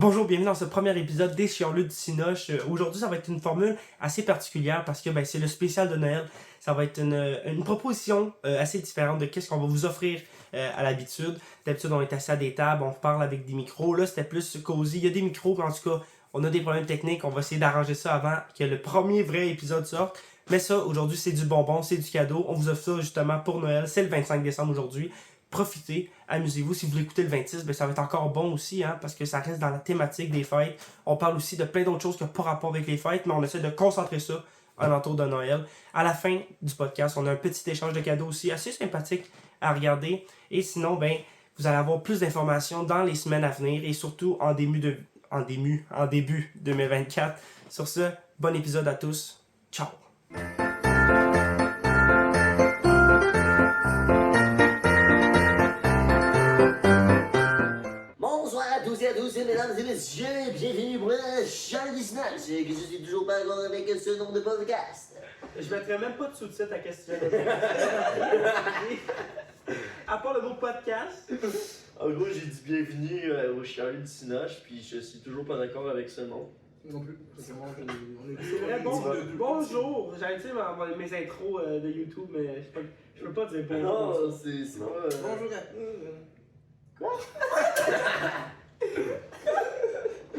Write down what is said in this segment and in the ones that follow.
Bonjour, bienvenue dans ce premier épisode des Chialeux du Cinoche. Aujourd'hui, ça va être une formule assez particulière parce que c'est le spécial de Noël. Ça va être une proposition assez différente de qu'est-ce qu'on va vous offrir à l'habitude. D'habitude, on est assis à des tables, on parle avec des micros. Là, c'était plus cosy. Il y a des micros, mais en tout cas, on a des problèmes techniques. On va essayer d'arranger ça avant que le premier vrai épisode sorte. Mais ça, aujourd'hui, c'est du bonbon, c'est du cadeau. On vous offre ça justement pour Noël. C'est le 25 décembre aujourd'hui. Profitez, amusez-vous. Si vous l'écoutez le 26, ça va être encore bon aussi, parce que ça reste dans la thématique des fêtes. On parle aussi de plein d'autres choses qui n'ont pas rapport avec les fêtes, mais on essaie de concentrer ça alentour de Noël. À la fin du podcast, on a un petit échange de cadeaux aussi assez sympathique à regarder. Et sinon, vous allez avoir plus d'informations dans les semaines à venir et surtout en début 2024. Sur ce, bon épisode à tous. Ciao! Bonsoir à tous et à tous, mesdames et messieurs, bienvenue pour Charles Disney, que je suis toujours pas d'accord avec ce nom de podcast. Je mettrais même pas de sous-titres à question. À part le mot podcast. En gros, j'ai dit bienvenue au Chialeux du Cinoche, puis je suis toujours pas d'accord avec ce nom. Non plus. C'est vrai, bonjour. J'allais dire mes intros de YouTube, mais je peux pas dire bonjour. Non, c'est pas. Bonjour à tous. Quoi?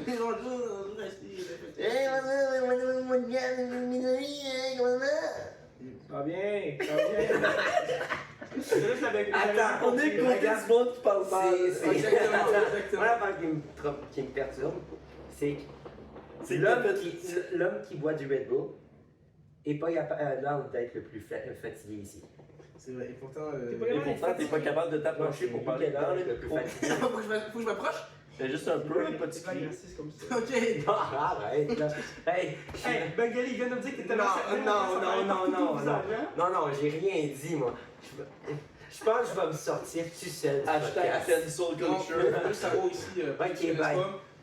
Bonjour, Hey, mon gars, Minori, comment ça va? Ça va bien, ça va bien. Attends, on est côté du monde qui parle mal. Exactement. Moi, l'affaire qui me perturbe, c'est que C'est l'homme qui boit du Red Bull n'est pas l'air d'être le plus fatigué ici. C'est vrai, et pourtant. Et pourtant, t'es pas capable de t'approcher pour parler dans le plus fatigué. Faut que je m'approche? Fais juste un peu, pas de crier. comme ça. Ok. Non, arrête là. Hey, Bengali, il vient de me dire que t'étais non, j'ai rien dit moi. Je pense que je vais me sortir tout seul. du Hashtag podcast. cancel Non, culture. juste savoir ici. Ok, bye.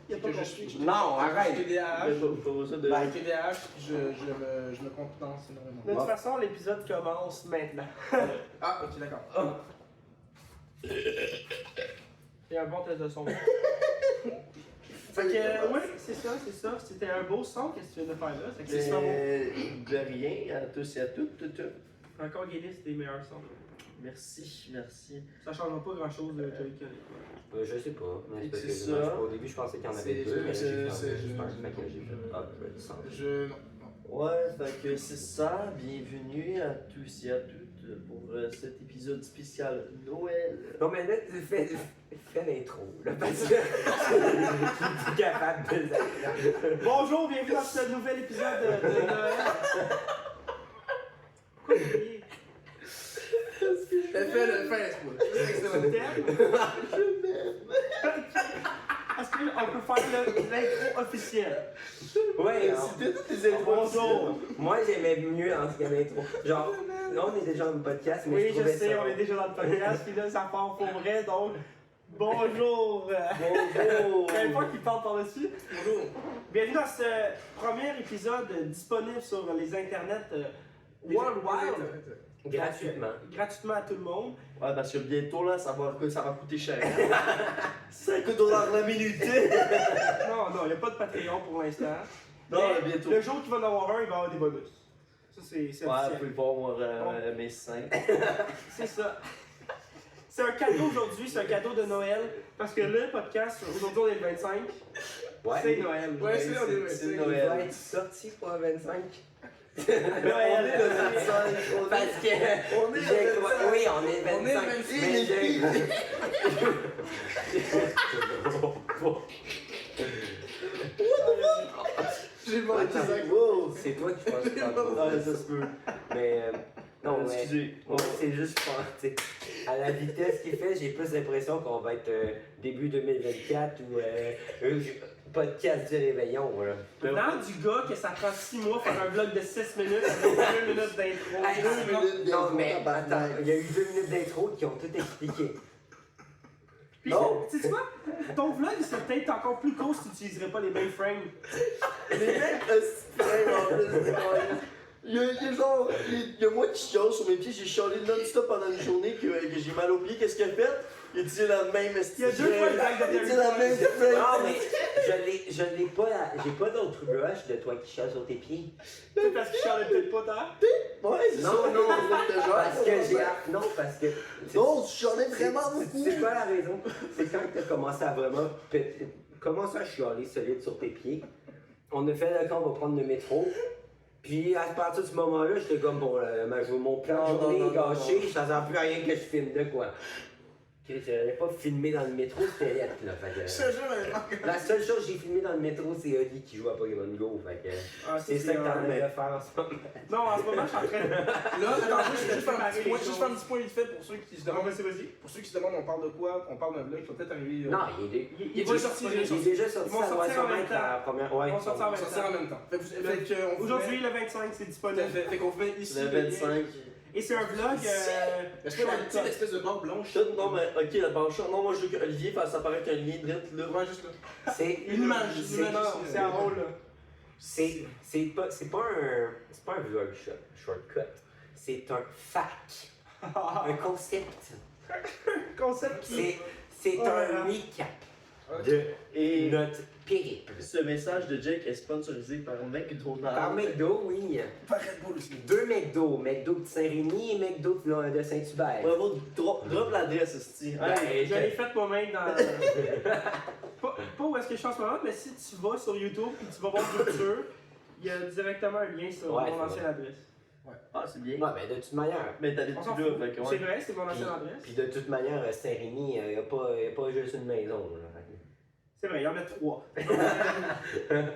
Il y a pas je suis. Non, arrête. TDAH. Pas besoin de. Bah, TDAH, puis je me contenance énormément. De toute façon, l'épisode commence maintenant. Ah, ok, d'accord. Il y a un bon test de son. Fait que, oui, c'est ça. C'était un beau son, qu'est-ce que tu viens de faire là? C'est que c'est super beau. De rien à tous et à toutes. Encore Guinness, c'est des meilleurs sons. Merci. Ça changera pas grand chose de Joey Kelly. Je sais pas. Mais c'est parce que C'est ça. au début, je pensais qu'il y en avait C'est- deux, mais c'est- j'ai fait c'est- juste un fait que j'ai fait. Ah, je vais descendre. Non. Ouais, fait que c'est ça. Bienvenue à tous et à toutes pour cet épisode spécial Noël. Non, mais là, fais l'intro, là, parce que je suis capable de le. Bonjour, bienvenue dans ce nouvel épisode de Noël. Pourquoi vous riez? Fais l'expo. Je t'aime. Est-ce qu'on peut faire l'intro officielle? Ouais, C'était toutes les infos. Bonjour. moi j'aimais mieux en ce qu'il y avait l'intro. Genre, là on est déjà dans le podcast, mais Oui, je je trouvais sais, ça. on est déjà dans le podcast, puis là, ça part pour vrai, donc bonjour. Bonjour. Peu importe qui parle par-dessus. Bonjour. Bienvenue dans ce premier épisode disponible sur les internets worldwide, gratuitement à tout le monde. Ouais, parce que bientôt là, ça va coûter cher. 5$ la minute. Non, il n'y a pas de Patreon pour l'instant. Non, Mais bientôt. le jour qu'il va en avoir un, il va avoir des bonus. Ça, c'est Ouais, vous officiel. pouvez voir mes seins. C'est ça. C'est un cadeau aujourd'hui, c'est un cadeau de Noël. Parce que le podcast, aujourd'hui on est le 25, Ouais, c'est Noël. Ouais, c'est là, C'est il Noël. va être sorti pour le 25. Noël. Parce que. On est j'ai le quoi- Oui, on est le 25. On est le 26. Mais j'ai- J'ai pas Attends. Wow. C'est toi qui penses pas. Ah, ça se peut. Mais. Non, mais. Excusez. C'est juste, tu sais, à la vitesse qu'il fait, j'ai plus l'impression qu'on va être début 2024 ou podcast du réveillon. Voilà. Dans du gars que ça prend 6 mois faire un vlog de 6 minutes, 2 minutes d'intro. Hey, non, non, mais tabarnak. attends, il y a eu 2 minutes d'intro qui ont tout expliqué. Puis, Non. tu sais quoi? Ton vlog, c'est peut-être encore plus court si tu n'utiliserais pas les mainframes. Les mecs, en plus, Il y a genre, il y a moi qui chiale sur mes pieds, j'ai chialé non-stop pendant une journée que j'ai mal au pied, qu'est-ce qu'il a fait? Il a utilisé la même Il y a 2 fois le bac de Il a utilisé la même Non, mais je l'ai pas, j'ai pas d'autre brush de toi qui chiale sur tes pieds. C'est parce qu'il chialait peut-être pas tant. Ouais, c'est ça. Non, parce que j'ai. non, parce que. Non, tu chialais vraiment beaucoup. C'est pas la raison. C'est quand t'as commencé à vraiment commencer à chialer solide sur tes pieds. On a fait d'accord, on va prendre le métro. Puis à partir de ce moment-là, j'étais comme bon, mon plan de journée est gâché, ça sert plus à rien que je filme de quoi. J'avais pas filmé dans le métro, c'était lettre là. Fait que, Je te jure, mais la seule chose que j'ai filmé dans le métro, c'est Oli qui joue à Pokémon Go. Fait que, c'est ça que t'en as à faire en ce moment. Non, en ce moment, je suis en train de. là, attends, je vais juste faire un petit point. Juste faire un petit point vite fait pour ceux qui se demandent. Vas-y. Pour ceux qui se demandent, on parle de quoi? On parle d'un vlog qui va peut-être arriver. Non, il Il est va déjà sorti. sorti, est déjà sorti, Ils vont ça doit sortir en sûrement même être la temps. première. Ouais, Ils vont sortir en On même va sortir en même temps. Fait qu'on Aujourd'hui, le 25, c'est disponible. Fait qu'on fait ici. Le 25. Et c'est un vlog. Est-ce que la petite espèce de barre blanche? Non, mais ok, la banche. Non, moi je veux qu'Olivier fasse apparaître un lien direct là. Ouais, juste là. C'est Une image, c'est- une image. C'est un rôle, là. C'est pas un vlog shortcut. C'est un fac. Un concept. Concept qui. C'est un recap de Et notre périple. ce message de Jake est sponsorisé par McDonald's. Par McDo, oui. Pas Red Bull aussi. 2 McDo. McDo de Saint-Rémy et McDo de Saint-Hubert. Bravo, drop l'adresse, hostie. Ben, Je l'ai fait moi-même dans. pas où est-ce que je suis en ce moment, mais si tu vas sur YouTube et tu vas voir Culture, il y a directement un lien sur Ouais, mon c'est ancienne vrai. adresse. Ah, c'est bien. Ouais, ben de toute manière. Mais t'habites On s'en plus là, fout. fait que C'est ouais. vrai, c'est mon Puis, ancienne adresse. puis de toute manière, Saint-Rémy, il n'y a pas juste une maison. Là. C'est vrai, il y en a 3.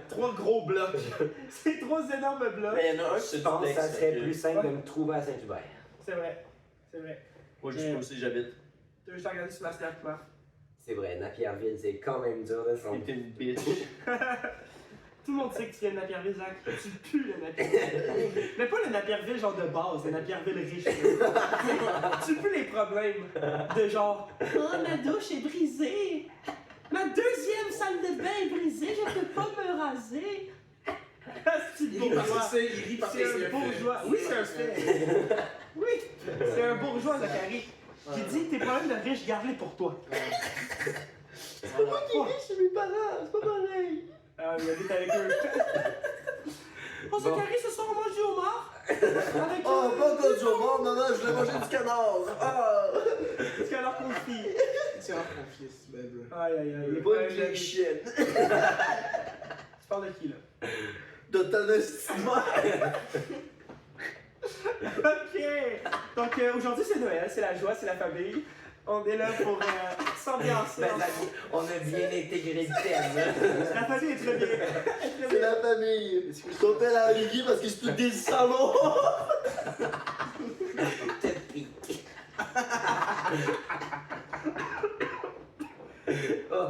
3 gros blocs. C'est 3 énormes blocs. Mais il y en a un qui se Je pense que ça texte, serait fait que- plus simple de me trouver à Saint-Hubert. C'est vrai. C'est vrai. Moi, je sais pas si j'habite. Tu veux juste regarder sur la snap map. C'est vrai, Napierville, c'est quand même dur de se rendre. T'es une bitch. Tout le monde sait que tu viens de Napierville, Zach. Tu pues le Napierville. Mais pas le Napierville genre de base, le Napierville riche. Tu pues les problèmes de genre « Oh, ma douche est brisée! Ma deuxième salle de bain est brisée, je peux pas me raser! » C'est Il rit parce bourgeois. que c'est. Il rit parce que C'est c'est un bourgeois. Oui, c'est un fait. Oui, c'est un bourgeois, Zachary. Qui dit « Tes problèmes de riche, garde-les pour toi. » C'est mes parents, c'est pas pareil. Ah, il habite avec eux. Oh, Zachary, ce soir, on mange du homard! Avec Oh, pas encore du homard, maman, je voulais manger du canard. Ah! du canard confit. C'est un confié, c'est belle. Aïe, aïe, aïe. Bonne vieille chienne. Tu parles de qui, là? De ton estimant. Ok! Donc, aujourd'hui, c'est Noël, c'est la joie, c'est la famille. On est là pour s'ambiancer. Ben, on a bien intégré le thème. Là. La famille est très bien. C'est la famille. Ton père a Olivier parce qu'ils sont tous des salauds. Te pique. Oh,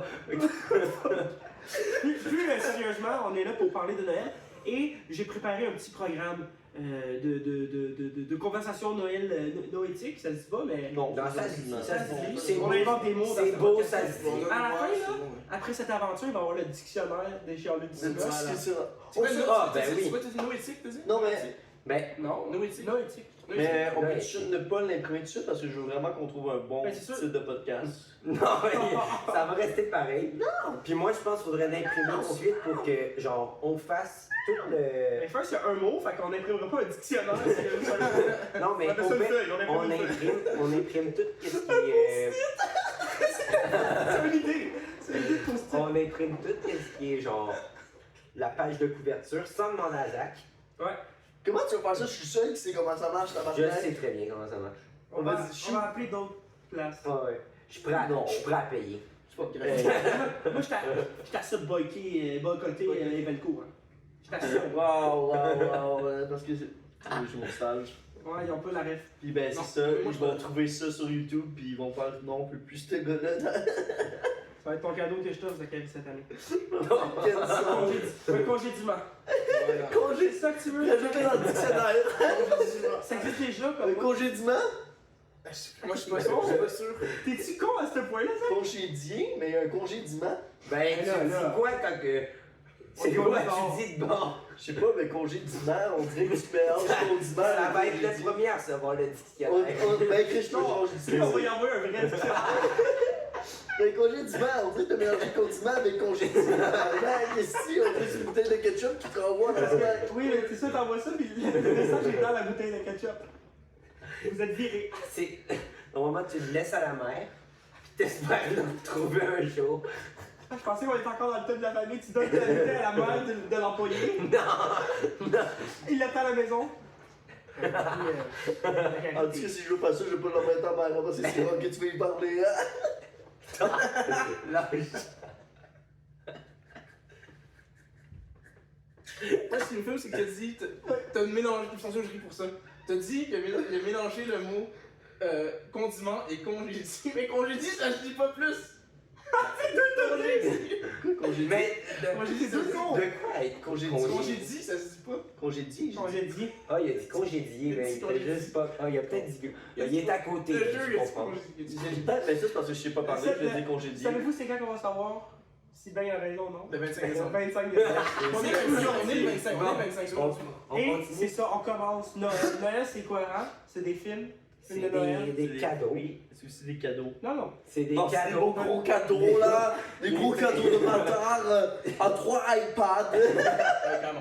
Plus sérieusement, on est là pour parler de Noël. Et j'ai préparé un petit programme de conversation Noël noétique, ça se dit pas, mais Non, non, ça se dit. ça se dit. C'est On beau, invente des mots dans c'est ce beau, podcast. ça se dit. À la fin, là, après cette aventure, il va y avoir le dictionnaire des chialeux du C'est Sinoche. Ah, ben oui. C'est quoi, t'as dit noétique, t'as dit? Non, mais. Ben, Non, Noétique. noétique. Mais on peut juste ne pas l'imprimer tout de suite parce que je veux vraiment qu'on trouve un bon Ben, c'est sûr. titre de podcast. non, mais ça va rester pareil. Non! Puis moi, je pense qu'il faudrait l'imprimer tout de suite pour que, genre, on fasse tout le. Mais first, il y a un mot, fait qu'on n'imprimera pas un dictionnaire. Non, mais On appelle ça une feuille, on on imprime une feuille. imprime tout ce qui est. C'est une idée. C'est une idée de post-it. On imprime tout ce qui est, genre, la page de couverture sans demander à Zach. Ouais. Comment tu vas faire ça? Je suis seul qui sait comment ça marche, ta Je sais très bien comment ça marche. On va appeler d'autres places. Ah ouais. Je suis prêt à, Non. je suis prêt à payer. C'est pas grave. Moi, je t'assure boycotter Evenco. Je t'assure. Wow. Parce que j'ai mon stage. Ouais, ils ont pas la ref. Puis ben, Non, c'est ça. moi, Ils vont trouver ça sur YouTube. Puis ils vont faire non, on peut plus ce gars-là. Ça va être ton cadeau que je t'offre, Zachary, cette année. Quel son. Un congédiement. Congé. C'est ça que tu veux? Rajouté dans le dictionnaire. Ça existe déjà, Un comme moi. congédiement. Moi, je suis pas sûr, je suis pas sûr. T'es-tu con à ce point-là, ça? Congédié, mais un congédiement. Ben, Mais là, tu là. dis quoi quand que. C'est quoi tu dis de bon? Je sais pas, mais congédiement, on dirait que tu mélanges condiment. Ça va être le premier à recevoir le dictionnaire. Ben, Chris, je peux changer Tu vas y envoyer un vrai dictionnaire. Ben, congédiement, on dirait que t'as mélangé condiment avec congédiement. Ben, ici, on dirait que c'est une bouteille de ketchup qui te renvoie dans ce cas. Oui, mais c'est ça, t'envoies ça, puis le message est dans la bouteille de ketchup. Vous êtes virés. C'est. Normalement, tu le laisses à la mer, puis t'espères le retrouver un jour. Je pensais qu'on était encore dans le thème de la famille, tu donnes la bouteille à la mère de l'employé. Non! Il l'attend à la maison. En tout cas, si je veux pas ça, je veux pas l'envoyer à ta mère, parce que c'est rare que tu veux y parler, hein? Lâche. Moi, ce qui me fait, c'est que t'as dit, t'as mélangé, je pense que je ris pour ça. T'as dit qu'il a mélangé le mot condiment et congédie. Mais congédie, ça je dis pas plus! Congédie! Mais. Congédie, c'est deux mots! De quoi être Congédie, ça se dit pas. Congédie, Congédié. Ah, il a dit congédié, mais il était juste pas. Ah, il a peut-être dit. Il est à côté, Le jeu, je il a dit comprends. congédie. Peut-être, mais ça, c'est parce que je sais pas parler que je dis congédié. Savez-vous c'est quand qu'on va savoir si Ben a raison ou non? Le 25 Le décembre. 25 décembre. On est le 25, on est le 25 secondes. On Et continue. c'est ça, on commence Noël. Noël, c'est quoi, hein? C'est des films? C'est Films de Noël? des cadeaux. Oui, c'est aussi des cadeaux. Non, non. C'est des Oh, c'est des cadeaux. gros cadeaux, là! Des gros cadeaux de bâtard à 3 iPads! Calme.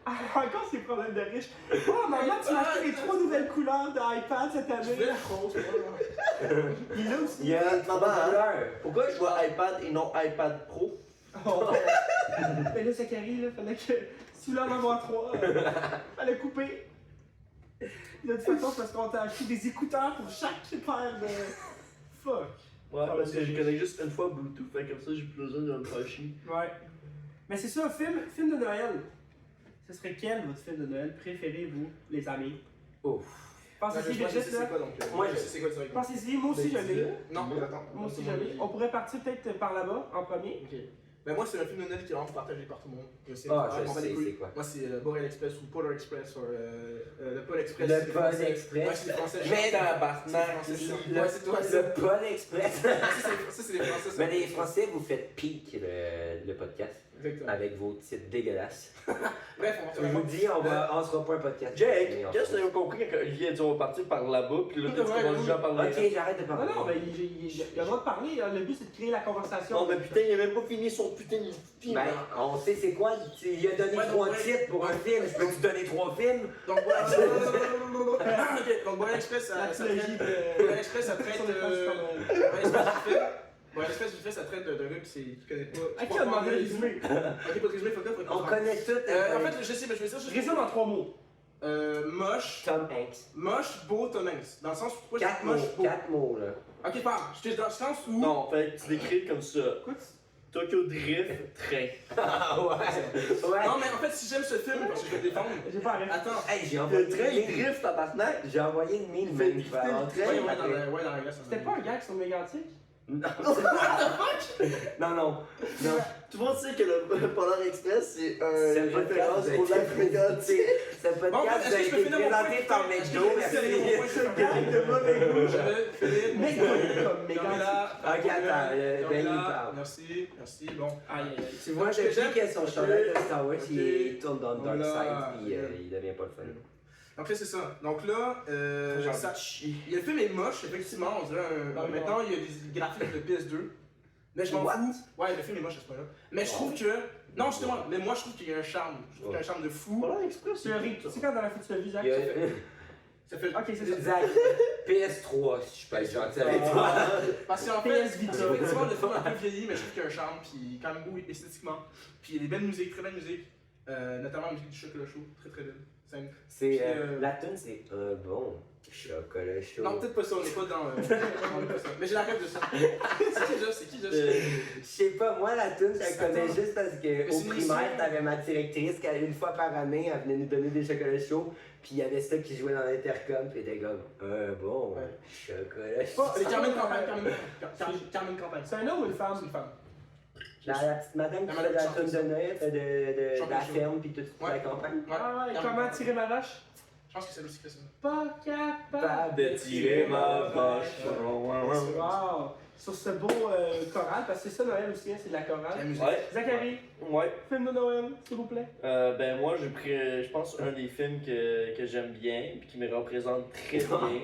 Ah, encore ces problèmes de riches. Oh, maman, tu m'as acheté les 3 nouvelles couleurs d'iPad cette Je voulais année. la rose, moi. Il est là aussi. Il y a Maman, trois hein? couleurs. Pourquoi je vois iPad et non iPad Pro? Oh. Mais là, Zachary, là, fallait que. Si tu voulais en avoir 3, fallait couper. De toute façon, c'est parce qu'on t'a acheté des écouteurs pour chaque paire de. Fuck. Ouais, parce que je connais juste une fois Bluetooth, fait comme ça, j'ai plus besoin de me faire chier. Ouais. Mais c'est ça, film de Noël. Ce serait quel votre film de Noël préféré, vous, les amis? Ouf. Pensez-y, Je sais Brigitte, c'est là. quoi donc. Moi, je sais c'est quoi le truc. Pensez-y, moi aussi Ben, je l'ai. Non, attends. Moi aussi je l'ai. On pourrait partir peut-être par là-bas, en premier. Ok. Ben moi, c'est un film de Noël qui est vraiment partagé par tout le monde. Ah, je sais, c'est quoi. Moi, c'est Boreal Express ou Polar Express ou le Pôle Express. Le c'est Pôle français. Express. Ouais, c'est les français. Mais tabarnak, C'est ça. Le, Ouais, c'est toi, ça. le Pôle Express. Ça, c'est les français. ça. Mais les Français, vous faites peak le podcast Exactement. avec vos titres dégueulasses. Bref, Je vous dis, on sera pas un podcast. Jake, qu'est-ce que tu as compris quand Olivier a dit on va partir par là-bas, puis là, tu commences déjà à parler? Ok, j'arrête de Non, parler. non, mais il a le droit de parler. Hein. Le but c'est de créer la conversation. Non, mais putain, il a même pas fini son putain de film. Ben, on sait c'est quoi. Il a donné Ouais, 3 ouais. titres pour un film. Je peux te donner 3 films? Donc voilà. Ok, donc Boreal Express, La ça trilogie traite. de. Boreal Express, ça traite. Sur les phrases comme, Boreal Express, vite fait. Boreal Express, vite fait, ça traite d'un gars qui connaît pas. À qui a demandé le résumé? Ok, pas de résumé, faut que On connaît tout. En fait, je sais, mais je vais dire. Je résume en 3 mots. Moche, Tom Hanks. moche, beau, Tom Hanks. Dans le sens où pourquoi 4 je mots. dis moche, beau. 4 mots, là. Ok, pardon, je te dans le sens où. Non, fait que tu l'écris comme ça. Écoute. Tokyo Drift, train. Ah ouais. Ouais. Non, mais en fait, si j'aime ce film, parce que je vais le défendre. J'ai pas arrêté. Attends, Hey, j'ai Le envoyé train, une il meme. drift, tabarnak. J'ai envoyé une meme. Il fait même, drifter faire le en train. train, ouais, après. ouais, dans la glace. C'était pas un gag sur Mégantic? Non. Non. Tout le monde sait que le Polar Express, c'est C'est une un podcast, référence vous avez au lac été- Mégantic. Ce podcast Bon, a est-ce que je été peux finir mon présenté point? par Est-ce McDo. que je peux finir mon point? Merci. Gag de mauvais goût. Je vais finir mon Mais point. comme Donc Mégantic. là, Ok, attends, donc Ben, il là, parle. Merci, bon. Aïe, aïe, aïe. Tu vois, Ce que depuis j'aime, qu'il a son chandail de Star Wars, Ok. il tourne dans le Dark Voilà. Side, puis il devient pas le fun. Donc là, c'est ça. Donc là, J'ai ça- envie de chier. le film est moche, effectivement, on dirait un. Maintenant, il y a des graphiques de PS2. Mais je m'en What? fous. Ouais, le film est moche à ce point-là. Mais je trouve que. Non, justement, mais moi, je trouve qu'il y a un charme. Je trouve qu'il y a un charme de fou. Polar Express, Tu sais quand dans la fois tu l'as vu, Zach? Il y a... Ça fait. Ok, c'est ça. Zach, PS3, si je peux être gentil avec toi. Parce qu'en fait, PS Vita. effectivement, le film a un peu vieilli, mais je trouve qu'il y a un charme, puis quand même beau esthétiquement. Puis il y a des belles musiques, très belle musique. Notamment la musique du chocolat chaud, très très belle. Simple. C'est, Puis, la tune, c'est un bon chocolat chaud. Non, peut-être pas ça, on n'est pas dans. On est pas ça. Mais j'ai la rêve de ça. C'est qui, Josh? Je sais pas, moi la tune, je la connais Attends. juste parce Mais qu'au c'est une primaire, émission. t'avais ma directrice qui, une fois par année, elle venait nous donner des chocolats chauds, puis il y avait ça qui jouait dans l'intercom, puis elle était comme un bon Ouais. chocolat chaud. Pas- C'est Carmen Campagne, Carmen Campagne. C'est un homme ou une femme? C'est une femme. La petite madame La qui madame fait la qui chante tune de Noël, de Chante la chaud. ferme, puis toute Ouais. la campagne. Ah ouais, Carmen comment Campagne. tirer ma vache? Je pense que c'est lui qui fait ça. Pas capable. Pas de tirer ma vache. Wow! sur ce beau choral, parce que c'est ça Noël aussi, hein, c'est de la La chorale. musique. Ouais, Zachary, ouais. film de Noël, s'il vous plaît. Ben moi j'ai pris, je pense, un des films que j'aime bien et qui me représente très bien,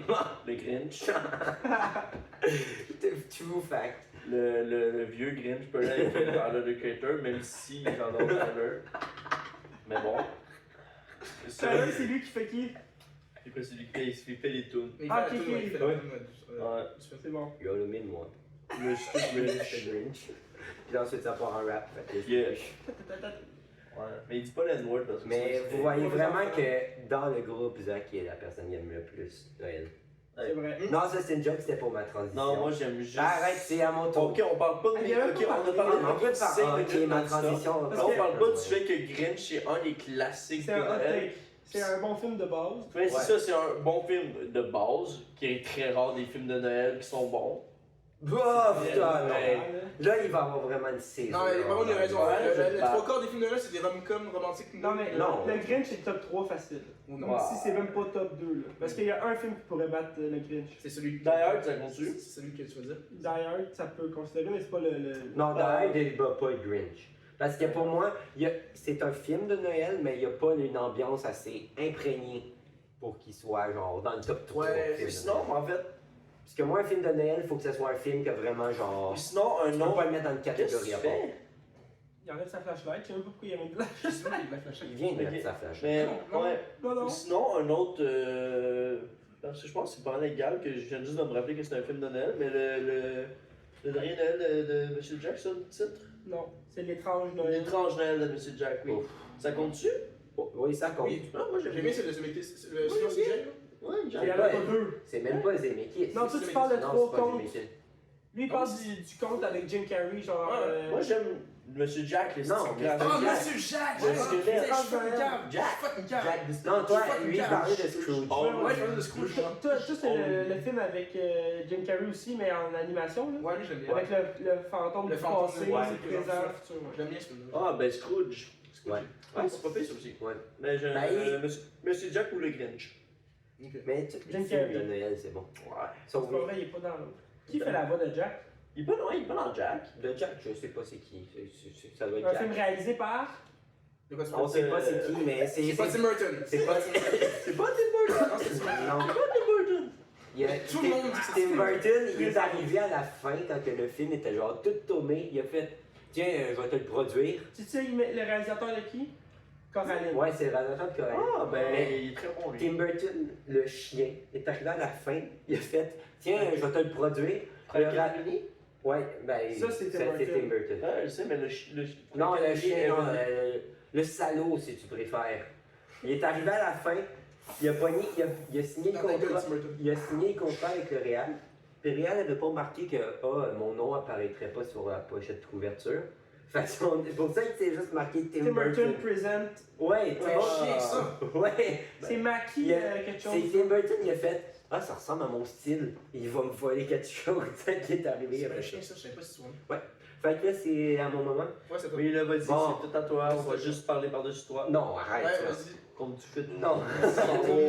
le Grinch. Tu vous fact. Le vieux Grinch, peut être fait par le Creator, même si j'en ai Tyler. Mais bon. C'est Tyler, c'est lui qui fait qui? C'est quoi, c'est lui qui fait les tunes. Mais il Ah, fait la ok, tune, ok. il fait la Ouais. tune, Ouais. C'est bon. You're the mean one. Le style Grinch. Le Grinch. Puis ensuite, ça part en rap. Fait que- Yeah. Ouais. Mais il dit pas l'N-word parce que Mais c'est- vous voyez vraiment que dans le groupe, Zach est la personne qui aime le plus Noël. C'est vrai. Non, ça c'est une joke, c'était pour ma transition. Non, moi j'aime juste. Arrête, c'est à mon tour. Ok, on parle pas de. Il y a même Ok, pas on a parlé. parlé on peut de pas. 5 Ok, minutes ma non-stop. transition. Là, on parle pas du fait que Grinch c'est un des classiques C'est de un hot Noël. take. C'est un bon film de base. Ouais, c'est ça, c'est un bon film de base, qui est très rare des films de Noël qui sont bons. Bah, putain, non. Ouais. Là, il va avoir vraiment une saison. Non, mais par contre, il a raison. Ouais, je Les parle. trois quarts des films de Noël, c'est des rom-coms romantiques. Non, mais Non. le Grinch est top 3 facile. Ou Donc non. si c'est même pas top 2 là. Parce qu'il y a un film qui pourrait battre le Grinch. C'est celui Die Hard, ça compte-tu? C'est celui que tu veux dire. Die Hard, ça peut considérer, mais c'est pas le. Non, d'ailleurs, il bat pas le Grinch. Parce que pour moi, c'est un film de Noël, mais il n'y a pas une ambiance assez imprégnée pour qu'il soit genre dans le top 3. Ouais, films de Sinon, Noël. en fait, Parce que moi, un film de Noël, il faut que ce soit un film que vraiment genre. sinon, un Je peux pas autre. le mettre dans une Qu'est-ce catégorie que à tu part. fais? Il enlève sa flashlight, je sais même pas pourquoi il y avait une flash. C'est celui qui l'a flashé. Il vient de Ok. mettre sa flash. Mais, Non, ouais. Non, non. Sinon, un autre. Parce que je pense que c'est pas légal que je viens juste de me rappeler que c'est un film de Noël, mais le dernier Noël de Monsieur Jack, ça, le titre? Non, c'est l'étrange Noël. L'étrange Noël de Monsieur Jack, oui. Ouf. Ça compte-tu? Oh, oui, ça compte. Oui, Non, moi j'aime j'ai bien. bien c'est le Silence CJ. Ouais, Il y j'aime en a Ouais. pas deux. C'est même pas Zemeckis. Non, toi tu parles de Non, trois c'est pas contes. Zemeckis. Lui il parle du conte avec Jim Carrey, genre. Ouais, Moi j'aime Monsieur Jack, les Non, styles mais graphiques. Oh, Jack. Monsieur Jack! Le squelette. Je suis fucking cave. Jack. Fucking cave. Jack the Non, toi, Fucking lui, il cave. parlait de Scrooge. Oh, Ouais, je parlais de Scrooge, moi. Toi, c'est le film avec Jim Carrey aussi, mais en animation, là. Ouais, lui, j'aime bien. Avec le fantôme Le du fantôme passé, du passé, du présent, présent, futur, futur. J'aime bien ce film. Ah, ben Scrooge. Ouais. Ouais, c'est pas pire ça aussi. Ouais. Mais je. Ben, Monsieur Jack ou le Grinch? Ok. Mais tous les Jim films Carrey. de Noël, c'est bon. Ouais. C'est Sauf pas vrai, il est pas dans l'autre. Qui fait la voix de Jack? Il est pas, non, il est pas dans Jack. De Jack, je sais pas c'est qui. Ça doit être Un Jack. film réalisé par. De quoi tu On parles? sait pas c'est qui, mais c'est. C'est pas Tim Burton. C'est pas. C'est pas Tim Burton. Non, c'est Tim Burton. Non. Tim Burton. Il y a- Tout le monde dit que c'est Tim Tim Burton, il est arrivé à la fin quand que le film était genre tout tourné. Il a fait tiens, je vais te le produire. Tu sais, le réalisateur de qui? Coraline. Ouais, c'est le réalisateur de Coraline. Ah, ben, Mais il est très bon lui. Tim Burton, le chien, est arrivé à la fin. Il a fait tiens, je vais te le produire. Frank Le ra- Gallini? Ouais, ben. Ça, c'est Tim Burton. Tim Burton. Ouais, je sais, mais Non, le chien, non, Gallini, le salaud, si tu préfères. Il est arrivé à la fin, il a pogné, il a signé le Dans ta gueule, contrat. Tim Burton. Il a signé le contrat avec le Real. Puis le Real n'avait pas marqué que mon nom apparaîtrait pas sur la pochette de couverture. Fait que c'est pour ça qu'il s'est juste marqué Tim Tim Burton Burton. present. Ouais, tu Ouais, vois. chier, ça. Ouais. C'est Mackie Il a- quelque chose. C'est Tim Burton, il a fait ah, ça ressemble à mon style. Il va me voler quelque chose. C'est ça qui est arrivé. C'est après un ça. chien, ça, je savais pas si tu vois. Fait que là, c'est à mon moment. Ouais, c'est toi. Oui, là, vas-y, Bon. c'est tout à toi. On va juste parler par-dessus toi. Non, arrête. Ouais, ça. vas-y. Comme tu fais tout. Non.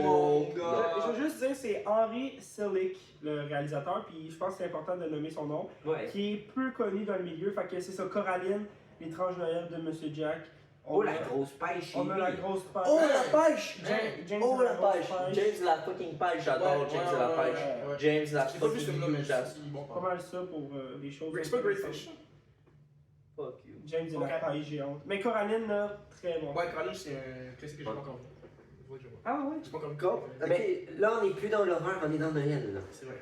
Mon Je gars. veux juste dire, c'est Henry Selick, le réalisateur, puis je pense que c'est important de nommer son nom, Ouais. qui est peu connu dans le milieu. Fait que c'est ça, Coraline, l'étrange Noël de Monsieur Jack. Oh, la grosse pêche. On a oui. la grosse pêche. Oh, la pêche! James Oh, a la pêche! grosse James la fucking pêche, j'adore James la pêche. ouais. James la J'ai pas vu ce fucking film-là, mais pêche. c'est bon. Pas mal ça pour les choses. C'est pas Great Fish. Fuck you. James et Ok. la pêche géante. Mais Coraline, là, très bon. Ouais, Coraline, c'est un classique que j'ai pas encore vu. Faudrait que je vois. Ah ouais? J'ai pas encore vu. Go. Mais là, on n'est plus dans l'horreur, on est dans Noël. Là. C'est vrai.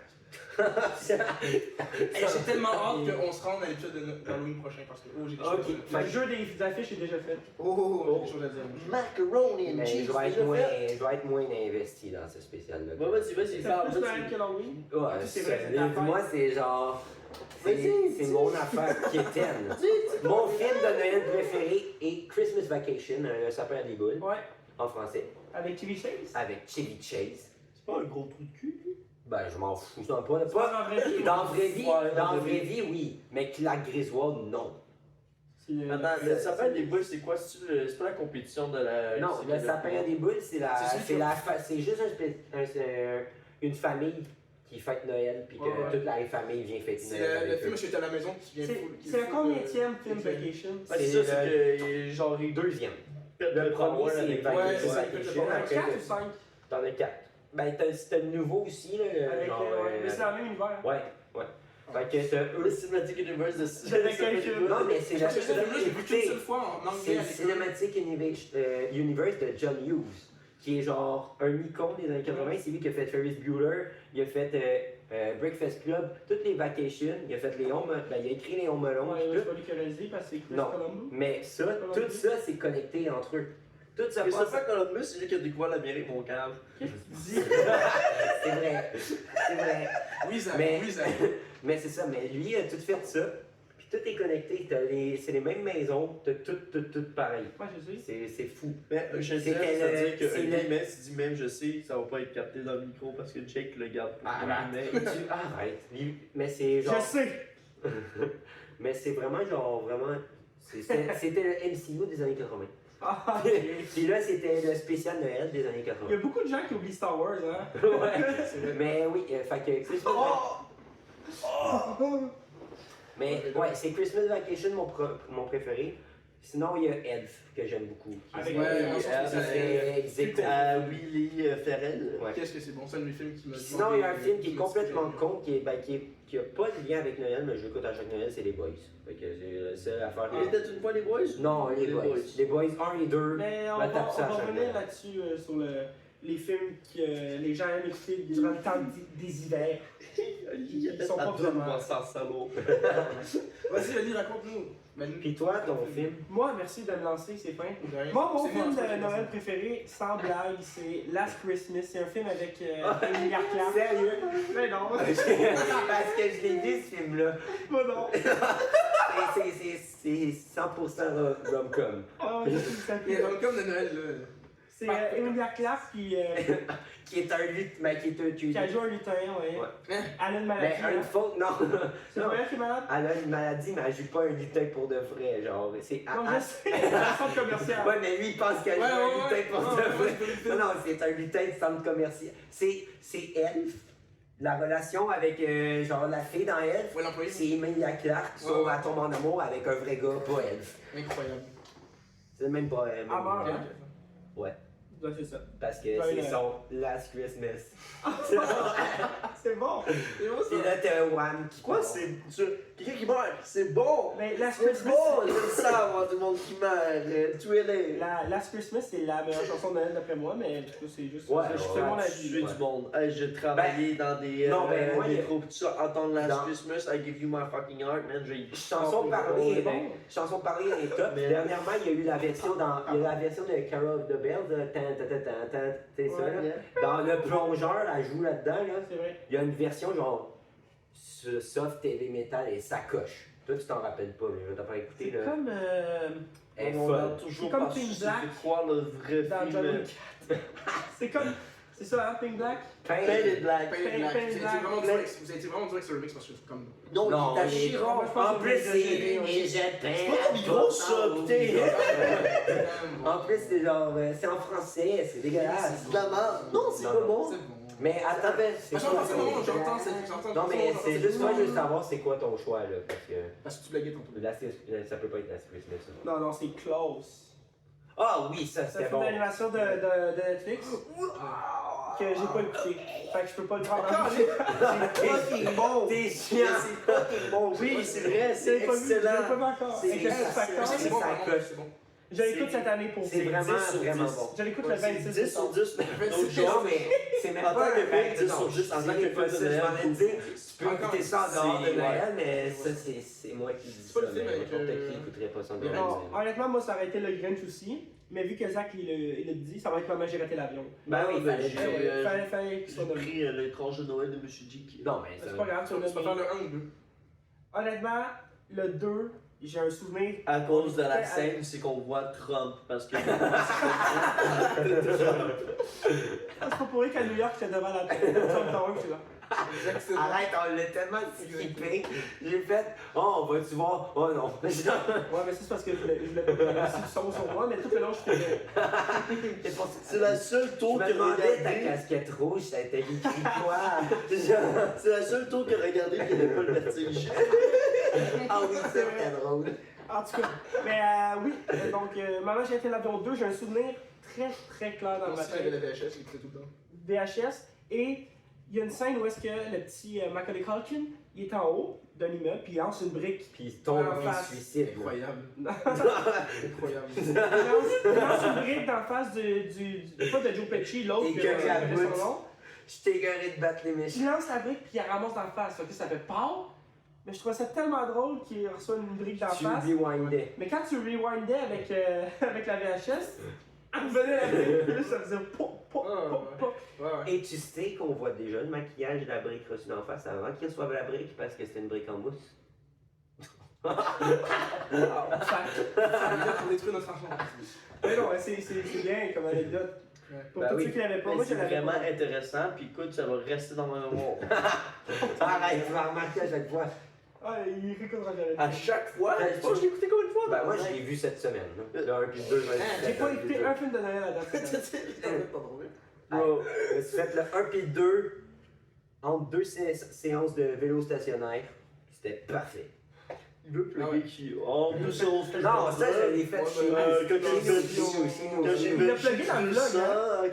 Hey, j'ai tellement hâte qu'on se rende à l'épisode d'Halloween prochain parce que oh, j'ai des choses Ok. à dire. Le jeu des affiches est déjà fait. Oh, j'ai des choses à dire. Macaroni and Mais cheese. je vais être déjà moins, fait. je vais être moins investi dans ce spécial-là. Bah, vas-y, vas-y, C'est parle. plus vas-y. Noël que l'Halloween. Ouais, C'est vrai, c'est ta fête. moi, c'est genre. C'est Vas-y, c'est dis. mon affaire quétaine. Mon film de Noël préféré est Christmas Vacation, le sapin à des boules, Ouais. en français, Avec Chevy Chase. avec Chevy Chase. C'est pas un gros trou de cul, lui? Ben, je m'en fous, c'est pas. C'est pas en vrai vie. Dans vraie vie, Ouais, dans dans vraie vie, oui. Mais Claque Griswold, non. C'est, Attends, le sapin des boules, c'est quoi? C'est pas la compétition de la. Non, le sapin à des boules, c'est C'est celui qui- c'est juste une famille qui fête Noël, puis que Ouais, ouais. toute la famille vient fêter C'est Noël. le avec film eux. J'étais à la maison qui vient full. C'est le combienième film Ok. Vacation? Ah, C'est c'est ça, le- c'est que genre il Deuxième. pète Le le premier, power c'est avec Vacation. Ouais, c'est ça, il pète le Vacation, power. après, 4 ou 5? T'en as 4. Ben, c'était le nouveau aussi, là. Avec, genre, ouais, mais c'est dans le même univers. Ouais, ouais. Fait que t'as le eux. Cinematic Universe de Vacation. Non, mais c'est Parce que ce la. film-là, j'ai vu qu'une seule fois en C'est anglais le à l'école. Cinematic Universe de John Hughes, qui est genre un icône des années 80. C'est lui qui a fait Ferris Bueller, il a fait Breakfast Club, toutes les Vacations, il a fait il a écrit les Home Alone, Ouais, pis c'est tout. pas lui qui a réalisé parce que c'est Chris Non. Columbus. Mais ça, tout ça, c'est connecté entre eux. Tout ça passe. Christopher Columbus, c'est lui qui a découvert l'Amérique, mon cave. Qu'est-ce que tu dis? C'est vrai. C'est vrai. Oui, ça Mais- oui, ça Mais c'est ça, mais lui, il a tout fait ça. Puis tout est connecté. C'est les mêmes maisons, t'as tout pareil. Moi, je sais. C'est fou. Mais je C'est disais, quel- c'est-à-dire que c'est le- mais si dit même je sais, ça va pas être capté dans le micro parce que Jake le garde pour Arrête. lui-même. Arrête. Mais c'est genre. Je sais! Mais c'est vraiment genre vraiment. C'était le MCU des années 80. Ah, ok. Puis là, c'était le spécial Noël des années Il y a 80. beaucoup de gens qui oublient Star Wars, hein? Ouais. Mais oui, fait que Christmas. Mais ouais, c'est Christmas Vacation mon préféré. Sinon, il y a Elf que j'aime beaucoup. Avec Ouais, les- non, ça, C'est Execo. Willy Ferrell. Ouais. Qu'est-ce que c'est bon, c'est un de mes films qui m'a. Sinon, il y a un film qui est complètement con, qui a pas de lien avec Noël, mais je l'écoute à chaque Noël, c'est Les Boys. Fait que c'est la seule affaire Il que... était une fois les boys? Non, Les Boys. Les Boys 1 et 2. Mais on Va va, taper ça à on va chaque revenir fois. là-dessus sur les films que les gens aiment écouter durant le temps des hivers. Ils sont pas vraiment- sans salaud. Vas-y, Ali, raconte-nous. Manu. Puis toi, ton film? Moi, merci de me lancer, c'est fin. De rien. Moi, mon C'est film c'est de pas Noël préféré, sans blague, c'est Last Christmas. C'est un film avec Emilia Clarke. Sérieux? Mais non, Parce que je l'ai vu ce film-là. moi non. C'est 100% rom-com. Ah, Il y a un comme de Noël, là. c'est Emilia Clarke Qui est un lutte, mais qui a joué un lutin, ouais. Ouais. Elle a une Mais maladie. une hein. faute, non. C'est Non. vrai qui est malade? Elle a une maladie, mais elle joue pas un lutin pour de vrai, genre. C'est Non, je sais. C'est un centre commercial. Ouais, mais lui, il pense qu'elle Ouais, joue un ouais, lutin pour ouais. de Ouais, vrai. ouais, c'est Non, non, c'est un lutin de centre commercial. C'est Elf. La relation avec, genre, la fille dans Elf, Ouais, l'employé. c'est Emilia Clarke, sauf Ouais. elle tombe en amour avec un vrai gars, pas Elf. Incroyable. C'est même pas. Ah, bon, hein? Ouais. Ouais, c'est ça. Parce que Ouais, c'est ouais. son Last Christmas. C'est bon. C'est bon, Puis ça. là, t'as Wham qui Quoi, part. quelqu'un qui meurt? C'est bon! Mais Last C'est Christmas, bon! J'aime ça, voir tout le monde qui meurt. Tuez-les! Last Christmas, c'est la meilleure chanson de Noël d'après moi, mais du coup, c'est juste. Ouais, c'est ouais, mon ouais. avis. Tuer du monde. Hey, j'ai travaillé dans des non, ben, moi, métros pis tout ça, entendre Last dans- Christmas, I give you my fucking heart, man, j'ai... Chanson c'est parlée, bon. chanson parlée est top. Mais- Dernièrement, il y a eu la version il y a la version de Carol of the Bells, c'est ça là. Ouais. Dans le plongeur, elle joue là-dedans là. C'est vrai. Il y a une version genre soft heavy metal et ça coche. Toi, tu t'en rappelles pas, mais je vais t'en faire écouter C'est là. comme Elle est On folle. regarde toujours C'est comme par Pink souci Black de croire le vrai dans John film. Wick 4. C'est comme. C'est ça, hein, Pink Black? Painted Black. Pain Black. Pain Vous Black. avez été vraiment direct- vous avez été vraiment direct sur le mix parce que c'est comme. Non, Non, il est à il est- Chiron. Moi, je pense En que plus, vous exagérez, oui. c'est pas ton micro, ça, putain. En plus, c'est genre, c'est en français, c'est dégueulasse. C'est de la merde. Non, c'est Non, pas non. bon. C'est bon. Mais attends, c'est Ah, j'entends, c'est bon, j'entends, j'entends. Non, mais c'est juste moi, je veux savoir c'est quoi ton choix là, parce que Parce que tu blaguais tantôt. là, ça peut pas être Last Christmas. ça. Non, non, c'est Close. Ah oui, ça C'est un c'était film bon. d'animation de Netflix que j'ai pas écouté. Fait que je peux pas le prendre en C'est fucking bon. T'es chiant. C'est fucking bon. Oui, c'est vrai, J'ai c'est pas vu, je l'ai pas excellent. vu encore. C'est C'est quel excellent. facteur? C'est bon, ça vraiment, coche. c'est bon. Je l'écoute cette année pour C'est vraiment, 10 sur 10. vraiment bon. Je l'écoute Ouais, le c'est 26 10 sur décembre. 10, mais fait, no c'est joke. Non, mais c'est même En pas tant que un film, ben, 10 non, sur 10, en je tant que sais film pas de ça, je Noël, m'en ai dit, tu peux Encore, écouter ça en dehors de c'est- Noël, mais ouais. ça, c'est moi qui dis C'est ça, pas le film mais avec, n'importe qui écouterait pas ça en dehors de Non, Noël. honnêtement, moi, ça aurait été le Grinch aussi. Mais vu que Zach, il a dit, ça va être comment j'ai raté l'avion. Ben oui, Ben, fallait j'ai- dire. Fallait qu'il soit J'ai nommé. pris l'étrange de Noël de Monsieur G. Non, mais C'est ça. pas grave, Tu peux faire le 1 ou 2. Honnêtement, le 2, j'ai un souvenir. À cause de la C'était- scène, c'est qu'on voit Trump, parce que... C'est pas pour rien qu'à New York, j'étais devant la Trump Tower, j'étais là. Exactement. Arrête, on l'a tellement skippé. J'ai fait, oh, on va-tu voir? Oh non. Ouais, mais ça, c'est parce que je voulais aussi du son sur moi, mais tout le long, je faisais. C'est la seule Je tour me que demandais ta regardé. casquette rouge, ça a été écrit quoi? C'est la seule tour que regardé qui n'avait pas le vertige. Ah oui, c'est très drôle. En tout cas, mais oui, donc Maman j'ai fait l'avion 2, j'ai un souvenir très très clair dans ma Aussi, j'avais tête. la VHS, j'écoutais tout le temps. VHS, et il y a une scène où est-ce que le petit Macaulay Culkin, il est en haut d'un immeuble, puis il lance une brique. Puis il tombe En et face. se suicide. moi. Incroyable. Incroyable. Il lance une brique d'en face pas de Joe Pesci, l'autre, Et que que je la connais son boute. nom. Je t'ai égaré de battre les Il méchants. lance la brique, puis il la ramasse d'en face. Fait que ça fait peur, mais je trouvais ça tellement drôle qu'il reçoit une brique d'en Tu face. rewindais. Mais quand tu rewindais avec, avec la VHS, on revenait la brique, puis là, ça faisait pop, pop, pop, pop. Ouais, ouais. Et tu sais qu'on voit déjà le maquillage de la brique reçue d'en face avant qu'il reçoive la brique parce que c'était une brique en mousse. Pour détruire notre argent. Mais non, c'est bien comme anecdote. Pour Ben tous oui. ceux qui l'avaient pas, Mais moi je c'est l'avais vraiment pas. intéressant, puis écoute, ça va rester dans ma mémoire. Arrête, tu vas remarquer à chaque fois. Ah, il réécoutera jamais. À chaque fois, Ben, oh, je l'ai écouté combien de fois? Ben moi je l'ai vu cette semaine. Là. Le 1 puis le 2, je J'ai pas écouté un film de Noël à date. Pas drôle. Bro, je me suis fait le 1 puis le 2 entre deux séances de vélo stationnaire. C'était parfait. Il veut Ah plugger ouais. qui? Oh, nous sommes Non, ça je l'ai fait Ouais, chez nous. quand Chez j'ai nous, fait- chez nous, chez nous, Quand chez j'ai nous. Il l'a benché plugué dans le du vlog, 200,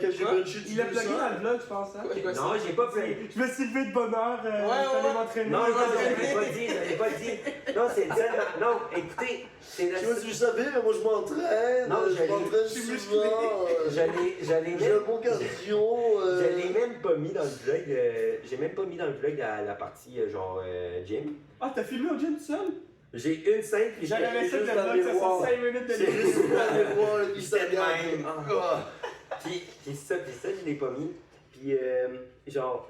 quand j'ai Hein? benché Il l'a du plugué 200. dans le vlog, je pense. Hein? Non, j'ai pas fait. Je me suis levé de bonne heure, ouais, j'allais ouais. m'entraîner. Non, je l'ai pas dit, je l'ai pas dit. Non, c'est le seul. Non, écoutez, c'est Je sais pas le si vous savez, mais moi je m'entraîne. Non, je m'entraîne je suis souvent. Je l'ai J'ai un même. bon cardio. Je l'ai même pas mis dans le vlog. J'ai même pas mis dans le vlog la partie genre gym. Ah, t'as filmé au gym seul? J'ai une scène puis J'avais j'étais ça de juste vlog, aller ça voir. fait 5 minutes de C'est vidéo. juste Allez voir le J'étais de Instagram. même. Puis ça, je l'ai pas mis. Puis genre,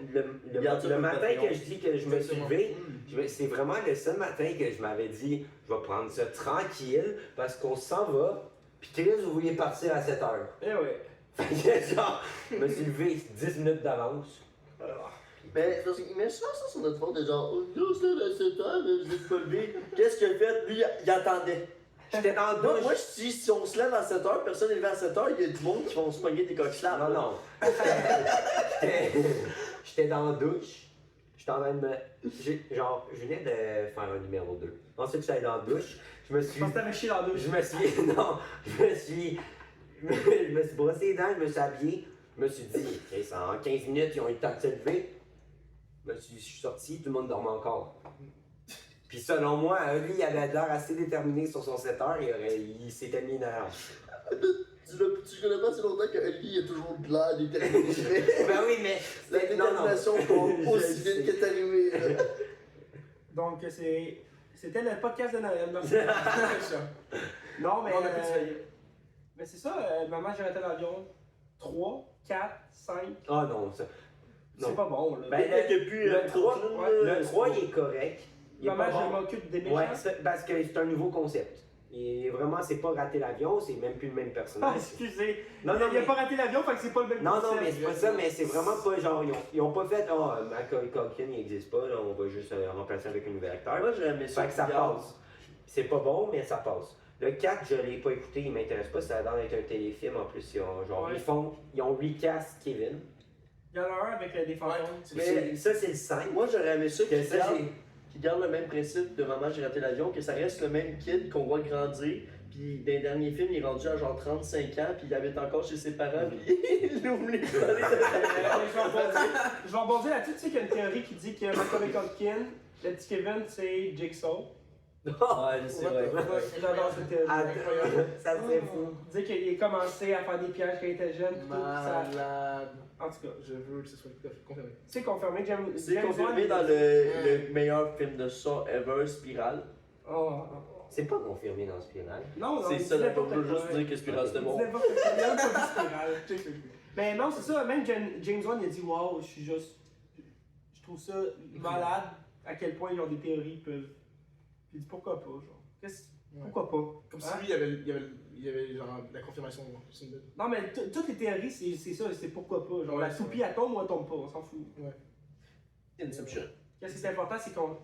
Regarde ça le pour le matin Patreon. que je dis que je me suis Exactement. levé, c'est vraiment le seul matin que je m'avais dit, je vais prendre ça tranquille parce qu'on s'en va. Puis Chris, vous vouliez partir à 7 heures. Eh ouais. Fait que genre, je me suis levé 10 minutes d'avance. Mais parce qu'il met souvent ça sur notre faute de genre, oh, yo, c'est à 7 heures, mais vous êtes pas levé. Qu'est-ce qu'il a fait? Lui, il attendait. J'étais dans le Moi, douche. moi, je dis, si on se lève à 7 heures, personne n'est levé à 7 heures, il y a du monde qui vont se pogner des coques Non, non. J'étais dans la douche. J'étais en train de me. Genre, je venais de faire un numéro 2. Ensuite, j'étais allé dans la douche. Je me Je suis. pense que t'avais chié dans la douche. Je me suis. Non, je me suis brossé les dents, je me suis habillé. Je me suis dit, okay, en 15 minutes, ils ont eu le temps de se lever. Je suis sorti, tout le monde dormait encore. Puis selon moi, lui, il avait l'air assez déterminé sur son 7 heures, il s'était mis une heure. Tu connais pas assez longtemps que lui, il a toujours de l'air déterminé. Ben oui, mais. La non, non. détermination va aussi Je vite qu'est arrivé. Donc, c'était le podcast de Noël. Merci. Non, mais. On a pu se faillir. Mais c'est ça, maman, j'ai arrêté l'avion 3, 4, 5. Ah non, ça. C'est Non. pas bon, là. Ben, Peut-être qu'il y a plus le 3, Brooklyn, ouais, le 3, il est correct. Il est Maman, pas je bon. m'occupe des méchants. Ouais, parce que c'est un nouveau concept. Et vraiment, c'est pas rater l'avion, c'est même plus le même Ah, personnage. excusez. Non, non, il a mais- pas raté l'avion, fait que c'est pas le même Non, non, concept. mais c'est pas ça, mais c'est vraiment pas genre. Ils ont pas fait, oh, Macaulay Culkin, il existe pas, là, on va juste remplacer avec un nouvel acteur. Moi, j'ai aimé ça. Fait que ça regarde. passe. C'est pas bon, mais ça passe. Le 4, je l'ai pas écouté, il m'intéresse pas, ça a l'air d'être un téléfilm en plus. Ouais. Ils ont recast Kevin. Il y en a un avec des fantômes. Mais- Ça, c'est le 5. Moi, j'aurais aimé ça Que qu'il ça, garde, j'ai- Qui garde le même principe de Maman, j'ai raté l'avion, que ça reste le même kid qu'on voit grandir. Puis dans les derniers films, il est rendu à genre 35 ans, puis il habite encore chez ses parents, puis il oublie de parler Je vais rebondir là-dessus. Tu sais qu'il y a une théorie qui dit que Macaulay Culkin, le petit Kevin, c'est Jigsaw. Ouais, c'est vrai. J'adore cette théorie. Ah, Incroyable. ça serait fou. Dire qu'il a commencé à faire des pièges quand il était jeune. Tout, ça... Malade. En tout cas, Je veux que ce soit confirmé. c'est confirmé. C'est James confirmé Wan, dans le meilleur film de ça ever, Spiral. Oh, oh. C'est pas confirmé dans Spiral. Non, non, C'est il ça, dit là, n'importe je veux quoi. juste dire que Spiral c'était Il bon. dit n'importe quoi. Il a même pas vu Spiral. Mais non, c'est ça. Même James Wan, il a dit waouh, je suis juste. Je trouve ça malade à quel point ils ont des théories peuvent. Puis il dit pourquoi pas, genre. Pourquoi pas? Comme Hein? si lui, il y avait genre la confirmation. C'est une- Non, mais toutes les théories, c'est ça, c'est pourquoi pas. Genre, Ouais, la c'est toupie, elle tombe ou elle tombe pas, on s'en fout. Inception. Qu'est-ce qui est important, c'est qu'on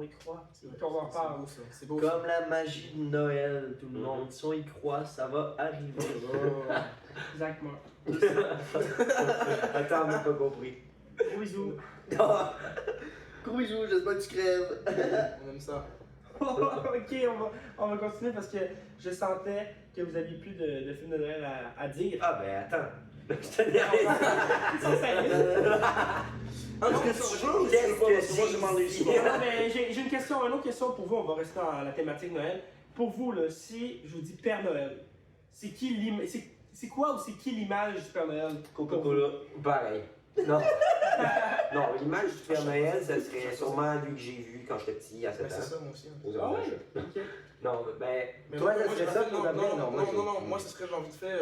y croit, qu'on en C'est parle. beau ça, c'est beau. Comme la magie de Noël, tout le monde. Si on y croit, ça va arriver. Exactement. Attends, on n'a pas compris. Gros bisous. Gros bisous, j'espère que tu crèves. On aime ça. Ok, on va continuer parce que je sentais que vous aviez plus de films de Noël à dire. Ah, ben attends. Je te dis. Ils sont sérieux. Ah non, Qu'est-ce ça, que je pense j'ai moi, je m'en ai dit? Non, mais j'ai une question, une autre question pour vous. On va rester dans la thématique Noël. Pour vous, là, si je vous dis Père Noël, c'est quoi ou c'est qui l'image du Père Noël? Coca-Cola. Pareil. Non. Non, l'image du Père Noël, ça serait sûrement lui que j'ai vu quand j'étais petit à 7 Ben, c'est ans. ça, moi aussi. Aux Ah hommes ouais? d'achat. Ok. Non, ben. Mais Toi, moi, ça serait j'ai ça pas pour fait- d'après? non, moi, ce serait, j'ai envie de faire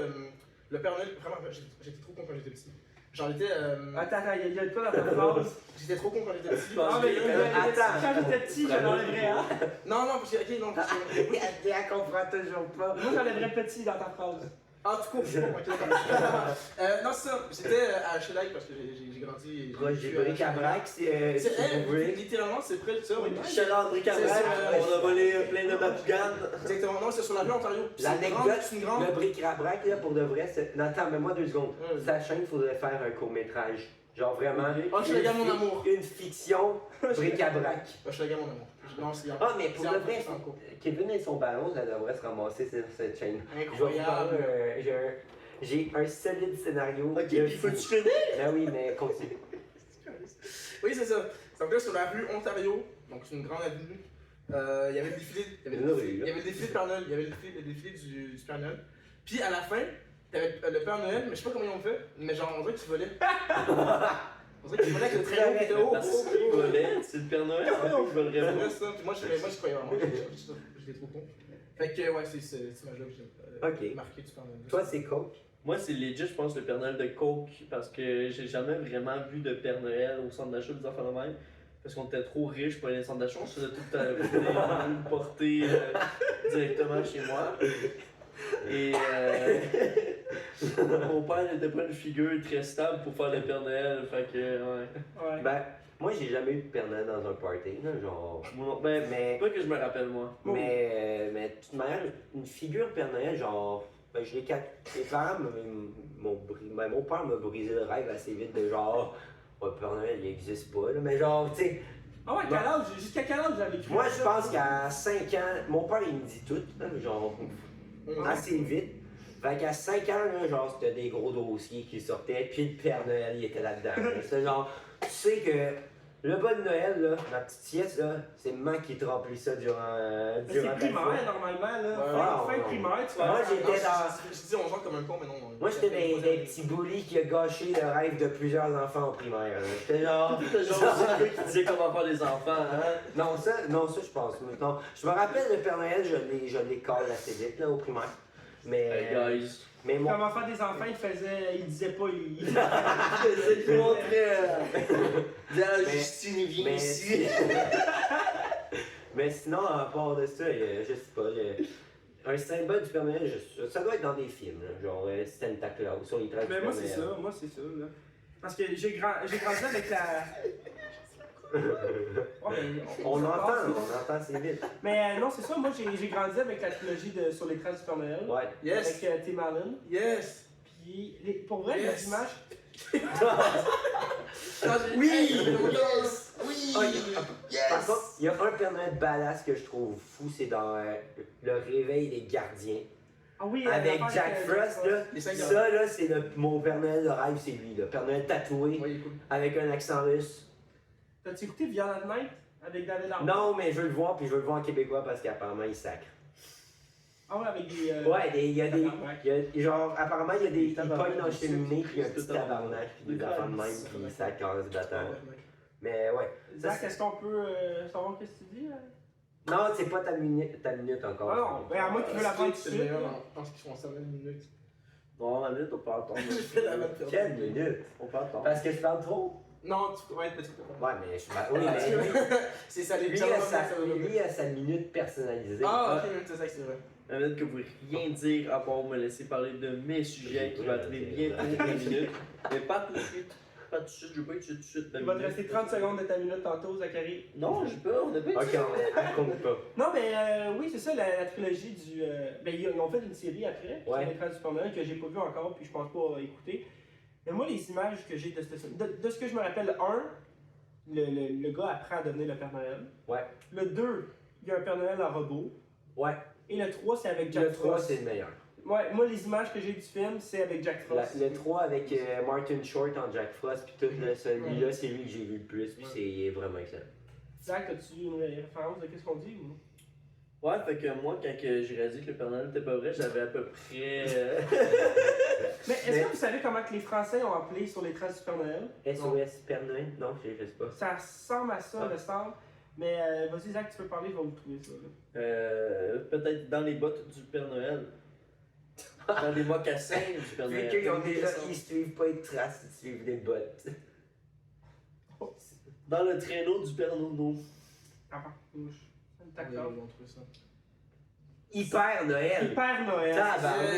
le Père Noël. Vraiment, j'étais trop con quand j'étais petit. J'en étais. Attends, il y a de quoi dans ta phrase? J'étais trop con quand j'étais petit. Ah, mais Attends. quand j'étais petit, j'en enlèverais un. Non, parce que, ok, non, parce que. Elle comprend toujours pas. Moi, j'enlèverais petit dans ta phrase. Ah, tu cours, ok, d'accord. Non, c'est ça, j'étais à Shelag parce que j'ai grandi. Proche des bric-à-brac, si vous voulez. Littéralement, c'est près de ça, oui. Chaland, bric-à-brac, C'est- on a volé plein de Bakugan. Exactement, non, c'est sur la rue Ontario. Puis c'est une L'anecdote, grande- c'est une grande. le bric-à-brac, là, pour de vrai, c'est. Non, attends, mais moi 2 secondes. Ouais. Sa chaîne, il faudrait faire un court-métrage. Genre vraiment. Oh, je suis la gamme, mon amour. Une fiction bric-à-brac. Je suis la gamme, mon amour. Non, c'est Ah, mais pour c'est de en vrai, cours, c'est en cours. Kevin et son ballon, ça devrait se ramasser sur cette chaîne. Je vais vous Incroyable. parler, j'ai un solide scénario. Ok, de puis faut-tu fou. finir? Ben oui, mais continue. Oui, c'est ça. Donc là, sur la rue Ontario, donc c'est une grande avenue, il y avait le défilé, il y avait le défilé de Père Noël, il y avait le défilé du Père Noël. Puis à la fin, t'avais le Père Noël, mais je sais pas comment ils ont fait, mais genre on dirait qu'il volait. On dirait qu'il volait avec le traîneau qui était haut. Parce qu'il volait, c'est le Père Noël, il volerait C'est pas. vrai, ça. Puis moi, je croyais vraiment. J'étais trop con. Fait que, ouais, c'est cette image-là que j'ai Ok. marqué du Père Noël. Toi, c'est Coke. Moi, c'est legit, je pense, le Père Noël de Coke, parce que j'ai jamais vraiment vu de Père Noël au centre d'achat des enfants de même. Parce qu'on était trop riches pour aller au centre d'achat, on se faisait tout le temps porter directement chez moi. Et mon père n'était pas une figure très stable pour faire le Père Noël, fait que, ouais. Ouais. Ben, moi, j'ai jamais eu de Père Noël dans un party, là, genre. Ben, Mais. pas que je me rappelle, moi. Mais de toute manière, une figure Père Noël, genre. Ben, je l'ai mes parents mon père m'a brisé le rêve assez vite de genre. Ouais, Père Noël, il existe pas, là. Mais genre, tu sais. Ah ouais, quel âge? Jusqu'à quel âge vous avez cru? Moi, je pense qu'à 5 ans, mon père, il me dit tout, là, genre. Assez vite. Fait qu'à 5 ans, là, genre, c'était des gros dossiers qui sortaient, puis le Père Noël, il était là-dedans. là. C'était genre, tu sais que le bas de Noël, là, ma petite sieste, là, c'est maman qui te remplit ça durant Mais durant c'est ta primaire, fois. normalement, là. Ouais, Fin ouais. primaire, tu vas Moi, faire- j'étais dans. Je dis on genre comme un con, mais non. Moi, j'étais des petits bullies qui a gâché le rêve de plusieurs enfants au primaire. là. J'étais genre. T'as genre un gars qui disait comment faire des enfants, hein? Non, ça, je pense. Non, je me rappelle, le Père Noël, je l'ai collé assez vite, là, au primaire. Mais. Hey guys. Mais mon. Comment faire des enfants, il disait pas, il... Il montrait. Dis à Mais- Justine, viens mais- ici. Mais sinon, à part de ça, je sais pas, un symbole du Père Noël, ça doit être dans des films, là, genre Santa Claus, sur les traces Mais du moi, Père c'est Noël. ça, là. Parce que j'ai grandi avec la... Ouais, mais On entend assez vite. Mais non, c'est ça, moi j'ai grandi avec la trilogie de Sur les traces du Père Noël. Ouais. Yes! Avec Tim Allen. Yes! Puis, pour vrai, Yes. les images. Oui! Yes! Oui! Par Yes! contre, il y a un Père Noël badass que je trouve fou, c'est dans Le Réveil des Gardiens. Ah oui, Avec l'affaire Jack que- Frost, là. Les 5 Ça, là, c'est mon Père Noël de rêve, c'est lui, là. Père Noël tatoué, Ouais, il est cool. avec un accent russe. T'as-tu écouté Violent Night avec David Harbour? Non, mais je veux le voir, puis je veux le voir en québécois parce qu'apparemment, il sacre. Ah ouais, avec des. Ouais, il y a des. tabarnak. Genre, apparemment, il y a des. Il Tabarnak, pogne dans le c'est- cheminée, puis il y a un c'est petit tabarnak. tabarnak, puis des affaires de même, puis il sacre en se battant. Mais ouais. Zach, est-ce qu'on peut savoir qu'est-ce que tu dis? Là? Non, c'est pas ta minute encore. Ah non, ben à moi qui veux la prendre tout de C'est suite. meilleur, là. je pense qu'ils font ça 20 minutes. Non, la minute, on peut attendre. J'ai fait la même période. Quelle minute? On peut attendre. Parce que je parle trop? Non, tu peux. Ouais, tu peux. Ouais, mais je suis pas. Oui, mais lui, C'est ça, les lui, gens a lui a sa minute personnalisée. Ah, ok, c'est ça, c'est vrai. La minute que vous pouvez rien dire à part me laisser parler de mes sujets qui va arriver bientôt 20 minutes. Mais pas tout de suite. Pas tout de suite, je veux pas que tu tues tout de suite. Il va te rester 30 secondes de ta minute tantôt, Zachary. Non, j'ai pas, on a pas Ok, on compte pas. Non, mais oui, c'est ça, la trilogie du. Ben, ils ont fait une série après, Ouais. sur l'écran du Super Nintendo, que j'ai pas vu encore, puis je pense pas écouter. Mais moi, les images que j'ai de ce que je me rappelle, le 1, le gars apprend à devenir le Père Noël. Ouais. Le 2, il y a un Père Noël en robot. Ouais. Et le 3, c'est avec Jack Le 3, Frost. c'est le meilleur. Ouais, moi, les images que j'ai du film, c'est avec Jack Frost. Le 3 avec Martin Short en Jack Frost, puis tout, celui-là, c'est lui que j'ai vu le plus, puis c'est vraiment excellent. Zach, as-tu une référence de qu'est-ce qu'on dit ou? Ouais, fait que moi, quand que j'ai réalisé que le Père Noël était pas vrai, j'avais à peu près. Mais est-ce que vous savez comment que les Français ont appelé sur les traces du Père Noël? SOS Père Noël? Non, je sais pas. Ça ressemble à ça, me semble. Mais vas-y, Zach, tu peux parler, je vais vous trouver ça. Là. Peut-être dans les bottes du Père Noël. Dans les mocassins du Père Vu Noël. qu'ils ont déjà, ils suivent pas les traces, ils suivent des bottes. Dans le traîneau du Père Nono. Ah, mouche. Ils D'accord. vont trouver ça. Hyper Noël! Hyper Noël. Tabarnak!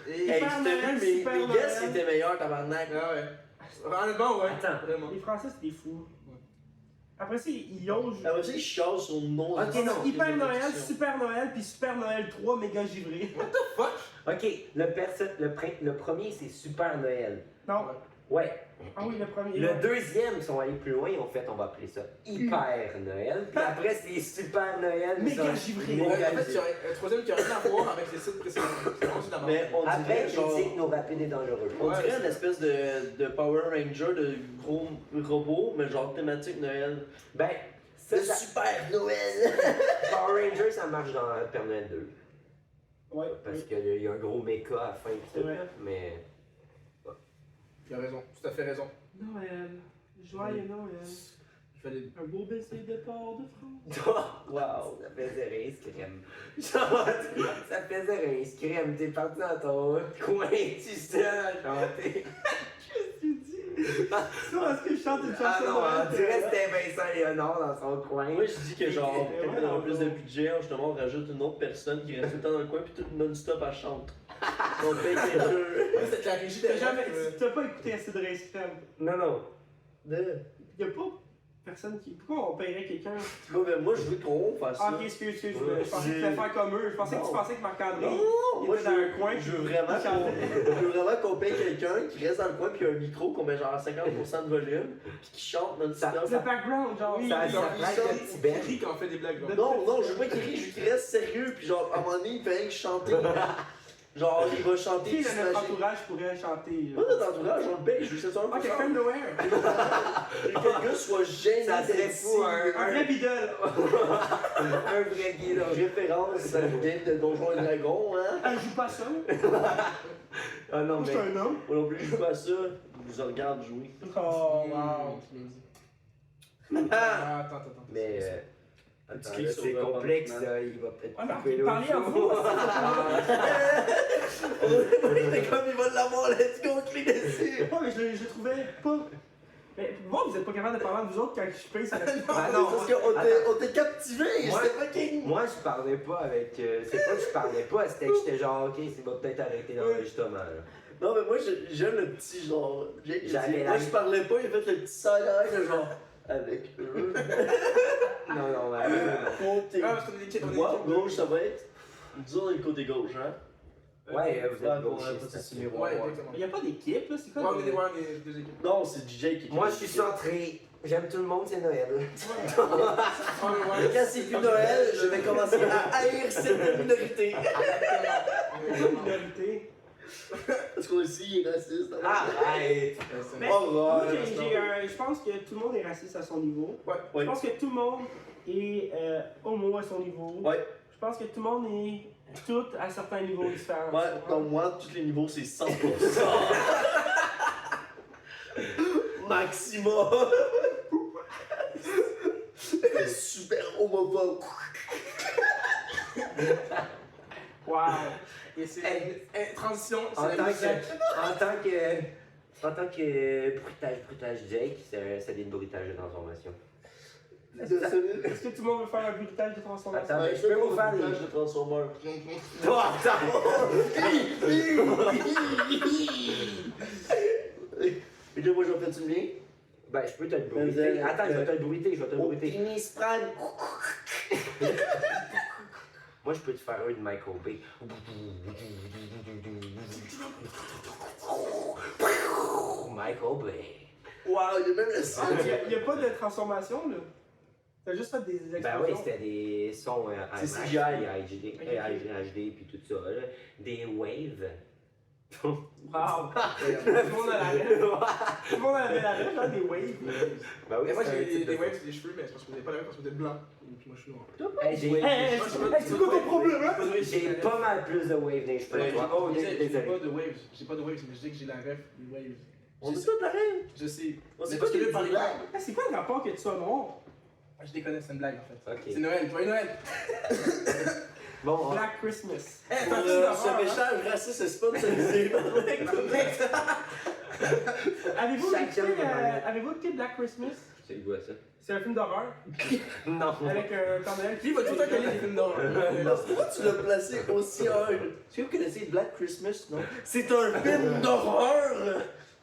Hey, Hyper tu t'as Noël, vu, mes Super guests Noël. étaient meilleurs, tabarnak. Ah ouais. Honnêtement, ouais. Attends. Vraiment. Les Français, c'est des fous. Après ça, ils osent. Après ça, ils chialent sur le nom. Ok, de- non. Hyper des Noël, élections. Super Noël, puis Super Noël 3, méga givré. Ok, le premier c'est Super Noël. Non. Ouais. Ah oui, le premier. Le deuxième, ils sont allés plus loin, en fait, on va appeler ça Hyper Noël. Puis après, c'est Super Noël. mais Méga ça- givré. méga Ouais, en fait, il y givré. aurait un troisième qui a rien à voir avec les sites précédents. C'est vraiment de la merde. Mais on Après, dirait genre. critique nos rapides et dangereux. On Ouais, dirait c'est une espèce de Power Ranger de gros robots, mais genre thématique Noël. Ben, ça, Le ça- Super Noël! Power Rangers, ça marche dans Père Noël 2. Ouais. Parce qu'il y a un gros méca à la fin, pis tout, Ouais. mais... Tu as raison, tout à fait raison. Noël. Joyeux Noël. Il fallait. Un beau baiser de port de France. Wow, ça faisait rire, Scrème. Genre, ça faisait rire, Scrème. T'es parti dans ton coin, tu seul à chanter. Ça, est-ce que je chante une chanson Ah non, de Noël? on dirait que c'était Vincent Léonard dans son coin. Moi, je dis que genre, Mais quelqu'un ouais, d'aura plus de non. budget, justement, on rajoute une autre personne qui reste tout le temps dans le coin, puis tout non-stop elle chante. On paye quelqu'un. Ouais, c'est que la régie T'as derrière. jamais. T'as pas écouté assez de Race Crème. Non, non. Y'a pas personne qui. Pourquoi on paierait quelqu'un? Bon, ben moi, je veux qu'on fasse ça. Ah, ok, excuse. Je Ouais, pensais que tu voulais faire comme eux. Je pensais que tu Non. pensais que Marc-André. Non, non, il moi était je dans veux, un coin, je veux puis vraiment il chantait. je veux vraiment qu'on paye quelqu'un qui reste dans le coin puis un micro qu'on met genre à 50% de volume puis qui chante non-stop. Le background, genre. Oui, Ça- genre, ça il prête chante, le petit il Ben. rit quand on fait des blagues. genre. Non, je veux pas qu'il rit, je veux qu'il reste sérieux puis genre à un moment donné il fait rien que chanter. Genre il va chanter Qui puis de notre s'imaginer. entourage pourrait chanter? Pas notre entourage, on le paye, je veux que ça soit un Ah, peu quelqu'un de nowhere. que le gars soit gêné. Ça serait d'être fou, ici. Un vrai bidole. Un vrai guide. Référence à une game de Donjons et Dragons, hein. Elle joue pas ça. Ah non, Moi, je mais... suis un homme. Moi non plus, je joue pas à ça, je vous regarde jouer. Oh, wow. Ah, attends. Mais... Un petit attends, clic là, sur c'est le complexe, button. là. Il va peut-être Ah, mais couper l'autre parlez en jour. vous. Mais comme il va l'avoir, let's go, clique dessus. Ouais, mais je le trouvais pas. Mais moi, vous êtes pas capable de parler de vous autres quand je paye ça. Ah non, Parce qu'on t'est captivé, Moi- j'étais fucking. Moi, je parlais pas avec... c'est pas que je parlais pas, c'était que j'étais genre, OK, c'est va peut-être arrêter l'enregistrement, là. Non, mais moi, j'aime le petit genre. J'avais Moi, la- je parlais pas, il a fait le petit side-eye, genre. Avec eux. Non, ouais. Côté. Ah, parce qu'on est des kids, on est des Moi, kids. gauche, ça va être. Disons le côté gauche, hein. Ouais, vous êtes Ouais, pour gauchiste, un petit ça. cinéma. Ouais, exactement. Il y a pas d'équipe, là, c'est Ouais, quoi? on est des ouais, on est deux équipes. Non, c'est DJ qui. Moi, je suis centré. J'aime tout le monde, c'est Noël. Ouais, ouais. Quand c'est plus Noël, je vais commencer à haïr cette minorité. Minorité. Parce qu'on aussi il est raciste. Arrête! Mais Oh, moi, ouais, je pense que tout le monde est raciste à son niveau. Ouais. Je pense que tout le monde est homo à son niveau. Ouais. Je pense que tout le monde est tout à certains niveaux différents. Ouais, donc moi, tous les niveaux, c'est 100%. Maximum. Super homophobe. Wow. Et c'est Hey. transition, En c'est la tant musique. que bruitage Jake, ça dit une bruitage de transformation. Est-ce que tout le monde veut faire un bruitage de transformation? Attends, je peux vous faire des... de Transformer. Oh, attends! Et là, moi, j'en fais-tu le mien? je peux te le bruiter. Attends, je vais te le bruiter, Optimus Prime. Moi, je peux te faire un de Michael Bay. Michael Bay. Wow, il y a même le son. Il n'y a pas de transformation, là. T'as juste fait des explosions. Ben oui, c'était des sons C'est IMAX, CGI. HD puis tout ça, là. Des waves. Wow! Tout le monde a la rêve. Tout le monde avait la rêve, genre des waves. Ben oui, Et moi c'est un j'ai type de des fond. waves sur les cheveux, mais c'est parce que vous n'avez pas la même parce que vous êtes blanc. Et puis moi je suis noir. Hey, Hey, c'est quoi ton problème, hein? j'ai pas mal plus de waves dans les cheveux. Ouais, que toi. Oh, J'ai pas désolé. de waves, j'ai pas de waves, mais je dis que j'ai la ref des waves. On dit tout pareil. Je sais. On sait Mais pas parce que qu'il là, est par les black. blagues. Ah, c'est quoi le rapport que tu sois noir? Je déconne, c'est une blague en fait. Ok. C'est Noël, joyeux Noël! Bon, on- Black Christmas. Eh, Pour t'as ce méchant raciste sponsorisé par Avez-vous Chacun écouté, de manière. avez-vous écouté Black Christmas? c'est quoi ça? C'est un film d'horreur Non. avec un Père Noël. Qui va tout le temps coller des films d'horreur? Pourquoi tu l'as placé aussi hard? Est-ce que vous connaissez Black Christmas, non? C'est un film d'horreur!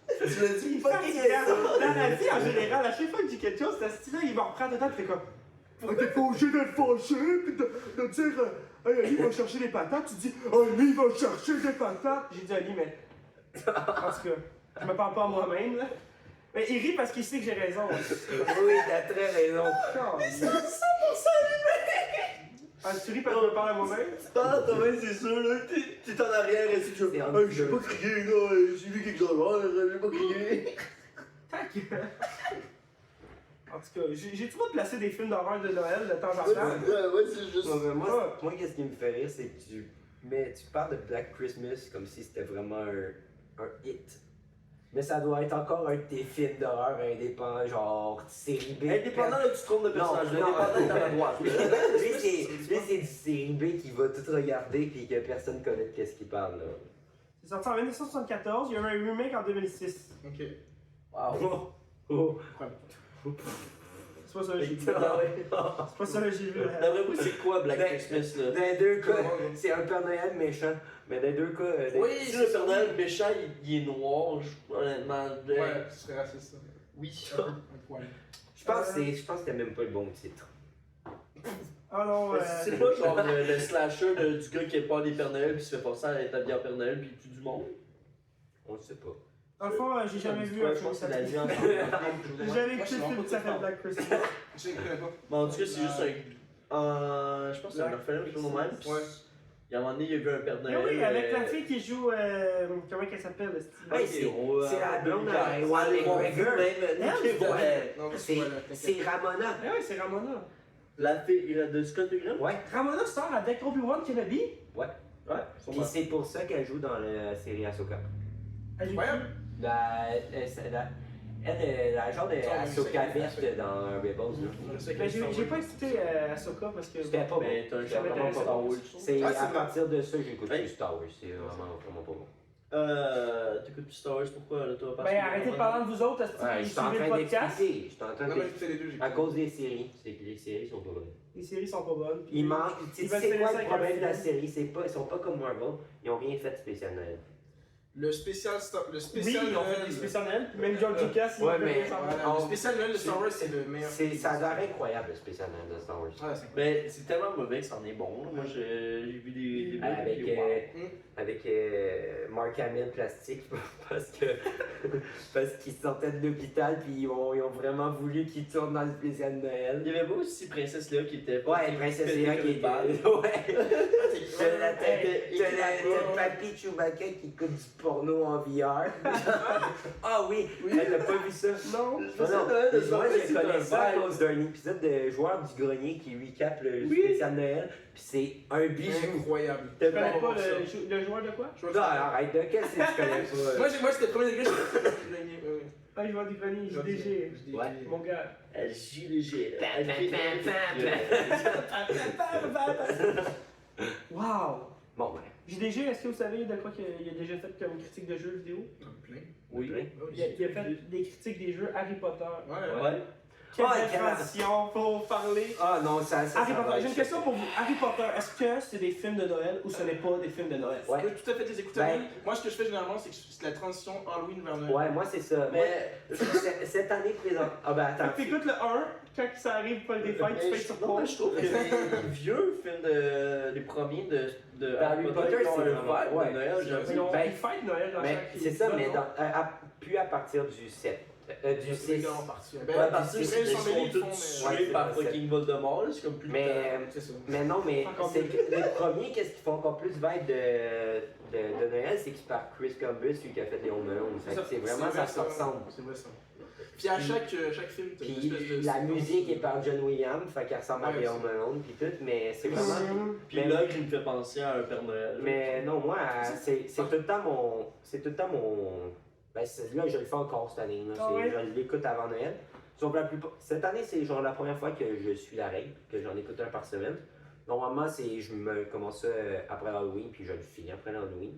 Tu l'as dit, pas qu'il y a ça! Dans la vie en général, à chaque fois que je dis quelque chose, ce style-là, il va reprendre tout le temps, pis t'es comme. T'es pas obligé d'être fâché, pis de dire, hey, Ali va chercher des patates, tu dis, Ali va chercher des patates. J'ai dit Ali, mais. En tout cas, je me parle pas à moi-même, là. Mais il rit parce qu'il sait que j'ai raison. Oui, t'as très raison. Mais c'est 100% Ah, tu ris parce que je me parle à moi-même? Ah, t'as même, c'est sûr, là, t'es en arrière, et tu C'est en dis, j'ai deux. pas crié, là, j'ai vu quelque chose, j'ai pas crié. Tac! En tout cas, j'ai tout le monde placé des films d'horreur de Noël de temps en temps. Ouais, c'est juste. Non, mais moi, qu'est-ce qui me fait rire, c'est que tu parles de Black Christmas comme si c'était vraiment un hit. Mais ça doit être encore un de tes films d'horreur indépendants, genre série B. Indépendant, là, tu te trompes de personnage, Non, non. indépendant, t'as la droite. Lui, c'est du série B qu'il va tout regarder puis que personne connaît de qu'est-ce qu'il parle, là. C'est sorti en 1974, il y a eu un remake en 2006. Ok. Wow. Oh. C'est pas ça que j'ai vu. Ah ouais. C'est pas ça que j'ai vu. D'après vous, c'est quoi Black Ben, Christmas, là? Dans les deux cas, c'est un Père Noël méchant. Mais dans les deux cas, Oui, si le Père Noël méchant, il est noir, honnêtement. Ouais, ce serait raciste ça. Oui. Un poil. je pense que c'était même pas le bon titre. Ah non, C'est pas genre le slasher du gars qui est pas des Père Noël puis se fait forcer à être habillé en Père Noël puis il tue du monde. On le sait pas. Dans le fond, j'ai jamais vu un Je film pense qui que c'est la s'appelle. nuit en J'ai jamais écouté le film qui s'appelle Black Christmas. Je ne connais pas. Mais en tout cas, c'est juste un. Je pense que c'est un orphelin, quelque chose de même. Puis Ouais. il y a un moment donné, il y a vu un Père Mais Noël. oui, avec la fille qui joue. Comment elle s'appelle, le style? Ouais, c'est la blonde à Ewan McGregor. Non, C'est Ramona. Ah ouais, c'est Ramona. La fille de Scott Pilgrim? Ouais. Ramona sort avec Obi-Wan Kenobi. Ouais. Ouais. Puis c'est pour ça qu'elle joue dans la série Ahsoka. Elle joue Incroyable. Elle, la genre de Ça, Ahsoka c'est- verte dans Rebels. là. Je sais Mais que j'ai pas écouté Ahsoka parce que. C'était pas bon. Mais t'as un C'était chat vraiment vraiment pas pas bon. drôle. C'est Ah, c'est à vrai. partir de ça j'écoute Ouais. plus Star Wars. C'est vraiment pas bon. T'écoutes plus Star Wars, pourquoi là, toi? Ben arrêtez de parler de vous autres, est-ce Ouais, que je vous suis en suivez le train podcast? d'expliquer. Je suis en train Non, mais de. écoutez les deux, j'ai À cause des séries. C'est que les séries sont pas bonnes. Les séries sont pas bonnes. puis- Il manque. Tu Ils sais veulent c'est finir quoi ça le avec un problème de la film. série? Ils sont pas comme Marvel. Ils ont rien fait de spécial Noël. Le spécial Star... Le Oui, spécial ils ont fait Noël. des spéciales Noël, puis même George Lucas, il Ouais, fait mais- rien sans Voilà, le spécial Noël de Star Wars, c'est le meilleur. Ça a l'air incroyable le spécial Noël de Star Wars. Ah, c'est Mais c'est tellement mauvais que c'en est bon. Moi, j'ai vu des blagues, Avec, puis avec Mark Hamill plastique parce qu'ils sortaient de l'hôpital puis ils ont vraiment voulu qu'ils tournent dans le spécial Noël. Il y avait pas aussi Princesse Léa qui était. Ouais, Princesse Léa qui était. Ouais. T'as le papy Chewbacca qui écoute du porno en VR. Ah oui, elle a pas vu ça. Non. Non, non, moi je connais ça à cause d'un épisode de Joueurs du Grenier qui recap le spécial Noël. Puis c'est un bijou. incroyable. Tu connais pas le joueur de quoi? Non, arrête, de qu'est-ce que tu connais pas? Moi, c'était le premier degré, je Ah, le joueur du grenier, JDG. Ouais. Mon gars. JDG. Wow! Bon, ben, JDG, est-ce que vous savez de quoi qu'il a déjà fait comme critique de jeux vidéo? Plein. Oui. Il a fait des critiques des jeux Harry Potter. Ouais. Ouais. Quelle Oh, belle regarde. transition pour parler. Ah non, ça Harry va Potter, être j'ai une question pour vous. Harry Potter, est-ce que c'est des films de Noël ou ce n'est pas des films de Noël? Ouais. Tu peux tout à fait les écouter. Ben- Moi, ce que je fais généralement, c'est que c'est la transition Halloween vers Noël. Ouais, moi c'est ça. Mais Cette année présente. Ah ben attends. Fait que t'écoutes le 1, quand ça arrive, pas des fêtes, tu fais sur non, mais pause. je trouve que les vieux films les premiers de Harry Potter, ils ont c'est un vraiment- vibe ouais. de Noël, Ils j'avoue. ont Ben, une fête Noël dans Mais chaque c'est ça, épisode, mais non? plus à partir du 7. Du C'est 6. en partie. Ouais, Ben, parce que ils ils sont mêlés, sont ils tous font, mais- Ouais, tués c'est par vrai, fucking Voldemort, là, c'est comme plus Mais, C'est ça. mais non, mais Encore c'est mieux. que les premiers, qu'est-ce qu'ils font encore plus vibe de Noël, c'est qu'ils partent Chris Columbus, celui qui a fait les Home Alone. Fait que c'est vraiment, vrai, ça se ressemble. C'est vrai ça. Puis à chaque film, t'as une Puis espèce de. la musique est par John Williams, fait qu'elle ressemble à Ouais, des c'est- Home Alone, puis tout, mais c'est vraiment. Puis l'ogre, il me fait penser à un Père Noël. Mais non, moi, c'est tout le temps mon. C'est tout le temps mon. Ben, là, je le fais encore cette année. Là. Ah ouais? Je l'écoute avant Noël. Sauf la plupart... Cette année, c'est genre la première fois que je suis la règle, que j'en écoute un par semaine. Normalement, je me commence ça après Halloween, puis je le finis après l'Halloween.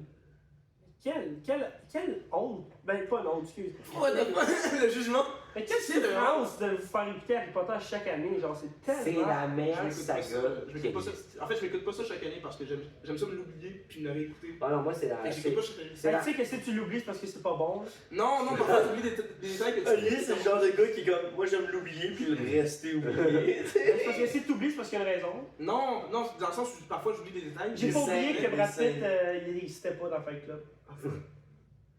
Quelle honte. Ben, pas une honte, excuse. Ouais, le jugement. Mais quelle C'est vrai. souffrance de vous faire écouter Harry Potter chaque année, genre c'est tellement. C'est la meilleure Je m'écoute saga. pas ça. Je qui m'écoute pas ça. existe. En fait, je m'écoute pas ça chaque année parce que j'aime ça me l'oublier puis me le réécouter. Ah non, moi, c'est la. Fait que j'écoute pas chaque année. C'est Ben, la... tu sais que si tu l'oublies, c'est parce que c'est pas bon. là. Non, non, parfois t'oublies des détails que tu Olivier, c'est le genre de gars qui est comme, moi j'aime l'oublier puis le rester oublié. C'est parce que si tu oublies, c'est parce qu'il y a une raison. Non, non, dans le sens où parfois j'oublie des détails. J'ai Des pas oublié scènes, que Brad des Pitt, il n'existait pas dans Fight Club.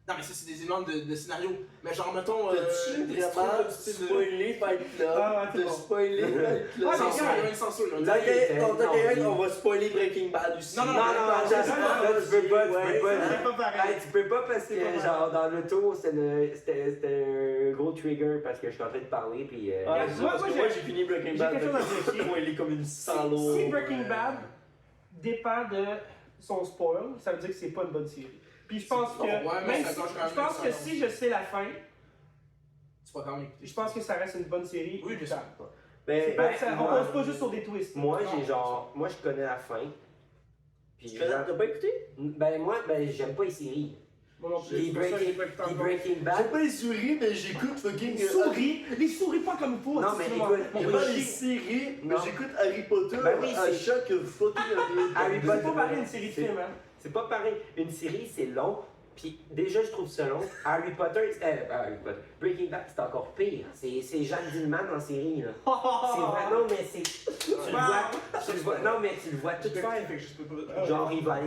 Non, mais ça, c'est des éléments de scénario. Mais genre, mettons. T'as-tu des vraiment trucs de style de- spoilé Fight Club? Ah, ouais, c'est T'as bon. spoilé Fight Club? Ah, mais Censure, quand- il y a une censure. il y a une Là, censure. On va spoiler Breaking Bad aussi. Non, Non, non, Attends, attends, là, tu peux pas, tu peux ouais. pas. C'est pas pareil. Hey, tu peux pas parce C'est que, pas vrai. genre, dans l'auto, c'était un gros trigger parce que je suis en train de parler, puis. Ouais, Moi, c'est parce moi, que j'ai- moi j'ai fini Breaking j'ai Bad. quelque chose à dire. Spoilé comme une salaud. Si Breaking Bad dépend de son spoil, ça veut dire que c'est pas une bonne série. Puis je pense que, Ouais, mais même ça si, change quand je même pense ça, que non. si je sais la fin, Tu vas quand même écouter. je pense que ça reste une bonne série. Oui, bien sûr. Ben, C'est pas- ça- on moi- pose pas juste sur des twists. Moi, Non, j'ai genre. Moi, je connais la fin. Puis. t'as pas écouté? Ben, moi, ben, j'aime pas les séries. Moi non plus. Puis c'est pour ça que j'ai Breaking, pas écouté puis encore. Breaking J'ai Bad. pas les souris, mais j'écoute fucking. Les souris pas comme il faut. Non, c'est mais ça, écoute, mon J'ai gars, pas les chier. séries, mais Non. j'écoute Harry Potter Ben oui, à c'est- chaque fucking Harry C'est Potter. pas pareil une série de C'est- films, hein. C'est pas pareil. Une série, c'est long. Puis déjà, je trouve ça long. Harry Potter, Breaking Bad, c'est encore pire. C'est Jeanne Dillman en série, là. C'est vrai. Non, mais c'est. Tu le vois. Tu le vois. Non, mais tu le vois tout faire. Fait que je peux pas. Genre, il va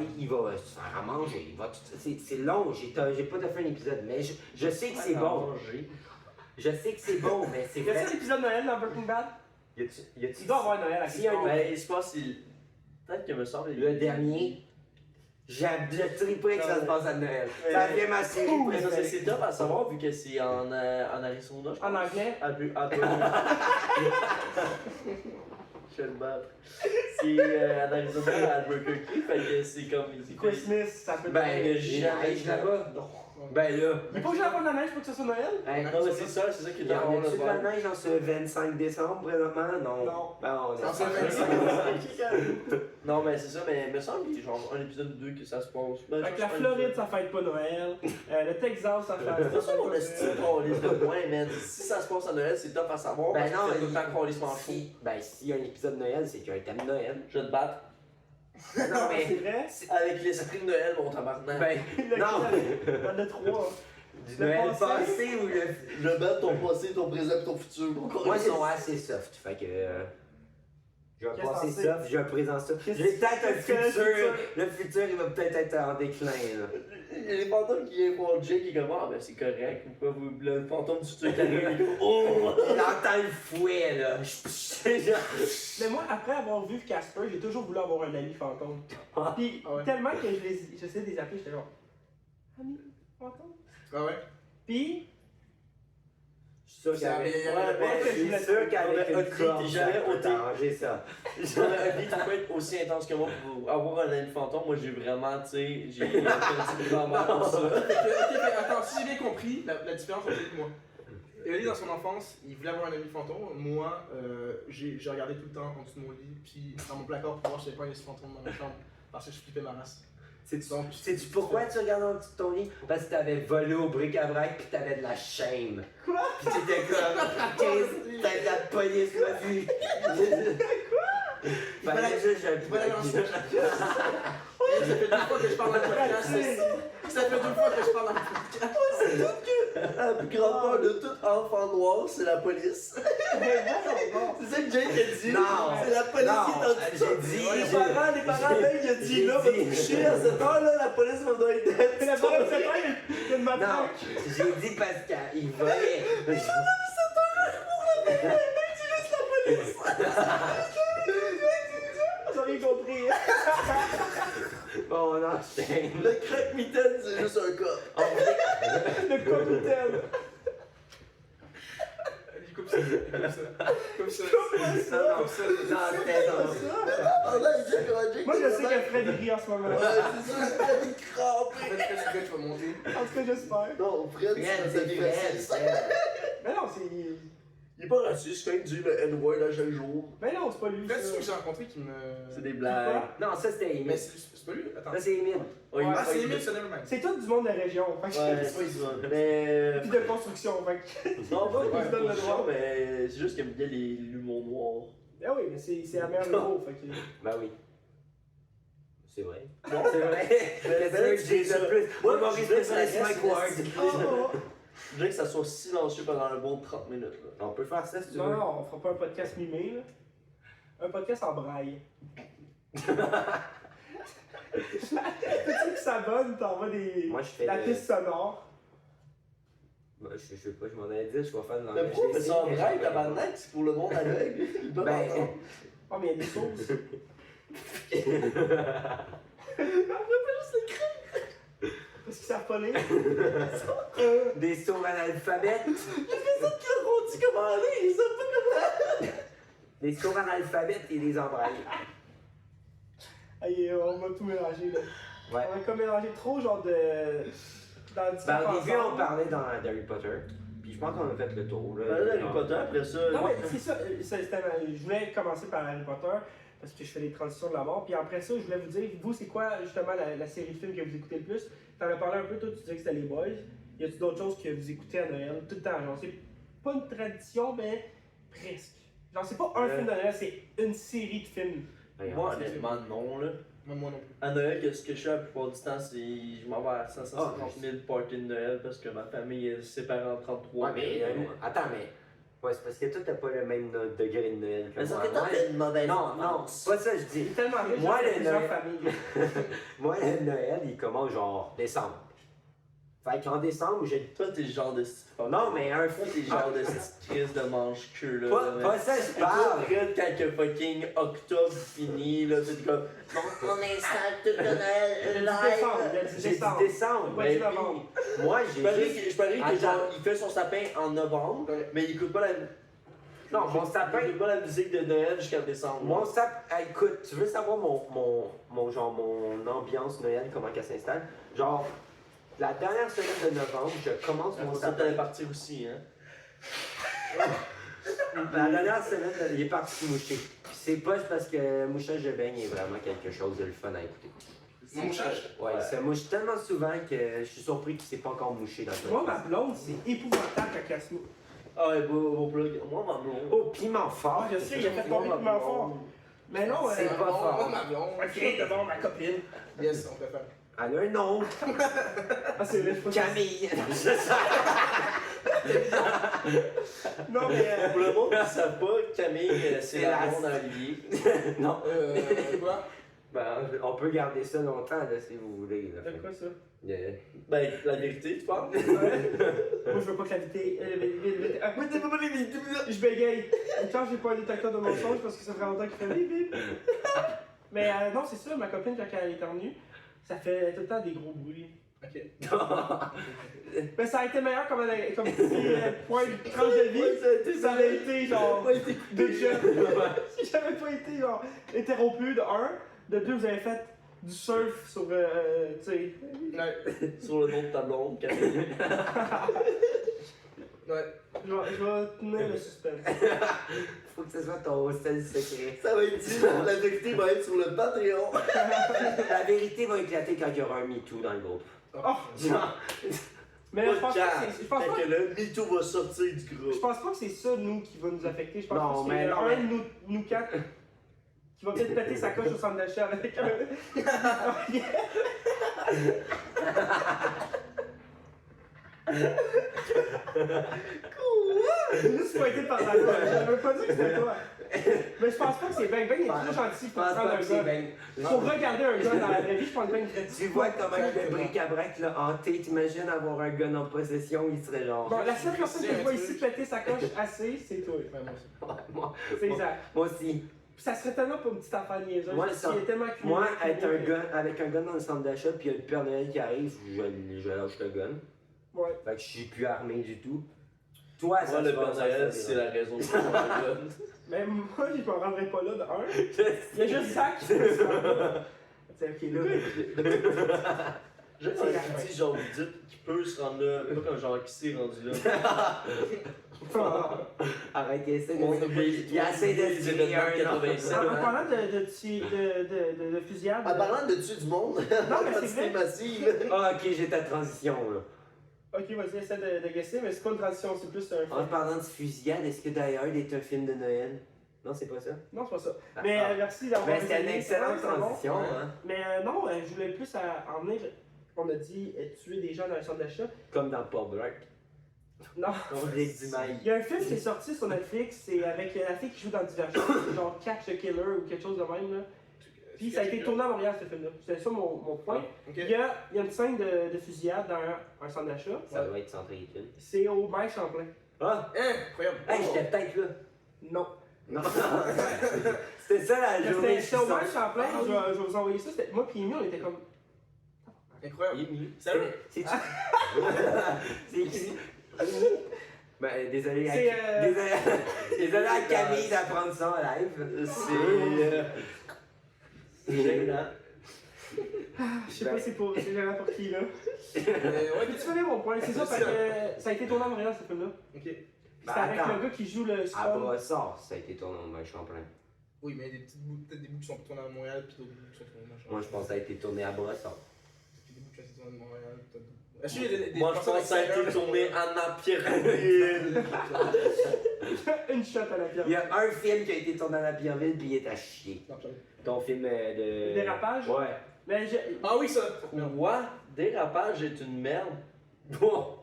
se faire à manger. Il va tout... C'est long. J'ai pas fait un épisode, mais je sais que c'est bon. Je sais que c'est bon, mais c'est Y a-t-il vrai. un épisode Noël dans Breaking Bad? Y a-tu- Il doit y avoir Noël à Si, quelque part. Ben, je pense que c'est. Peut-être que me semble. Le dernier, j'ai trippé que ça se passe à Noël. Mais- Ça devient ma série Mais ça, préférée. c'est top à savoir vu que c'est en Arizona, je En pense. anglais? Je vais le battre. C'est en Arizona à Albuquerque, fait que c'est comme. Christmas, ça peut Ben, il y a il jamais neige là-bas. Ben là. Il est pas obligé d'avoir de la neige pour que ça soit Noël? Hey, Non, mais c'est ça qui est il y dans en le a-tu de la neige en ce 25 décembre présentement? Non. Non. Ben, on est En ce Non, mais c'est ça, mais il me semble qu'il y a genre un épisode 2 que ça se passe. Ben, Fait que je la sais pas Floride, ça fête pas Noël. Le Texas, ça fête C'est pas ça mon estime qu'on liste de points, man. Si ça se passe à Noël, c'est top à savoir. Ben parce que non, c'est tout le temps qu'on liste en fou. Ben, s'il y a un épisode de Noël, c'est qu'il y a un thème de Noël. Je vais te battre. Non, C'est mais. vrai? Avec l'esprit de Noël, mon tabarnak. Ben, non. Il y en a 3. Du Le Noël passé. passé ou le. Je vais battre ton passé, ton présent et ton futur. Moi, ils sont assez soft. Fait que. Je vais Qu'est-ce passer que t'en soft, je vais présenter ça. Qu'est-ce J'ai peut-être un qu'est-ce que le futur. futur? Le futur, il va peut-être être en déclin, là. Il y a les fantômes qui viennent voir Jake qui est comme ah ben c'est correct. Pourquoi vous le fantôme du futur qui arrive il est comme oh Il entend le fouet, là. Mais moi, après avoir vu Casper, j'ai toujours voulu avoir un ami fantôme. Puis, Ah ouais. tellement que j'essaie de les appeler, j'étais genre. Ami fantôme? Ah ouais. Puis, Je suis sûr Ça, qu'avec. mais- Ouais, mais ouais, je suis sûr qu'avec mais une Olivier, corde, t'es ça jamais peut ôté. t'arranger ça. J'aurais un vie qui peut être aussi intense que moi pour avoir un ami fantôme. Moi j'ai vraiment tu sais j'ai fait une petite grand-mère pour ça. Ok, mais attends, si j'ai bien compris, la différence entre lui et moi. Ellie, dans son enfance, il voulait avoir un ami fantôme. Moi, j'ai regardé tout le temps en dessous de mon lit, puis dans mon placard pour voir si j'avais pas un ami fantôme dans ma chambre, parce que je flippais ma race. Sais-tu pourquoi tu regardes en dessous de ton lit? Parce que t'avais volé au bric-à-brac pis t'avais de la shame. Quoi? Pis t'étais comme, qu'est-ce que la police m'a vu? Quoi? Fallait juste un Voilà, ça fait 2 fois que je parle dans le podcast. Ça fait 2 fois que je parle dans le podcast. La plus grande peur de tout enfant noir, c'est la police. C'est ça que Jake a dit. Non. C'est la police Non, qui est en dessous. j'ai dit- Les parents, même, il a dit là, va te coucher à cette heure-là, la police va doit être C'est la bonne cette heure, il y a une Non, matraque. j'ai dit parce qu'il volait. T'as rien compris. Bon, non, j'étais. Le crack-mitaine, c'est juste un cas. Le comitaine. Il coupe ça. Comme ça. Non, c'était Ah là, il dit comment Jake. Moi, je sais que Fred rit en ce moment. Ouais, c'est ça, Fred est En crampé. fait, qu'est-ce que tu vas monter? En tout cas, j'espère. Non, Fred, c'est des racistes. Mais non, c'est. Il est pas raciste quand il dit le N-word à chaque jour. Mais non, c'est pas lui. Fred, c'est ça. celui que j'ai rencontré qui me. C'est des blagues. Non, ça c'était Mais Emile. c'est pas lui? Attends. Ça c'est Emile. Ouais, Ah, c'est Emile, ça, nevermind. C'est tout du monde de région. Fait que- Ouais, c'est pas ça. Mais. Puis de construction. Fait que- Non, pas Ouais, de donne le construction, droit. mais c'est juste qu'il aime bien l'humour noir. Ah oui, mais c'est la meilleure niveau. Fait que. Ben oui. C'est vrai. Non. C'est vrai. Qu'est-ce que je dis de plus? Moi, mon respect, c'est Mike Ward. Je dirais que ça soit silencieux pendant un bon 30 minutes. Là. On peut faire ça si tu Non, veux. non, on fera pas un podcast mimé, là. Un podcast en braille. Peux-tu que ça bonne, t'envoies des. Moi, je fais la le- piste sonore. Ben, je sais pas, je m'en avais dit, je vais faire de Mais l'anglais. pourquoi on fait ça en braille, tabarnak? C'est pour le monde aveugle. Ils peuvent Ben, entendre. Oh, mais il y a des choses. Parce qu'ils savent pas lire. Des sourds analphabètes. Ils ont dit comment aller, ils savent pas comment. Des sourds analphabètes et des embrayes. Aïe, on va tout mélanger, là. Ouais. On a comme mélangé trop, genre de. Dans le Ben, au début, on ensemble. parlait dans Harry Potter. Puis je pense qu'on a fait le tour. Là. Ben, là, Harry Potter, après ça. Non, mais c'est ça, je voulais commencer par Harry Potter parce que je fais les transitions de la mort. Puis après ça, je voulais vous dire, vous, c'est quoi justement la série de films que vous écoutez le plus? T'en as parlé un peu, toi, tu disais que c'était les Boys. Y a-tu d'autres choses que vous écoutez à Noël tout le temps? Genre, c'est pas une tradition, mais presque. Genre, c'est pas un film de Noël, c'est une série de films. Moi, honnêtement, non. Là. Moi non plus. À Noël, ce que je fais la plupart du temps, c'est je m'en vais à 550 000 parties de Noël parce que ma famille est séparée en 33. Ouais, mais attends, mais. Ouais, c'est parce que toi, t'as pas le même degré de Noël que Mais ça moi. fait tant Moi, une mauvaise non, non, enfance. pas ça, je dis. C'est tellement riche, Moi, genre, le plusieurs Noël- familles. Moi, le Noël, il commence genre décembre. Fait qu'en décembre, j'ai. Toi, t'es le genre de style. Non, mais un Toi, fou. t'es le genre de petite crise de mange-queue, là. Pas ça, je parle. Toi, quand que fucking octobre finit, là, t'es comme. On installe tout le Noël Il live. a dit J'ai dit décembre. décembre. Pas Ben, dit novembre. Moi, Je j'ai parie juste. que genre, Attends. il fait son sapin en novembre, mais il écoute pas la. Non, mon sapin. Il écoute pas la musique de Noël jusqu'à décembre. Mon sap. Ah, écoute, tu veux savoir genre, mon ambiance Noël, comment qu'elle s'installe? Genre, la dernière semaine de novembre, je commence mon Ça t'allait sapin. partir aussi, hein. La dernière semaine, il est parti moucher. Puis c'est pas parce que mouchage de beigne est vraiment quelque chose de le fun à écouter. Mon mouchage? Ouais, il se mouche tellement souvent que je suis surpris qu'il s'est pas encore mouché dans le Moi, ma blonde, c'est épouvantable quand elle se mou- Ah ouais, beau plug. Moi, ma blonde. Oh, piment fort! Ah, je sais, il a fait tomber tout mon fort. Mais non, C'est pas fort. Moi, ma blonde. Ok, d'abord ma copine. Yes, on peut faire. Elle a un nom! Ah, c'est vrai, je sais pas. Camille! Non, mais. Pour le monde qui ne savent pas, Camille, c'est C'est la la- blonde à Olivier. Non. Quoi? Ben, on peut garder ça longtemps, là, si vous voulez. Là. De quoi ça? Yeah. Ben, la vérité, tu parles? Ouais. Moi, je veux pas que la vitesse. Je bégaye. Quand j'ai pas un détecteur de mensonges parce que ça fait longtemps qu'il fait bip bip. Mais non, c'est ça, ma copine, quand elle éternue, ça fait tout le temps des gros bruits. Ok. Mais ça a été meilleur comme petit point de tranche de vie. Ça aurait été genre. Déjà. Si j'avais pas été genre interrompu de 1, de 2, vous avez fait du surf sur. Tu sais. Ouais. Sur le nom de ta blonde, Camille. Ouais. Je vais tenir le suspense. Faut que ce soit ton seul secret. Ça va être dit, la vérité va être sur le Patreon. La vérité va éclater quand il y aura un MeToo dans le groupe. Oh, Genre, mais je pense pas que c'est. Je pense Quand pas que le MeToo va sortir du Je groupe. pense pas que c'est ça, nous, qui va nous affecter. Je pense Non, que mais c'est non, un de nous quatre qui va peut-être péter sa coche au centre d'achat avec un. J'ai juste pointé par la coche. J'avais pas dit que c'était toi. Mais je pense pas que c'est Ben. Ben, il est trop gentil je pour pense prendre pas un que c'est gars. bien. Pour regarder un gars dans la vraie vie, je pense que Ben, il ferait Tu vois comment le bric-à-brac l'a hanté, t'imagines avoir un gun en possession, il serait genre. Bon, la seule personne que je vois ici péter sa coche assez, c'est toi. Ouais, moi aussi. Moi, C'est Zach. moi aussi. Puis ça serait tellement pas une petite affaire niaiseuse. Moi, parce ça- qu'il est tellement accumulé Moi, qu'il être vaut un que- gun, avec un gun dans le centre d'achat, puis il y a le Père Noël qui arrive, je lâche le gun. Ouais. Fait que je suis plus armé du tout. Toi, ça Moi, le se passe, Père Noël, ça, c'est la raison de mon gun. Mais moi, je me rendrai pas là de un. Je Il y a juste Zach qui peut se rendre là. C'est ok, là. J'ai un petit genre vous dites qui peut se rendre là, pas comme genre qui s'est rendu là. Arrête, il essaie On de. oublie Il essaie de se les événements crier un nom. 87. En parlant de fusillade. En parlant de tuer du monde, Non, mais c'est quantité vrai. massive. Ah, ok, j'ai ta transition là. Ok, vas-y, essaie de guesser, mais c'est pas une transition, c'est plus un. En parlant de fusillade, est-ce que d'ailleurs est un film de Noël? Non, c'est pas ça. Non, c'est pas ça. Ah, Mais ah. merci d'avoir. Ben, c'est une révélé. excellente C'est bon. transition, hein. Mais non, je voulais plus en venir. On a dit tuer des gens dans le centre d'achat. Comme dans Paul Blart. Non. Comme Rick Dumail. Il y a un film qui est sorti sur Netflix, c'est avec la fille qui joue dans Divergence, c'est genre Catch the Killer ou quelque chose de même. Là. Puis ça a été tourné à Montréal ce film-là. C'est ça mon point. Ok. Il y a une scène de fusillade dans un centre d'achat. Ça doit être centre-étude. C'est au Maïs Champlain. Ah! Incroyable. Hey, j'étais peut-être là. Non. Non. C'était ça la journée. C'était au Maïs je Champlain, Ah oui. je vais vous envoyer ça. Moi puis Amy, on était comme. Incroyable. Émilie. Sérieux? C'est C'est qui? Ben, désolé à, C'est, désolé à Camille d'apprendre ça en live. C'est gênant. Je sais pas c'est gênant pour qui là. Ouais, Tu connais mon point, c'est ça, parce que ça a été tourné à Montréal ce film-là. Ok. C'était Ben, avec attends. le gars qui joue le À Scrum. Brossard, ça a été tourné au Maïs Champlain. Oui, mais il y a des petites bouts, peut-être des bouts qui sont tournés à Montréal, puis d'autres bouts qui sont tournés à Montréal. Moi, je pense que ça a été tourné à Brossard. Puis des bouts qui ont été tournés à Montréal, peut-être d'autres. Est-ce qu'il y a des Moi, je personnes pense que ça a été extérieures tourné à Napierville. Une shot à la pierre. Il y a un film qui a été tourné à la Pierreville puis il est à chier. Non, jamais. Ton film de. Dérapage? Ouais. Mais Ah oui, ça! Quoi? Dérapage est une merde. Bon.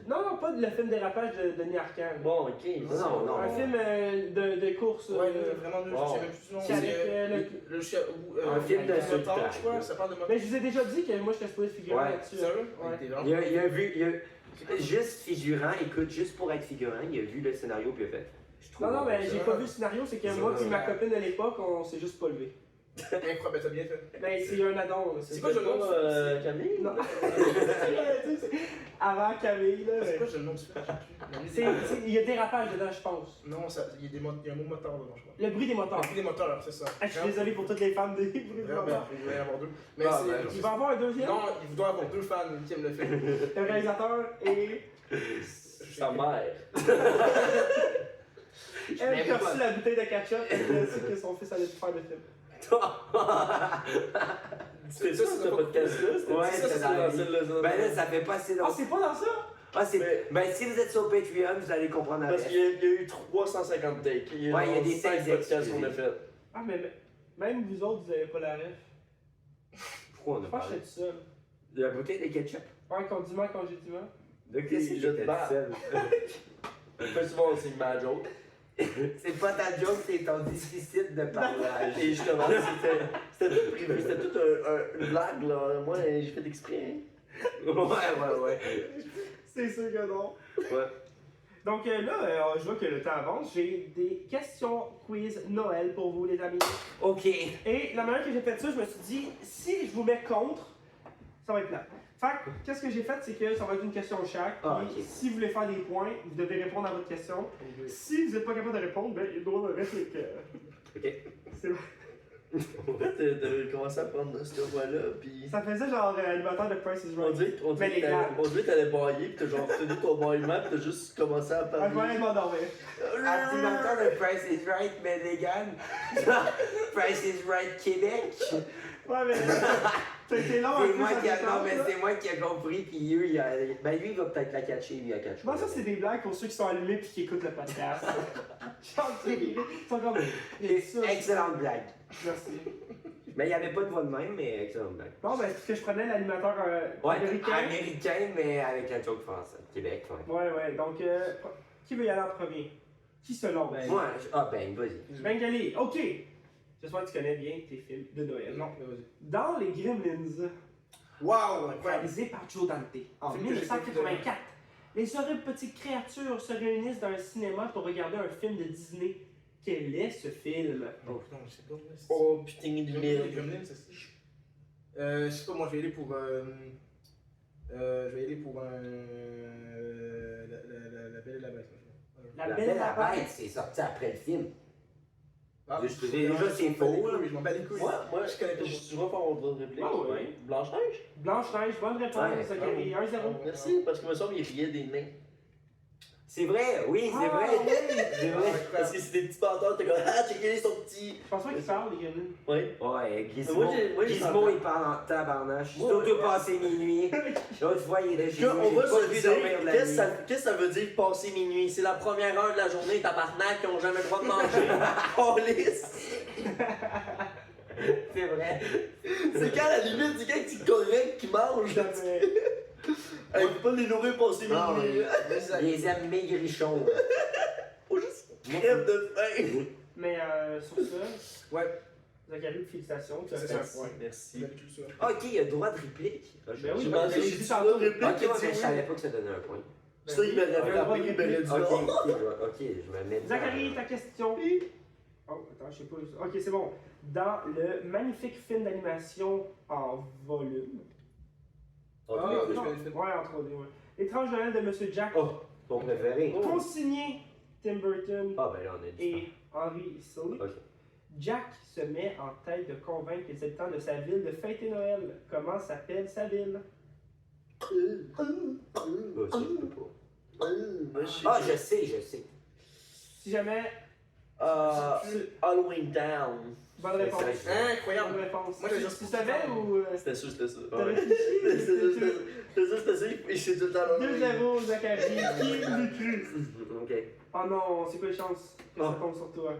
non, pas le film Dérapage de Denis Arcand. Bon, ok. Non. Un film de course. Ouais, vraiment nul, Wow. je sais même plus son nom. C'est avec Le chien. Un film de moteur, sauvetage, je crois, là. ça parle de moteur. Mais je vous ai déjà dit que moi j'étais supposé figurer Ouais. là-dessus. Sérieux? Ouais. Ouais, t'es vraiment- Il a vu. Juste figurant, écoute, juste pour être figurant, il a vu le scénario puis il a fait. Je trouve Non, mais ça. j'ai pas vu le scénario, c'est que Ça moi va. et ma copine de l'époque, on s'est juste pas levé. Incroyable, ben, t'as bien fait. Ben, c'est un addon. là, C'est quoi le nom du film? Camille? Non. Avant Camille, là. C'est quoi le nom du film? Il y a dérapage dedans, je pense. Non, il y a un mot moteur dedans, je crois. Le bruit des moteurs. Le bruit des moteurs, c'est ça. Ah, je suis désolé pour toutes les fans des bruits des Vraiment, moteurs. il doit y en avoir deux. Mais Ah, c'est. ben, Il va y avoir un deuxième. Non, il doit y avoir deux fans qui aiment le film. Le réalisateur et Sa mère. elle qui a reçu la bouteille de ketchup et qui a su que son fils allait faire le film. C'est ça, ce podcast-là? Ouais, ça, c'est c'est dans la dans vie. celle-là. Ben là, ça fait pas assez Ah, longtemps. c'est pas dans ça? Ah, c'est. Mais- Ben, si vous êtes sur Patreon, vous allez comprendre la Parce reste. qu'il y a eu 350 takes. Il y a, Ouais, il y a des 5 takes podcasts qu'on a exclusifs. fait. Ah, mais même vous autres, vous avez pas la ref. Pourquoi on Je a pense que parlé? j'étais tout seul. De la bouteille de ketchup. Un condiment, congédiement. De qu'est-ce que je te t'étais bats. seul? Fait souvent, c'est ma joke. C'est pas ta joke, c'est ton déficit de parlage. Et justement, c'était tout prévu. C'était tout une blague, là. Moi, j'ai fait exprès. Ouais. C'est sûr que non. Ouais. Donc là, je vois que le temps avance. J'ai des questions quiz Noël pour vous, les amis. Ok. Et la manière que j'ai fait ça, je me suis dit, si je vous mets contre, ça va être plat. Fait que, qu'est-ce que j'ai fait, c'est que ça va être une question chaque. Ah, Puis, ok. si vous voulez faire des points, vous devez répondre à votre question. Si vous n'êtes pas capable de répondre, ben, il y a le droit de réplique. Ok. C'est bon. Pourquoi t'as commencé à prendre cette voix-là, pis... Ça faisait genre animateur de Price is On Right. dirait Mais les gars. que t'allais bailler, pis t'as genre tenu ton baillement, pis t'as juste commencé à Ah, je vais parler. aller m'endormir. Animateur de Price is Right, mais légal. Price is Right Québec. Ouais, mais c'est long un C'est peu. moi ça qui a, détend, non, mais ça. c'est moi qui a compris, puis eux, ben lui, il va peut-être la catcher, lui, il a catché. Bon, ça, c'est des blagues pour ceux qui sont allumés et qui écoutent le podcast. Genre, ils sont comme. Et ça. excellente blague. Merci. Mais il n'y avait pas de voix de même, mais excellente blague. Bon, ben, parce que je prenais l'animateur Ouais, américain. américain, mais avec un joke français. Québec, ouais. Ouais, donc, qui veut y aller en premier? Qui se lance? Ben, Moi, ben, vas-y. Bengali, ok. J'espère que tu connais bien tes films de Noël. Non, mais vas-y. Dans Les Gremlins, Waouh, incroyable. réalisé par Joe Dante en Film que j'ai 1984, les horribles petites créatures se réunissent dans un cinéma pour regarder un film de Disney. Quel est ce film? Oh putain, je sais pas. Oh putain de Les merde. Gremlins, ça c'est. Je sais pas, moi je vais y aller pour. Je vais y aller pour un. La Belle et la Bête. La Belle et la Bête, c'est sorti après le film. Ah, Déjà, c'est faux, là. mais je m'en bats les couilles. Moi, je connais pas. tu vas faire mon droit de réplique. Ah ouais. Blanche-Neige? Blanche-Neige, bonne réponse, Ouais, Zachary, 1-0. Merci, parce que me semble qu'il riait des nains. C'est vrai, oui, c'est Ah, vrai. oui. C'est vrai. Parce que c'est des petits menteurs, t'es comme ah, checker, ils sont petits. Je pense pas qu'ils parlent, les Gremlins. Ouais. Ouais, Gizmo, Moi, j'ai Gizmo senti- il parle en tabarnache. Ouais, Surtout ouais. passé minuit. L'autre fois, il est là, On va j'ai pas se vu dire, dormir de la qu'est-ce nuit. que ça veut dire passer minuit? C'est la première heure de la journée, tabarnak, qui ont jamais le droit de manger. Oh, lisse! C'est vrai. C'est quand à la limite, c'est quand que c'est correct qu'ils mangent. Hey, faut pas les nourrir passer Non, minuit. Les amis maigrichons. Faut juste crève de faim. Mais sur ça, Ouais, Zachary, félicitations. Tu as c'est fait ça. Ouais. Merci. D'habitude, ça. Ok, il y a droit de réplique. Ah, Ben oui, J'ai ben, demandé, j'ai j'ai dit dit tantôt. ça, réplique, Ok, tu ouais, dis mais je oui. savais pas que ça donnait un point. Ça, il m'aurait Ouais, frappé, ouais, il m'aurait dit Ok, non. ok, je me mets dedans. Zachary, ta question. Oh, attends, je sais pas. Ok, c'est bon. Dans le magnifique film d'animation en volume. Ah, Non, je connais le film. ouais, en 3D, ouais. L'étrange Noël de Monsieur Jack, Oh, ton préféré. co-signé Tim Burton Ah, ben là, on a dit et Henry Selick. Ok. Jack se met en tête de convaincre les habitants de sa ville de fêter Noël. Comment s'appelle sa ville? ça. Je peux pas. Moi, je sais Ah, que- je sais. Si jamais, Halloween Town. bonne réponse. C'est ça, Incroyable. Bonne réponse. Moi, j'allais dire Tu savais ou C'était sûr, c'était ça. t'as Ouais. réfléchi? C'était ça, il s'est tout le temps 2-0, Zachary. Qui l'eût cru? Ok. Oh non, c'est quoi les chances que ça tombe sur toi?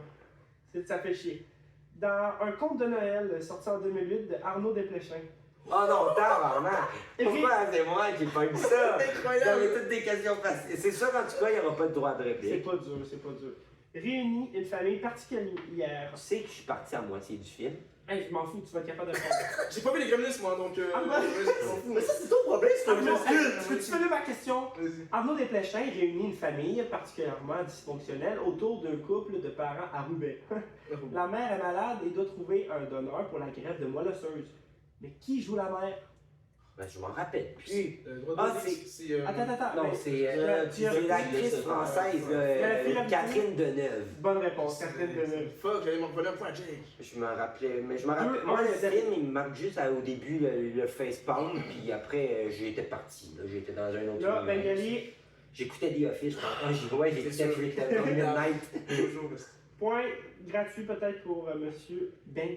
Ça fait chier. Dans un conte de Noël sorti en 2008 de Arnaud Desplechin. Oh non, tabarnak! Pourquoi c'est moi qui pogne ça? Incroyable. J'avais toutes des questions faciles. C'est sûr, en tout cas, il n'y aura pas de droit de C'est réplique. pas dur, c'est pas dur. Réunit une famille particulière. Tu sais que je suis parti à moitié du film. Hey, je m'en fous, tu vas être capable de le faire. J'ai pas vu les Gremlins, moi, donc. Ah, ouais. Je m'en fous. Mais ça, c'est ton problème, c'est ton Arnaud, calcul. hey, peux-tu finir ma question? Vas-y. Arnaud Desplechin réunit une famille particulièrement dysfonctionnelle autour d'un couple de parents à Roubaix. La mère est malade et doit trouver un donneur pour la greffe de moelle osseuse. Mais qui joue la mère? Ben, je m'en rappelle plus. Droit de Ah, réplique, c'est. Attends. Non, mais- c'est tu as- l'actrice française, la fille habituée. Catherine Deneuve. Bonne réponse, Catherine Deneuve. Fuck, j'allais m'en revoler un point à Jake. Je me rappelais, mais je me rappelle. Moi, le film, il me marque juste au début le facepalm, puis après, j'étais parti. J'étais dans un autre Là, univers. Bengali, J'écoutais The Office, je pense. Ah, j'y vois, j'écoutais C'est sûr. Midnight. Toujours. point gratuit peut-être pour monsieur Ben.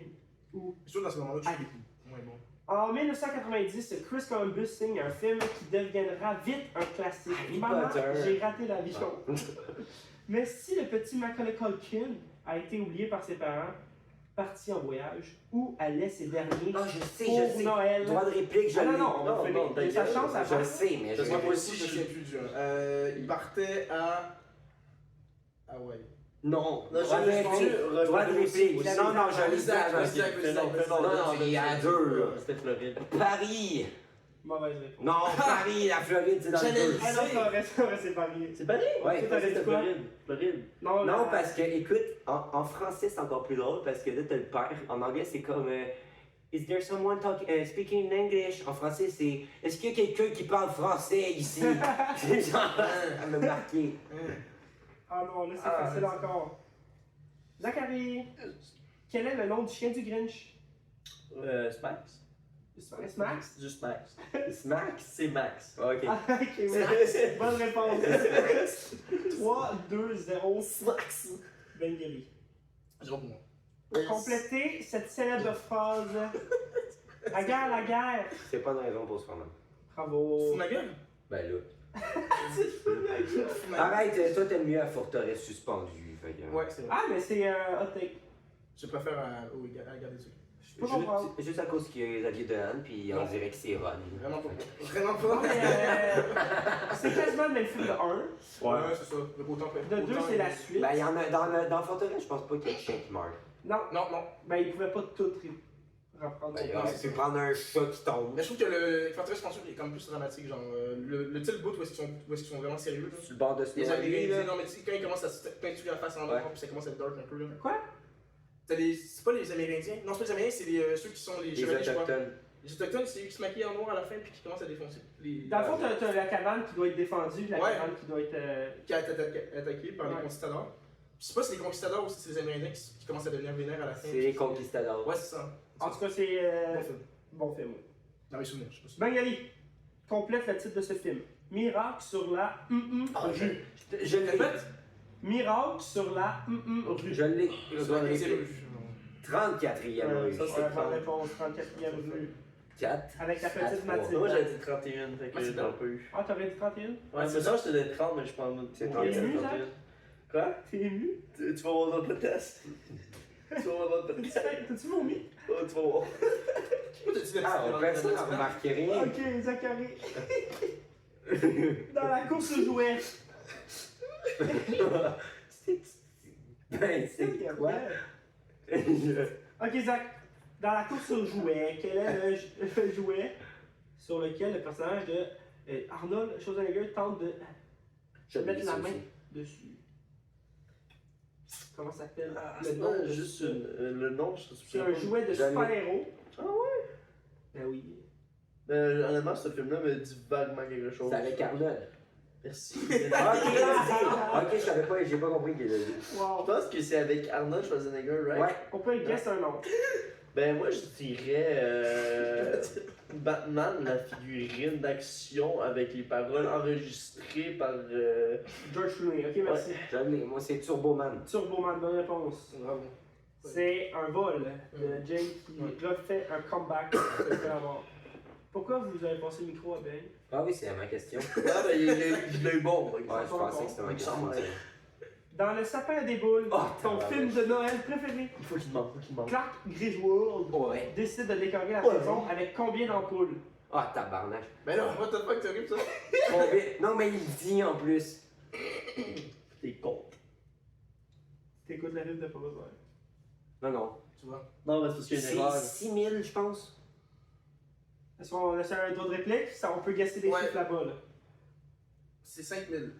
Ou Je suis sûr, dans ce moment-là, tu Ali. es moins bon. En 1990, Chris Columbus signe un film qui deviendra vite un classique. Harry Maman, Potter. j'ai raté l'avion. Mais si le petit Macaulay Culkin a été oublié par ses parents, parti en voyage, où allaient ces derniers Ah, je sais, pour je sais. Noël? Droit de réplique, je Ah non, l'ai. non, on va Non, finir. non, Il y a sa t'inquiète, chance Je avant. le sais, mais Parce je que moi aussi, je sais plus dur. Il partait à. Hawaï. Non, Non, droit de je l'ai réplique. vu, Droit de réplique. aussi. Non, non, je l'ai dit Isaac, avant. Isaac, Fais non, fais non. Non, non, mais il y a deux, là. C'était Floride. Paris. Mauvaise réponse. Non, Paris, la Floride, c'est dans le J'allais deux. le Ah non, c'est vrai, c'est pas lié. C'est pareil? Ouais, Toi, t'avais dit quoi? Floride. Non, Non, parce que, écoute, en français, c'est encore plus drôle parce que là, t'as le père. En anglais, c'est comme Is there someone speaking in English? En français, c'est est-ce qu'il y a quelqu'un qui parle français ici? C'est genre, ça m'a marqué. Ah non, là c'est Ah, facile vas-y. encore. Zachary, Quel est le nom du chien du Grinch? Max. C'est Max? Juste Max. Max? C'est Max. Ok. Ah, ok, Max. Bonne réponse. 3, 2, 0. Max. Bengali. Zéro pour moi. Complétez cette célèbre phrase. La guerre, la guerre. C'est pas une raison pour se faire mal. Bravo. Fous ma gueule? Ben là. Fous ma gueule. Arrête, toi t'aimes mieux la forteresse suspendue. Fait que... Ouais, c'est vrai. Ah, mais c'est hot take. Je préfère à garder dessus. Je peux comprendre. Juste à cause qu'il y a Xavier Dolan, puis on Non. dirait que c'est Ron. Vraiment pas. Vraiment Non, pas. mais c'est quasiment le même film de 1. Ouais, c'est ça. Autant De 2, c'est la suite. Ben, il y en a dans Forteresse, je pense pas qu'il y ait de chien qui meurt. Non, Non, non. ben ils pouvaient pas tout reprendre. Ben, non, tu peux prendre un chat qui tombe. Mais je trouve que le Fortress Pension est comme plus dramatique. Genre, le tel bout où est-ce qu'ils sont vraiment sérieux. Là. Sur le bord de ce Les Amérindiens, là. non, mais tu sais, quand ils commencent à se peinturer la face en noir, Ouais. puis ça commence à être dark un peu. Là. Quoi? C'est pas les Amérindiens. Non, c'est pas les Amérindiens, c'est ceux qui sont les Les chevaliers, je crois. autochtones. Les autochtones, c'est eux qui se maquillent en noir à la fin puis qui commencent à défoncer. Dans le fond, t'as la cabane qui doit être défendue, la Ouais. cabane qui doit être. Qui a été attaqué par Ouais. les conquistadors. Je sais pas si c'est les conquistadors ou si c'est les Amérindiens qui commencent à devenir vénères à la fin. C'est les conquistadors. Ouais, c'est ça. En tout cas, c'est. Bon film. Bon film. Dans mes souvenirs, je sais pas si. Bengali, complète le titre de ce film. Miracle sur la rue. Je l'ai. Répète. Miracle sur la rue. Je l'ai. Je dois le C'est répéter. le 34e rue. ça, c'est Ouais, bonne 30. réponse, 34e rue. 4. Avec la petite trois. Mathilde. Moi, j'ai dit 31, fait que Ouais, c'est j'ai bien. pas eu. Ah, t'aurais dit 31? Ouais, c'est ça, je te dis 30, mais je pense que C'est c'est 31. 31. Quoi? T'es ému? Tu vas voir notre test. Tu vas voir notre test. T'as-tu vomi? Oh, tu vas voir. Pourquoi t'as dit la Ah, personne n'a remarqué rien. Ok, Zachary. Dans la course aux jouets. Ben, c'est quoi? Ok, Zach. Dans la course aux jouets, quel est le jouet sur lequel le personnage de Arnold Schwarzenegger tente de Je mettre l'ai la ça main aussi. dessus? Comment ça s'appelle? C'est Le nom pas de juste ce- le nom, je sais C'est un jouet de Je l'ai. super-héros. Ah ouais? Ben oui. Honnêtement, ce film-là me dit vaguement quelque chose. C'est avec Arnold. Merci. Ah, ok, vas-y. Ok, je savais pas, j'ai pas compris qu'il a dit. Je Wow. pense que c'est avec Arnold Schwarzenegger, right? Ouais. On peut guess un nom. Ben moi je dirais Batman, la figurine d'action avec les paroles enregistrées par... George Clooney. Ok, merci. Je l'ai, moi c'est Turboman. Turboman, bonne réponse. Bravo. C'est un vol de Jane qui refait un comeback après la mort. Pourquoi vous avez passé le micro à Ben? Ah oui, c'est ma question. Ah ben il l'a eu bon. Ouais, je pensais que c'était ma question. Dans le sapin des boules, Oh, ton tabarnak. film de Noël préféré, Il faut qu'il demande, faut qu'il demande. Clark Griswold Ouais. décide de décorer la Ouais. maison avec combien d'ampoules? Ah, tabarnak. Mais non, what the fuck, t'arrives ça? Combien? Non, mais il dit en plus. T'es con. T'écoutes la liste de pas besoin. Non, non. Tu vois? Non mais c'est parce qu'il y a une erreur. C'est 6000, je pense. Est-ce qu'on laisse un droit de réplique? Ça, on peut gasser des Ouais. chiffres là-bas. Là. C'est 5000.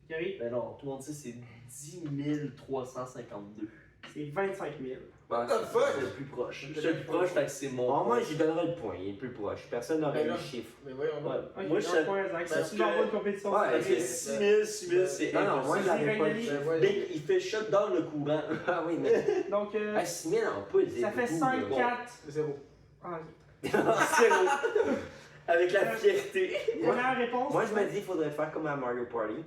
C'est carré? Ben non, tout le monde sait c'est 10 352. C'est 25 000. Bah, What the fuck? C'est le plus proche. Je suis le plus proche, fait que c'est mon. Bon, moi, j'y donnerais le point. Il est le plus proche. Personne n'aurait Ben eu là. le chiffre. Mais voyons, Ouais. voir. Ok, Moi je un sais. point, Zach. parce Si tu que- vas avoir une compétition, Ouais, c'est Parce que gagné. 6000, c'est Non, non, moi, impossible. j'avais pas Bengali. Ben voyons. Big, il fait shut down le courant. Ah oui, mais. Donc, Ah, 6000 en poule, c'est ça fait beaucoup, 5, là. 4. Zéro. Ah, Zéro. Avec la fierté. première réponse. Moi, je me dis, il faudrait faire comme à Mario Party.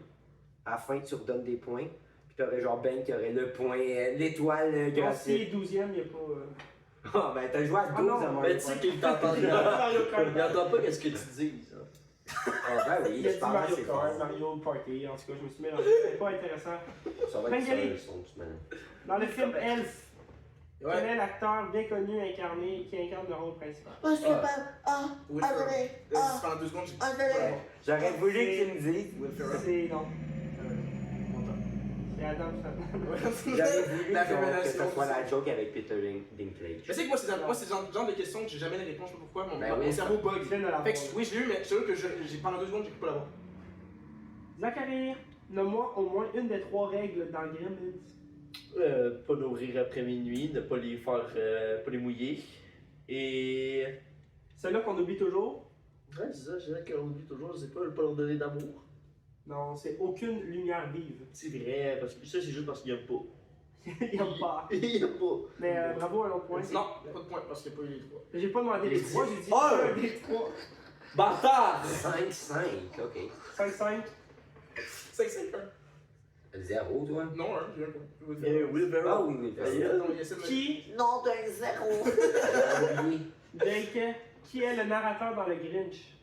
À la fin, tu redonnes des points. Puis t'aurais genre Ben qui aurait le point, l'étoile Bon, s'il gratuite. est 12e, il n'y a pas. Ah, ben t'as joué à 12 Ah non, à Mario Mais tu sais Party. qu'il t'entend Mario Kart. Il n'entend pas qu'est-ce que tu dis. Ça. Ah, ben oui, Il a je dit parle Mario assez fort. Kart, Mario Party. En tout cas, je me suis mélangé. C'est pas intéressant. Ça va être Bengali. ça, le son, tu m'as- Dans le film Elf, quel Ouais. est l'acteur bien connu qui incarne le rôle principal? Oh, je suis capable. Ah, Will ah, Ferrell. venez. Pendant 2 secondes, j'ai. Ah, venez. J'aurais voulu que tu me dises. Will Ferrell. C'est non. Longtemps. C'est Adam Sandler. Ouais. J'aurais voulu La genre, que révélation. ça soit la joke avec Peter Dinklage. Je sais que moi, c'est le genre de questions que j'ai jamais les réponses. Je sais pas pourquoi. Mon, Ben mon oui. cerveau bug. Tu viens de l'avoir. Fait que oui, je l'ai eu, mais je sais que pendant 2 secondes, j'ai pu pas l'avoir. Zachary, nomme-moi au moins une des 3 règles dans Gremlins. Pas d'ouvrir après minuit, ne pas les faire, pas les mouiller. Et. Celle-là qu'on oublie toujours? Ouais, c'est ça, je dirais qu'on oublie toujours, je sais pas, pas leur donner d'amour. Non, c'est aucune lumière vive. C'est vrai, parce que ça c'est juste parce qu'il aime pas. Il aime pas. Il y a pas. Mais bravo, un autre point. Non, pas de point parce qu'il n'y a pas eu les 3. J'ai pas demandé les 3, j'ai dit Oh! un des 3. Bâtard! 5-5, ok. 5-5. 5-5-1. 0, toi? Non, 1, j'ai un point. Il y a Will Ah Ferrell. oui, oui, Ah, vas-y. yeah. Non, il essaie de me... Qui, Non, t'as un 0. Oui. Jake, qui est le narrateur dans le Grinch?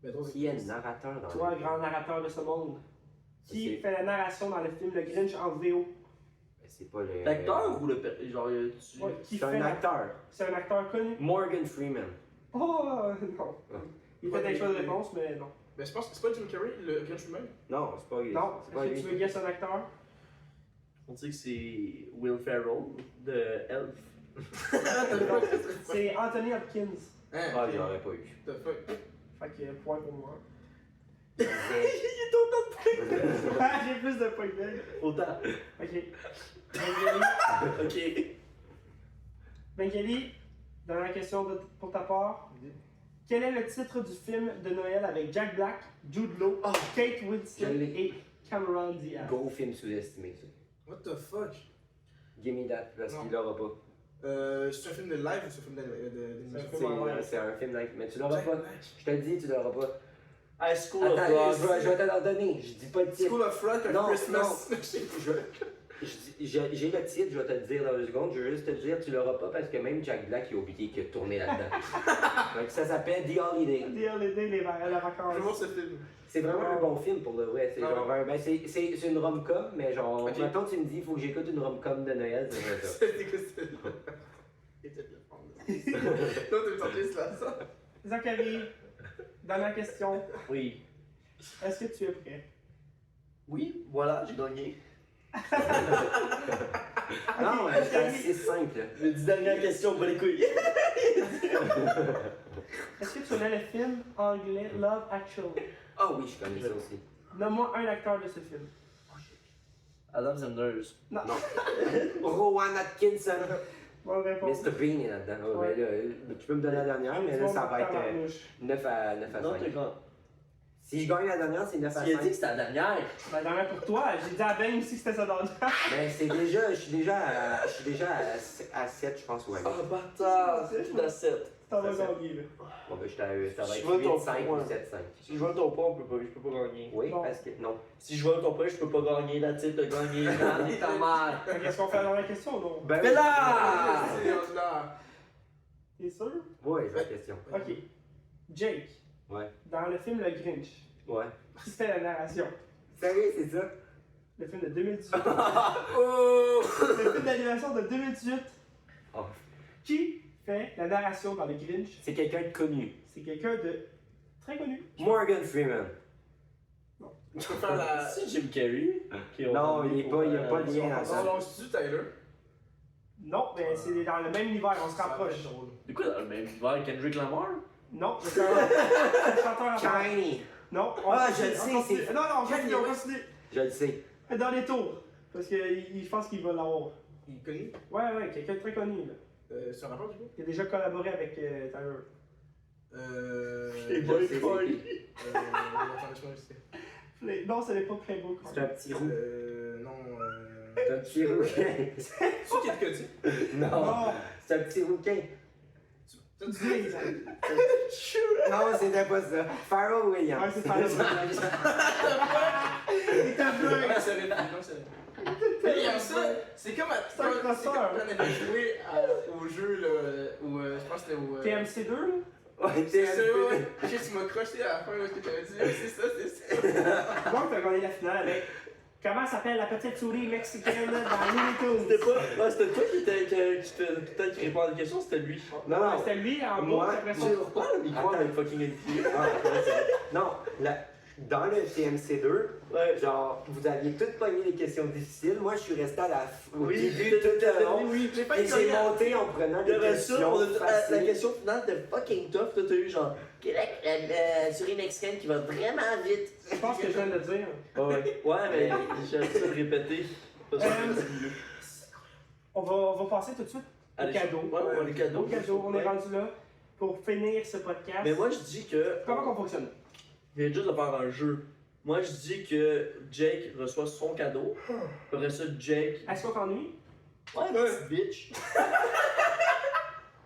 Ben, drôle, Qui est le narrateur dans Toi, le grand narrateur de ce monde. Qui C'est- fait la narration dans le film Le Grinch en VO? C'est pas le. L'acteur ou le genre tu... Ouais, qui C'est un fait la- acteur. C'est un acteur connu. Morgan Freeman. Oh, non. Il fait des choix de réponse, mais non. Ben, je pense que c'est pas Jim Carrey, le Grinch lui-même. Non, c'est pas lui. Non, c'est pas est-ce que tu veux lui. guess un acteur? On dit que c'est Will Ferrell de Elf. Non, c'est Anthony Hopkins. Hein? Ah, j'aurais pas eu. The fuck? Fait que point pour moi. Il est autant de points. J'ai plus de points que lui. Autant. Ok. Bengali, Ok. Bengali, dernière question pour ta part. Quel est le titre du film de Noël avec Jack Black, Jude Law, Kate Je Winslet l'ai. et Cameron Diaz? Gros film sous-estimé, ça. What the fuck? Give me that, parce Non. qu'il l'aura pas. C'est un film de live ou c'est un film d'animation? film en live. C'est un film live, mais tu l'auras Jack pas. Black. Je te le dis, tu l'auras pas. High School of Attends, Rock. je vais te le donner. Je dis pas le titre. School of Rock Non, and Christmas. J'ai le titre, je vais te le dire dans 2 secondes. Je vais juste te le dire, tu l'auras pas parce que même Jack Black il a oublié qu'il a tourné là-dedans. Donc ça s'appelle The Holiday. The Holiday, la Je veux vacances. voir ce film. C'est vraiment un bon film pour de vrai. C'est Ah genre ben, c'est une rom-com, mais genre, Ok. maintenant tu me dis, il faut que j'écoute une rom-com de Noël, c'est vrai ça. C'était quoi ce film? Il était bien fort. Non, t'as sorti là, ça? Zachary, dernière question. Oui. Est-ce que tu es prêt? Oui, voilà, j'ai gagné. Non, c'est à 6-5 là. Les 10 dernières questions, pas les couilles. Est-ce que tu connais le film anglais Love Actually? Ah oui, je connais ça aussi. Nomme-moi un acteur de ce film. Adam Sanders. Non. Rowan Atkinson. Bonne réponse. Mr. Bean est là-dedans. Oh, Ouais. mais là, tu peux me donner la dernière, mais là ça va être 9 à Non, 5. t'es quand? Si je gagne la dernière, c'est 9 à Tu as dit 5. que c'était la dernière. La dernière pour toi. J'ai dit à Ben aussi que c'était sa dernière. Mais c'est déjà, je suis déjà à 7, je pense, ou à 8. Ah, bâtard, c'est la 7. T'en vas Ça, gagner, là. Bon, ben, ça va Je être veux ton 8-5 point. ou 7-5. Si je vole ton point, je peux pas gagner. Oui, Bon. parce que. Non. Si je vole ton point, je peux pas gagner. La titre de gagner. Allez, ta mère. Fait qu'est-ce qu'on fait la dernière question ou non? Ben, Fais là! C'est là. T'es sûr? Oui, j'ai la question. Ok. Jake. Ouais. Dans le film Le Grinch, Ouais. qui fait la narration? Sérieux, c'est ça? Le film de 2018. Oh! Le film d'animation de 2018. Oh. Qui fait la narration dans Le Grinch? C'est quelqu'un de connu. C'est quelqu'un de très connu. Morgan Freeman. Je peux faire la. C'est Jim Carrey. Non, il est pas- il y a pas de lien dans ça. Non, non, c'est-tu Tyler? Non, mais c'est dans le même univers, on se rapproche. Du coup, dans le même univers, Kendrick Lamar? Non, c'est un chanteur à part. Tiny. Non, Ah, continue, je le on sais, continue. c'est- Non, non, Kanye on West. continue. Je le sais. Dans les tours. Parce que je pense qu'il va l'avoir. Il est connu. Ouais, quelqu'un de très connu, là. C'est un rapport du coup? Il a déjà collaboré avec Tyler. Playboy Je sais, Cardi. Attends, laisse-moi essayer. Non, ce n'est pas Playboy C'est Cardi. un petit roux. Non. C'est un petit rouquin. C'est qui est Cody? Non, Non, c'est un petit rouquin. dis. Non, c'était pas ça. Pharrell Williams. Ouais, c'est Pharrell Williams. Il t'a Non, bleu. c'est vrai, non, c'est vrai. Il y a ça, c'est comme C'est un crosseur. quand on avait joué au jeu, là, où je pense que c'était au. TMC2, là? Ouais, C'est t'es ça, ouais. Tu m'as croché à la fin où est-ce que t'avais dit, c'est ça, c'est ça. Donc, t'as gagné la finale avec. Comment s'appelle la petite souris mexicaine dans Looney Tunes? C'était pas. Ah, c'était toi qui répond à la question, c'était lui. Non, non. C'était lui en Moi, bas, après ça. Tu reprends le micro Attends. avec fucking NT. Ah, ouais, c'est vrai. Non, dans le TMC2, Ouais. genre, vous aviez toutes pogné les questions difficiles. Moi, je suis resté au Oui, début tout le long. oui. J'ai pas Et eu j'ai de monté en prenant Il y des avait ça, questions la faciles. question finale était fucking tough. Toi, t'as eu genre. Québec, souris mexicaine qui va vraiment vite. Je pense que je viens de le dire. Ouais, mais j'ai essayé de le répéter. Parce que c'est mieux. On va passer tout de suite au Allez, cadeau. Ouais, les cadeaux. Au cadeau, on est Ouais. rendu là pour finir ce podcast. Mais moi, je dis que. Comment qu'on fonctionne? Il vient juste de faire un jeu. Moi, je dis que Jake reçoit son cadeau. Après ça, Jake. Est-ce qu'on t'ennuie? Ouais, petite bitch.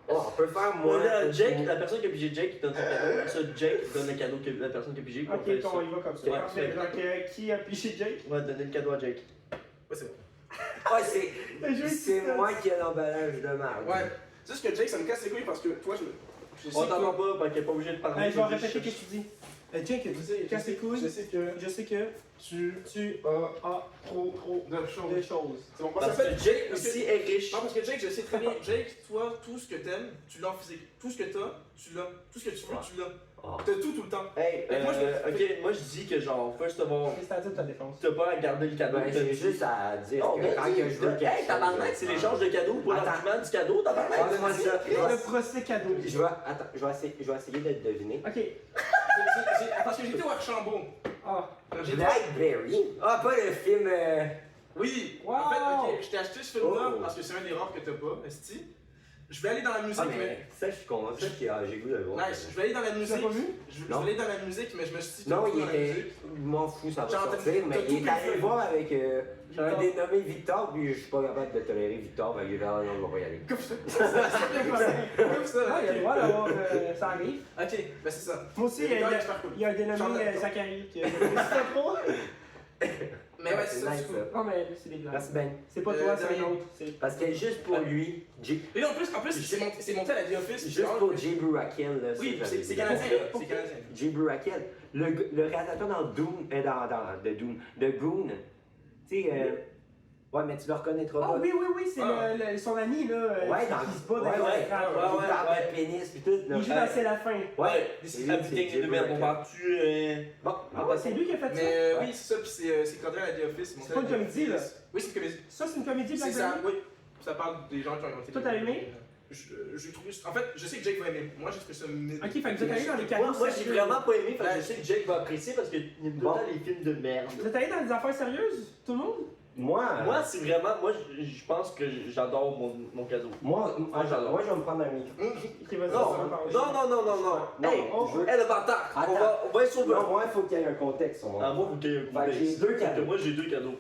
Oh, on peut faire moi. Jake, la personne qui a pigé Jake, qui donne son cadeau. Après ça, Jake donne le cadeau que la personne qui a pigé. Ok, on fait ça. on y va comme ça. Ouais, Parfait. c'est- Donc, qui a piché Jake? On va donner le cadeau à Jake. Ouais, c'est bon. Ouais, c'est moi qui ai l'emballage de merde. Ouais. C'est juste que Jake, ça me casse les couilles parce que toi, je sais On que t'entend toi- pas, parce qu'il est pas obligé de parler. Je vais répéter ce que tu dis. Jake, Je sais, casse les couilles. Je sais que Je sais que tu tu as trop de choses. des choses. C'est bon, Parce ça fait que Jake parce que- aussi est riche. Non, parce que Jake, je sais très bien. Jake, toi, tout ce que t'aimes, tu l'as en physique. Tout ce que t'as, tu l'as. Tout ce que tu veux, tu l'as. Oh. T'as tout le temps. Hey, Fait que moi, ok, moi je dis que genre, first of all, C'est-à-dire ta défense. t'as pas à garder le cadeau. Ben, que t'as c'est dit. juste à dire Non, que mais quand que je veux quelque hey, chose, tabarnak, c'est l'échange de cadeaux pour Attends. l'argument du cadeau, tabarnak. Regarde-moi ça. Le procès cadeau. Je vais essayer de te deviner. Ok. Parce que j'étais au Archambault. Ah. J'ai Blackberry. Ah, pas le film. Oui! Wow! En fait, ok, je t'ai acheté ce film-là Oh. parce que c'est un des rares que t'as pas, esti. Je vais aller dans la musique, Ah, mais. mais ça, je suis content. Ça, j'ai goût de le voir. Nice, je vais aller dans la Tu l'as musique. pas vu? Je Non. vais aller dans la musique, mais je me suis dit. Non, tout il dans la était. musique. Je m'en fous, ça va Genre, sortir, t'as mais tout il est allé fait. voir avec un Victor. dénommé Victor, puis je suis pas capable de tolérer Victor, fait que je vais non, on va pas y aller. Comme ça. Ah, Comme ça. il a le droit d'avoir. Ça arrive. Ok, ben c'est ça. Moi aussi, il y a un dénommé Zachary qui a c'est trop. Mais ouais, c'est ça, nice, du coup. ça. Non, mais c'est des blagues. Merci Ben. C'est pas toi, c'est derrière. un autre. C'est- Parce que juste pour lui, Et là, en plus, c'est monté à la The Office. juste pour Jay Bruakel, là, Oui, ça, j'avais c'est dit. canadien, là. C'est canadien. Jay Bruakel, le réalisateur dans Doom, de Doom, de Goon. Tu sais, ouais, mais tu le reconnaîtras Ah pas. oui, c'est Ah. son ami, là. Ouais, dans qui se bat dans ouais, les ouais, écrans. il parle ouais. de pénis pis tout. là. Il joue dans C'est la fin. Ouais, C'est la putain de merde, on va tuer. Bon, Ah ouais, c'est lui qui a fait ça. Mais oui, c'est ça, puis c'est cadré à la The Office. C'est pas une comédie, là. Oui, c'est une comédie. Ça, c'est une comédie C'est ça, Blackberry? oui. Ça parle des gens qui ont inventé. Toi, t'as aimé? J'ai trouvé. En fait, je sais que Jake va aimer. Moi, j'ai trouvé ça. Ok, fait que vous êtes allé dans les cadeaux. Moi, j'ai sérieux. vraiment pas aimé, parce que je sais que Jake va apprécier, parce qu'il aime tout le Bon. temps les films de merde. Vous êtes allé dans des affaires sérieuses, tout le monde? moi, Moi, c'est vraiment. Moi, je pense que j'adore mon cadeau. moi, j'adore. moi, je vais me prendre un micro. Ok, vas-y, Non, on va parler. non. Hey, je veux- hey, le bâtard! Attends. On va être sauvé. Non, moi, il faut qu'il y ait un contexte sur moi. Ah, moi, vous avez Fait que j'ai deux cadeaux. Moi, j'ai deux cadeaux.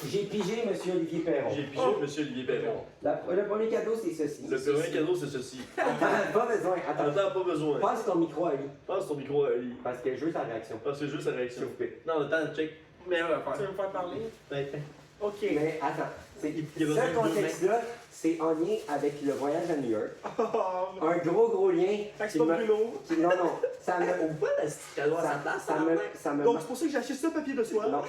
J'ai pigé Monsieur Olivier Perron. J'ai pigé Monsieur Olivier Perron. Le premier cadeau, c'est ceci. Le premier cadeau, c'est ceci. Attends, pas besoin. Attends, Attends, pas besoin. passe ton micro à lui. Passe ton micro à lui. Parce que je veux sa réaction. Parce que juste sa réaction. S'il vous plaît. Non, attends, check. Mais tu veux me faire parler? Ok. Mais attends, Il y a besoin ce de deux contexte-là, c'est en lien avec le voyage à New York. Oh, Un gros lien. fait que qui c'est pas me- plus lourd. Non, ça me. Pourquoi la petite cadeau à sa place? Ça me Donc, c'est pour ça que j'ai acheté ça, papier de soie. non.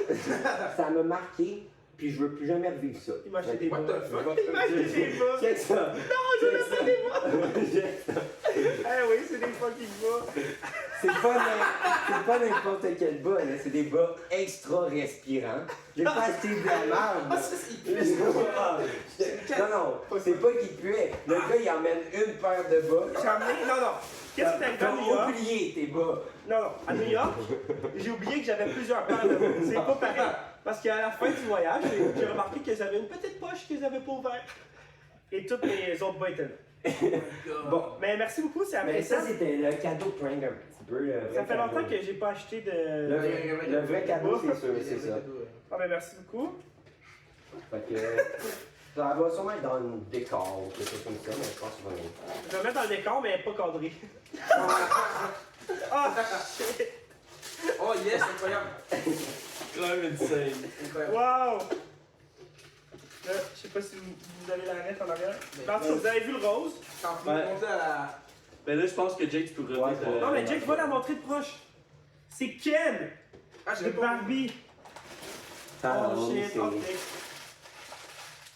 Ça m'a marqué, puis je veux plus jamais revivre ça. Il m'a acheté des What bas. the fuck? Il m'a acheté des bas. Check ça. Non, je veux pas des bas. Eh oui, c'est des fucking bas. C'est pas n'importe quel bas, là. C'est des bas extra respirants. J'ai pas acheté de la merde. Non, c'est pas qu'il puait. Le gars, il emmène une paire de bas. J'ai amené. Non. Qu'est-ce que t'as fait à New T'as York? oublié tes bas. Non, à New York, j'ai oublié que j'avais plusieurs paires de bas. C'est pas pareil. Parce qu'à la fin du voyage, j'ai remarqué que j'avais une petite poche qu'ils avaient pas ouverte. Et toutes mes autres bas étaient là. Bon. Mais merci beaucoup, c'est Mais apprécié. ça, c'était le cadeau prank un petit peu. Le vrai Ça fait cadeau. longtemps que j'ai pas acheté de. Le vrai cadeau, c'est sûr, c'est ça. Ah, ben merci beaucoup. Fait que. Ça va sûrement être dans le décor ou quelque chose comme ça, mais je pense que ça va bien. Je vais mettre dans le décor, mais pas cadré. Ah, shit. Oh yes, incroyable. Crime insane. Incroyable. Wow! Là, je sais pas si vous avez la lettre en arrière. En tout cas, vous avez vu le rose? Quand vous montez à la. Mais là, je pense que Jake, tu peux revenir. Ouais, Non, mais Jake va la montrer de proche. C'est Ken! Ah, De j'ai pas. Barbie! Ça, Oh shit, c'est. ok.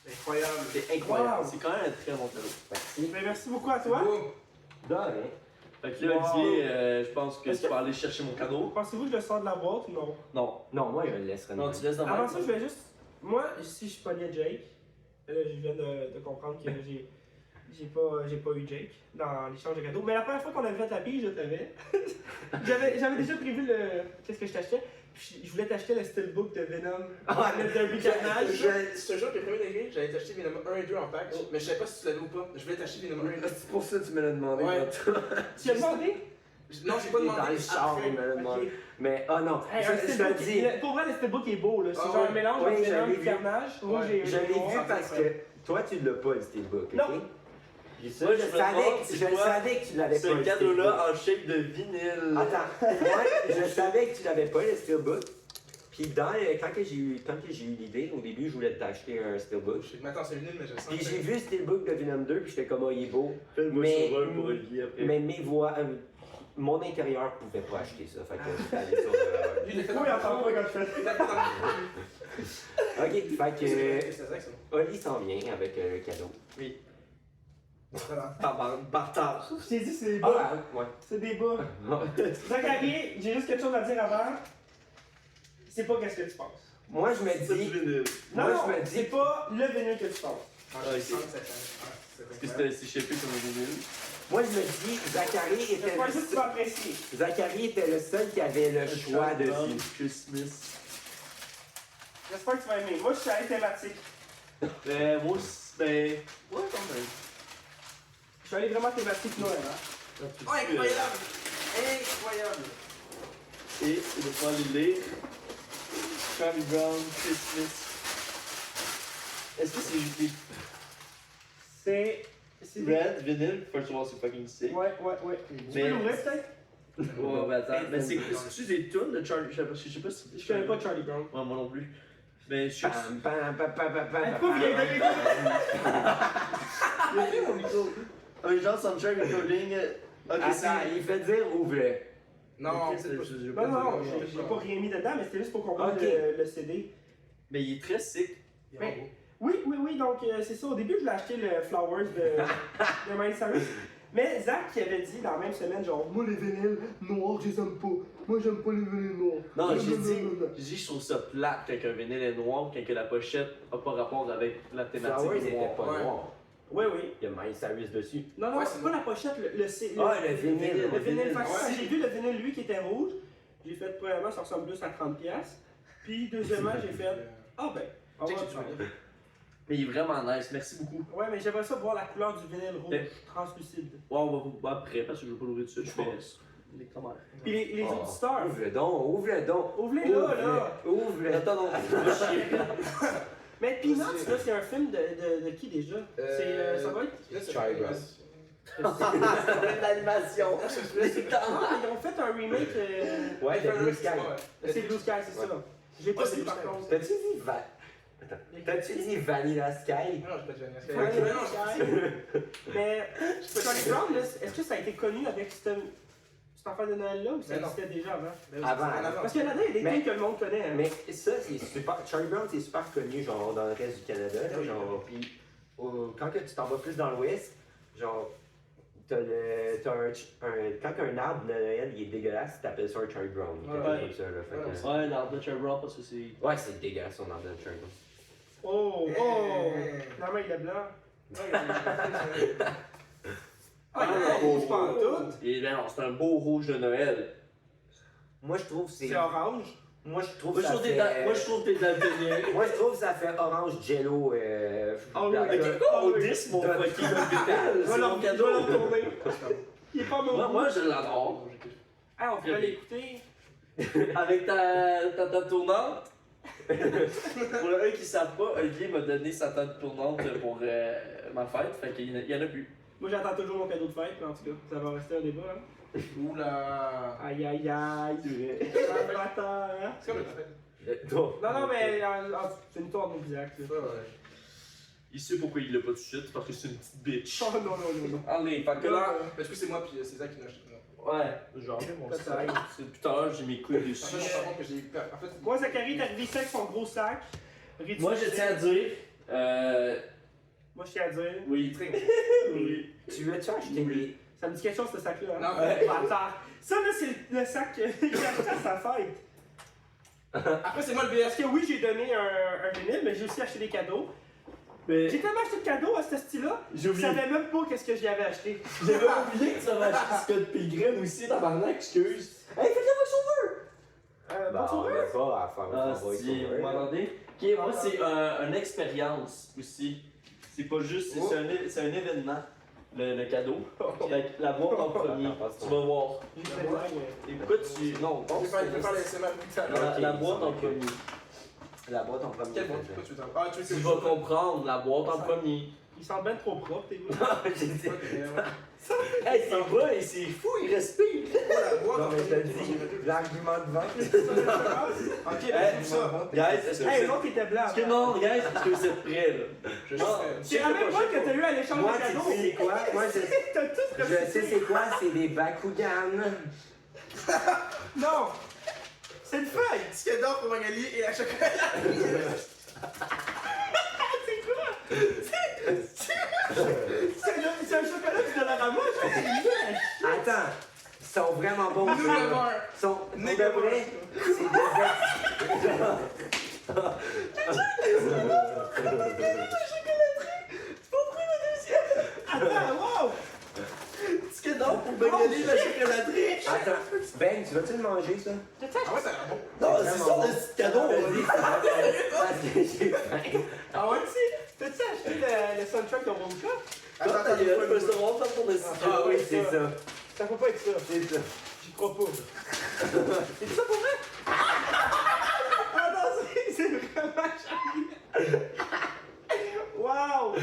Incroyable. C'est incroyable. Wow. C'est quand même un très bon cadeau. Merci. Ben, merci beaucoup à toi. Boum. De rien. Fait que là, Wow. Olivier, je pense que Est-ce tu que- vas aller chercher mon cadeau. Pensez-vous que je le sors de la boîte ou non? Non. Non, moi, je le laisserai. Non, tu laisses dans Avant ça, je vais juste. Moi, si je pognais Jake, là, je viens de comprendre que j'ai pas eu Jake dans l'échange de cadeaux. Mais la première fois qu'on avait fait la pige, je t'avais. J'avais déjà prévu le. Qu'est-ce que je t'achetais? Puis je voulais t'acheter le steelbook de Venom. Ah, le Derby Carnage. C'est un jour que le premier degré, j'allais t'acheter Venom 1 et 2 en pack, mais je savais pas si tu l'avais ou pas. Je voulais t'acheter Venom 1 et 2. C'est pour ça que tu me l'as demandé. Ouais. tantôt. Tu as demandé? Non, j'ai pas Il est dans demandé. le char, après. il me l'a demandé. Ok. Mais, oh non, Hey, je te steelbook, dis, pour vrai, le steelbook est beau, là. C'est Ah genre ouais. un mélange Oui, entre je Venom l'ai et vu. Carnage. Rouge Ouais. et je l'ai noir. vu parce que toi, tu l'as pas, le steelbook, ok? Non. Puis ça, Moi, je je me demande, c'est savais quoi que tu l'avais pas, Ce le steelbook. cadeau-là en shape de vinyle. Attends, moi, je savais que tu l'avais pas, le steelbook. Puis quand que j'ai eu l'idée, au début, je voulais t'acheter un steelbook. Mais attends, c'est nul, mais je sens. Puis que- j'ai vu le steelbook de Venom 2, puis j'étais comme, oh, il est beau. Fais-le-moi Mais- sur un pour Olivier après. Mais mes voix, mon intérieur pouvait pas acheter ça. Fait que je suis allé sur Lui, il a fait Oui, entends pas quand je fais. Il a fait dans Ok, fait que C'est ça, c'est bon. Oli s'en vient avec un cadeau. Oui. Voilà. Bâtard. Je t'ai dit, c'est des bas. Ah, ouais. C'est des bas. Zachary, j'ai juste quelque chose à dire avant. C'est pas qu'est-ce que tu penses. Moi, je me C'est du dis, vinyle. Non, Moi, non, je me dis- c'est pas le vinyle que tu penses. Ah, ok. je sens que ça fait- Parce que c'est shapé comme un vinyle. moi, je me dis, J'espère juste que tu vas apprécier. Zachary était le seul qui avait le choix dessus. Christmas. J'espère que tu vas aimer. Moi, je suis allé thématique. Ben, moi aussi, ben. Ouais, quand même. Je suis allé vraiment thématique Noël, hein. Oh, incroyable! Incroyable! Et c'est de pas les lire. Charlie Brown, Christmas. Est-ce que c'est juste C'est. des Red Vinyl? First of all, c'est fucking sick. Ouais. Tu Mais- peux l'ouvrir peut-être? Ouais, ben attends. Mais c'est-tu des tunes de Charlie? Je sais pas si. Je connais pas Charlie Brown. Ouais, moi non plus. Mais je suis. Pam, pam, pam, pam, pam, Elle est pam, pas vieille pam. de Un genre soundtrack recording. Ok, Attends, il fait dire ouvre-le. Non, c'est pas. Non, non, j'ai pas rien mis dedans, mais c'était juste pour qu'on voit Ok. le CD. Mais il est très sick. Mais- Oui, donc c'est ça. Au début, je voulais acheter le Flowers de Miley Cyrus. Mais Zach qui avait dit dans la même semaine, genre, moi les vinyles noirs, je les aime pas. Moi, j'aime pas les vinyles noirs. Non, j'ai non, dit, non. je trouve ça plate quand un vinyle est noir, quand que la pochette a pas rapport avec la thématique Flowers n'était noire. pas Ouais. noir. Oui. Il y a Miley Cyrus dessus. Non, Ouais, c'est c'est pas la pochette, le CD. Ah, le vinyle. Le vinyle. Fait que Ouais. quand j'ai vu le vinyle, lui, qui était rouge, j'ai fait, premièrement, ça ressemble plus à 30$. Puis, deuxièmement, j'ai fait, ah ben, on va Check, le tu faire. veux. Mais il est vraiment nice, merci beaucoup. Ouais, mais j'aimerais ça voir la couleur du vinyle rouge, Eh. translucide. Ouais, on va après parce que je veux pas l'ouvrir tout de suite. Je fais les commentaires. Puis les Oh, auditeurs, Ouvre-le donc, ouvre-le donc. ouvrez là. Ouvre-le. Attends, non, je vais chier. Mais Peanuts, là, c'est un film de qui déjà? Ça va être. Là, c'est Charlie Brown. C'est l'animation. Ah, ils ont fait un remake. Ouais, de Blue Sky. C'est Blue Sky, c'est ça. J'ai pas Ouais, c'est vu par Blue Sky. contre. T'as-tu dit T'as-tu dit Vanilla Sky? Non, j'ai pas de Vanilla. Vanilla Non, Sky. Mais Charlie Brown, là, est-ce que ça a été connu avec cette affaire de Noël-là ou ça Mais non. existait déjà avant? Avant. Parce qu'il y en a des Mais- thèmes que le monde connaît. Hein. Mais ça, c'est super. Charlie Brown, c'est super connu, genre, dans le reste du Canada. Là, genre, puis quand que tu t'en vas plus dans l'Ouest, genre, t'as quand un arbre de Noël il est dégueulasse, t'appelles ça un Charlie Brown. Ouais. Comme ça, là, fait que- Ouais, l'arbre de Charlie Brown parce que c'est. Ouais, c'est dégueulasse, son arbre de Charlie Brown. Oh! Finalement, il est blanc. Ah, il est pas rouge pantoute. Et là, non, c'est un beau rouge de Noël. Moi, je trouve que c'est. C'est orange. Moi, je trouve Moi, je ça trouve que fait... moi, je trouve que t'es daltonien. Moi, je trouve que ça fait orange jello. Ah oui, black. ok. Pourquoi on oui. dis mon Donne- fucking hôpital? Je vais C'est leur mon cadeau. retourner. Il est pas Moi, mauvais. moi, je l'adore. Ah, on pourrait l'écouter. Avec ta tournante. Pour eux qui savent pas, Olivier m'a donné sa table tournante pour ma fête, fait qu'il y en a plus. Moi, j'attends toujours mon cadeau de fête, mais en tout cas, ça va rester un débat. Hein. Oula. Aïe, aïe, aïe. Ça va attendre, hein. C'est comme le fait. Non, mais c'est une histoire de Bizac. C'est pas vrai. Il sait pourquoi il l'a pas tout de suite, parce que c'est une petite bitch. Oh non. Allez, fait que là. Parce que c'est moi, puis c'est Zach qui l'a acheté. Ouais, genre, mon Peut-être. sac. Depuis tout à l'heure, j'ai mes couilles En fait, dessus. je me rends compte que j'ai eu peur. En fait, Moi, Zachary est arrivé ici avec son gros sac. Moi, je tiens à dire. Moi, je tiens à dire. Oui. très gros. Oui. Tu veux-tu acheter des. Ça me dit quelque chose, ce sac-là. Hein? Non, Ouais. Bâtard. Ça, là, c'est le sac qu'il a acheté à sa fête. Après, c'est moi le Parce BS. que oui, j'ai donné un vinyle, mais j'ai aussi acheté des cadeaux. Mais J'ai tellement acheté de cadeaux à ce style-là, j'ai je oublié. savais même pas qu'est-ce que j'y avais acheté. J'avais oublié que tu avais acheté Scott Pilgrim aussi, tabarnak, excuse. Hey, fais-le Bon, Bah, tu on vois? n'a pas à faire Ah, un voice si, vous over. m'entendez? Ok, moi, c'est une expérience aussi. C'est pas juste, c'est un événement. le cadeau. Fait que la boîte en premier. Tu vas voir. Et pourquoi tu. Non, Je pense vais faire le SMA tout à l'heure. la boîte en premier. La boîte en premier. Quelle boîte? Pourquoi tu veux t'en- Ah, tu veux que Tu je- vas comprendre, la boîte en premier. Il sent bien trop propre, tes goûts. J'ai dit. Hey, c'est vrai, c'est fou, il respire. Oh, la boîte Non, en mais je te premier. dis, l'argument de vente. Ok, ben, ça. Guys, est-ce que Hey, vous l'autre était blanc. êtes... Non, guys, est-ce que vous êtes prêts, là? Je Non. sais. C'est la même boîte que t'as eu à l'échange Moi, de tu cadeaux. sais c'est quoi? Moi, T'as tous je sais c'est quoi? C'est des Bakugan. Non! C'est une feuille! Disque d'or pour Magali et la chocolat. C'est un chocolat du Dollarama, je sais pas. Attends, ils sont vraiment bons. Nous, ceux-là. le voir. Ils sont, pour de Négalement. vrai, c'est des Attends, wow! Disque d'or pour Magali, la chocolaterie. Attends, Ben, tu vas-tu le manger, ça? Ah ouais, ça a l'air bon. Non, c'est ça, le petit cadeau. Vas-y, parce que j'ai faim. Ah ouais, t'as-tu acheté le soundtrack de Ronka? Attends, ta gueule, je peux se rendre faire ton dessin. Ah oui, c'est ça. Ça peut pas être ça. C'est ça. J'y crois pas. C'est ça pour vrai? Ah non, c'est vraiment charmant. Wow!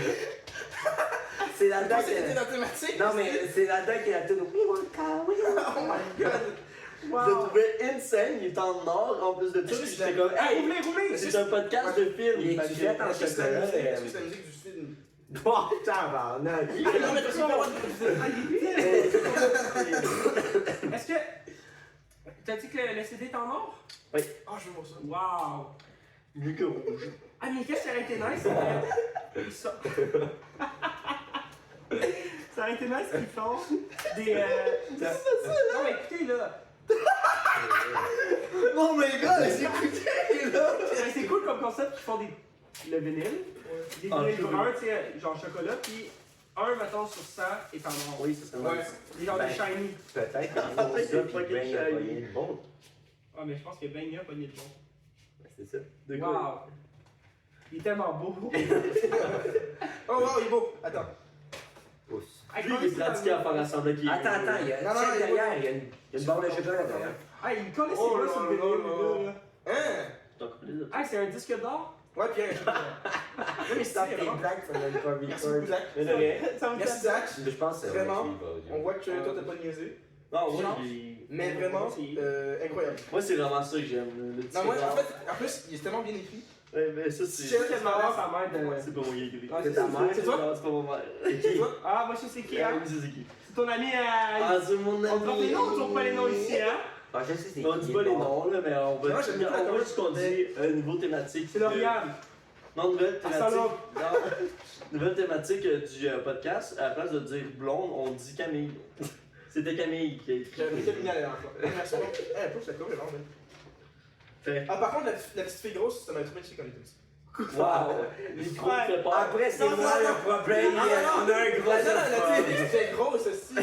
C'est la date. C'était la thématique. Non, mais c'est la date qui a tout. Oui, Wonka, oui, Oh my god. Je le Wow! trouvais insane, il est en or en plus de tout. Est-ce que J'étais c'est- comme, hey, Roulez! c'est un podcast de film. Il est Fait que- fait en Est-ce que c'est la chocolat. musique? Est-ce que c'est la musique du film? Oh, tabarnak. Non, mais parce qu'il peut y avoir des- Est-ce que. T'as dit que le CD est en or? Ah, je veux voir ça. Wow! Mieux que rouge. Ah, mais qu'est-ce qui aurait été nice? Ça... ça aurait été nice qu'ils font des. Non, mais écoutez, là. Non, mais gars, j'ai écouté, là. C'est cool comme concept qu'ils font le vinyle. Des Ah, vinyles je veux. bruns, tu sais, genre chocolat, puis un, mettons, sur 100 est en or. Oui, ça serait Ouais. nice. Des genres Ben, de shiny. Peut-être qu'ils Peut-être font ça, qu'il puis faut qu'il Ben a chaille. pogné le bon. Ah, mais je pense que Ben y a pogné le bon. C'est ça. De quoi? Wow! Il est tellement beau. Oh, wow, il est beau. Attends. Pousse. Hey, Lui, il est pratiqué à faire assembler qui est. Attends, il y a, Non, non, check il est derrière, il y a une barre de chocolat derrière. Ah, il me connaît Oh c'est là quoi sur le là vinyle, là le gars, là? Hein? T'en connais d'autres? Ah, c'est un disque d'or? Ouais, puis un chocolat. Oui, mais c'est Stop ça, tes blagues, ça donne pas Merci beaucoup, Zach. Mais de rien. Ça me Merci, fait Zach. Je pense que c'est Vraiment, vrai qu'il va- On voit que toi, t'as pas niaisé. Non, moi, Genre. Mais vraiment, incroyable. moi, c'est vraiment ça que j'aime. Le Non, moi, disque en d'or. fait, en plus, il est tellement bien écrit. Ouais, mais ça, C'est c'est. elle qui a demandé à sa mère de. C'est pas moi qui ai écrit. Ah, C'est ta mère. C'est toi? Non, c'est pas mon mère. C'est qui? Toi? Ah, moi je sais qui, hein? C'est qui? C'est ton ami Ah, à. c'est mon ami. On te les noms, on tourne pas les noms ici, hein? Ah, je sais c'est On qui, dit pas les bon. noms, là, mais on va Moi, j'aime beaucoup la on va juste qu'on dit niveau thématique. C'est Lauriane. Non, nouvelle Ah, thématique. salope. Non, nouvelle thématique du podcast. À la place de dire blonde, on dit Camille. C'était Camille qui a écrit. J'avais été terminé à la dernière fois. Merci. Eh, pour c'est cool, vraiment. Fait. Ah, par contre, la petite fille grosse, ça m'a trouvé chic quand on était petit. Wow! Le micro me fait peur. Après, c'est Non, moi non, le problème. non, non, On a un gros Ah, non, non, la problème. télé, c'était grosse, aussi.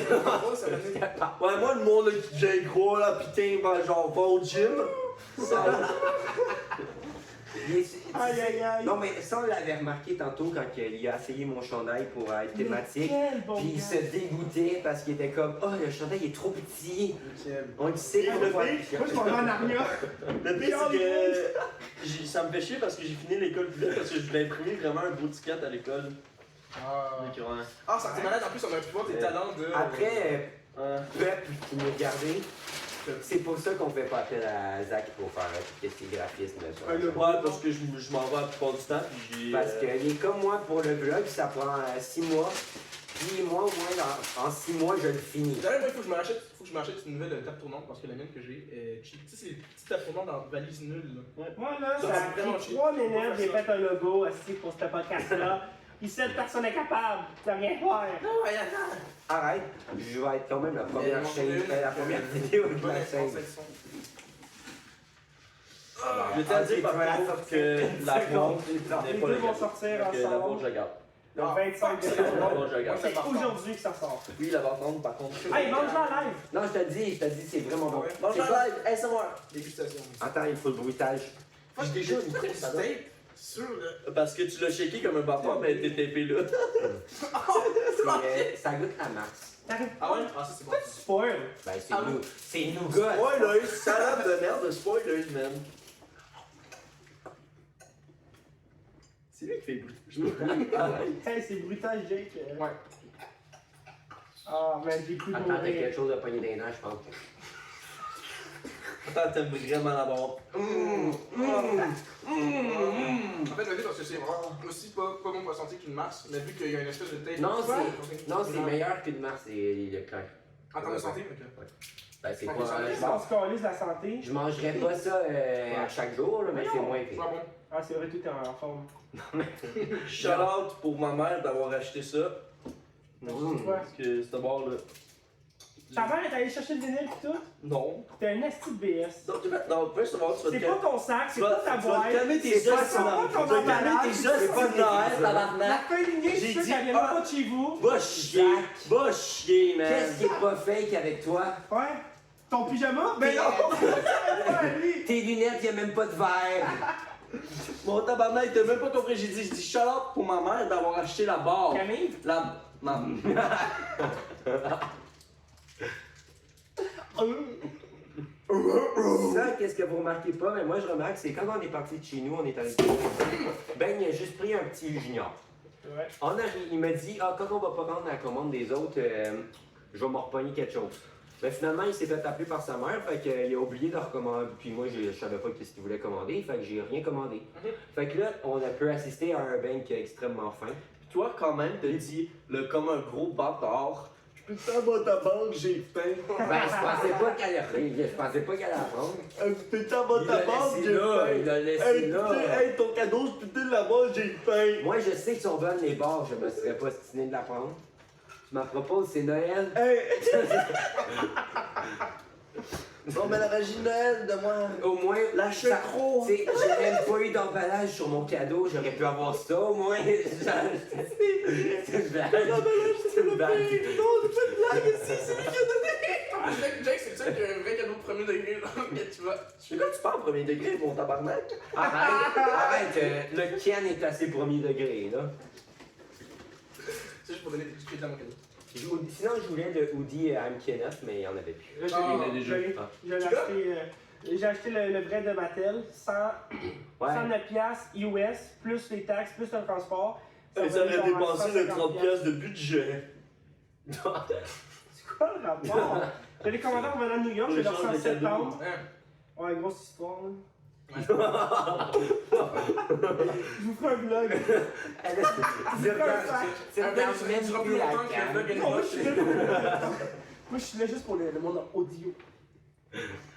Grosse, ça m'a donné. Ouais, moi, le monde là, qui devient gros, là, putain, ben, genre, va au gym. Ça Aïe, aïe, aïe. Non, mais ça, on l'avait remarqué tantôt quand il a essayé mon chandail pour être thématique. Quel bon Puis il gars. se dégoûtait parce qu'il était comme, oh, le chandail est trop petit. Nickel. On le sait Et le pourquoi. pire, Moi je m'en vais en Narnia. Le pire, c'est que ça me fait chier parce que j'ai fini l'école plus vite parce que je voulais imprimer vraiment un beau ticket à l'école. Ah, Donc, ouais. ah ça t'es malade, en plus, on a pu voir tes talents de. Après, Peuple qui nous regardait, Peuple. c'est pour ça qu'on fait pas appel à Zach pour faire tout ce qui est graphisme. Sur la Ouais, chaîne. parce que je m'en vais la plupart du temps, puis j'ai. Parce qu'il est comme moi pour le vlog, ça prend 6 mois. Puis moi, au moins, en 6 mois, je le finis. D'ailleurs, moi, il faut que je m'achète une nouvelle table tournante parce que la mienne que j'ai est cheap. Tu sais, c'est des petites tables tournantes dans valise nulle. Là. Moi là, Ça, ça c'est a vraiment pris cheap. 3 minutes, On va j'ai faire fait un logo assis pour ce podcast-là. Puis cette personne est capable de rien faire. Non, rien à Arrête, je vais être quand même la première chaîne, la première vidéo de la chaîne. Je tiens à dire par contre que la boîte Les n'est pas deux le vont sortir La boîte, ensemble je la garde. le 25 La décembre. boîte, je la garde. C'est aujourd'hui que ça sort. Oui, la bartende, par contre. Hey, mange-la en live! Non, je te dis, c'est vraiment bon. Mange C'est en quoi? live, ASMR. Dégustation. Attends, il faut le bruitage. J'ai déjà une grosse steak. C'est sûr, là. Parce que tu l'as shaké comme un bâtard, mais t'es tapé là. Ça goûte la masse. T'arrives Ah ouais? Ah, ça, c'est bon. spoil. Ben, c'est Ah, nous. C'est nougat. Spoilers, salade de merde, spoilers, man. C'est lui qui fait le bruit. Hey, c'est brutal, Jake. Ouais. Ah, mais j'ai cru Attends, t'as mourir. quelque chose de pogné des dents, je pense. Attends, t'aimes vraiment la barre. En fait, vas-y, parce que c'est aussi pas bon pour la santé qu'une masse, mais vu qu'il y a une espèce de tape. Non, c'est meilleur qu'une masse et le cœur. En termes de santé, ok. Ben, c'est Ok, pas. ça va. On se calisse la santé. Je mangerais pas ça à chaque jour, là, mais c'est moins C'est pire. pas bon. Ah, c'est vrai, tout est en forme. Shout out pour ma mère d'avoir acheté ça. Ouais. Parce que cette barre-là. Ta mère est allée chercher le vinyle pis tout? Non. T'es un esti de BS. Non, first of all, tu vas te C'est pas ton sac, c'est Tu vas- pas ta tu vas te boîte. calmer tes C'est pas gestes, ton man. emballage. Tu vas te calmer tes gestes, C'est pas de Noël, La tabarnak. feuille lignée, J'ai c'est sûr dit, qu'elle vient ah. pas de chez vous. Va chier. Va chier, man. Qu'est-ce qui est pas fake avec toi? Ouais. Ton pyjama? Ben non! Pas lui. Tes lunettes, y'a même pas de verre. Mon tabarnak, t'as même pas compris. J'ai dit shout out pour ma mère d'avoir acheté la barre. Camille? Ça, qu'est-ce que vous remarquez pas? Mais moi, je remarque, c'est quand on est parti de chez nous, on est allé. Ben, il a juste pris un petit junior. Ouais. Il m'a dit, quand on va pas prendre la commande des autres, je vais m'en repogner quelque chose. Mais finalement, il s'est fait appeler par sa mère, fait qu'il a oublié de recommander. Puis moi, je savais pas qu'est-ce qu'il voulait commander, fait que j'ai rien commandé. Fait que là, on a pu assister à un bang extrêmement fin. Toi, quand même, t'as dit comme un gros bâtard. Je peux te faire mon tabac, j'ai faim. Ben, je pensais pas qu'elle allait apprendre. Je peux te faire mon Il l'a tabac, laissé j'ai là, faim. il l'a laissé là. Hey, ton cadeau, je peux te le l'avoir, j'ai faim. Moi, je sais que si on donne les barres, je me serais pas stiné de la prendre. Tu m'en proposes, c'est Noël. Hey! Non, mais la magie de Noël de moi. Au moins, La ça- chocro. tu sais, j'ai même pas eu d'emballage sur mon cadeau, j'aurais pu avoir ça au moins. C'est une blague. C'est une blague. Non, c'est pas de blague, si, c'est lui qui a donné. Ah, Jake, c'est ça qu'il y a un vrai cadeau de premier degré, là, que tu vas. C'est là que tu parles premier degré, mon tabarnak. Arrête, le Ken est assez premier degré, là. C'est juste pour donner des petits crédits à mon cadeau. Sinon, je voulais le hoodie I'm Kenneth, mais il y en avait plus. Là, je Ah, l'ai déjà. déjà. J'ai acheté le vrai de Mattel, 109 piastres US, plus les taxes, plus le transport. Ça va aurait genre à dépensé le 150 30$ piastres de budget. C'est quoi le rapport? Je l'ai commandé en venant de New York, je l'ai reçu en septembre. Hein? Ouais, grosse histoire, là. Ouais. Je vous ferai un vlog. Tu regardes même Tu plus la longtemps que le cam. vlog est Non, moi, je moche. suis là pour Moi, je suis là juste pour le monde audio.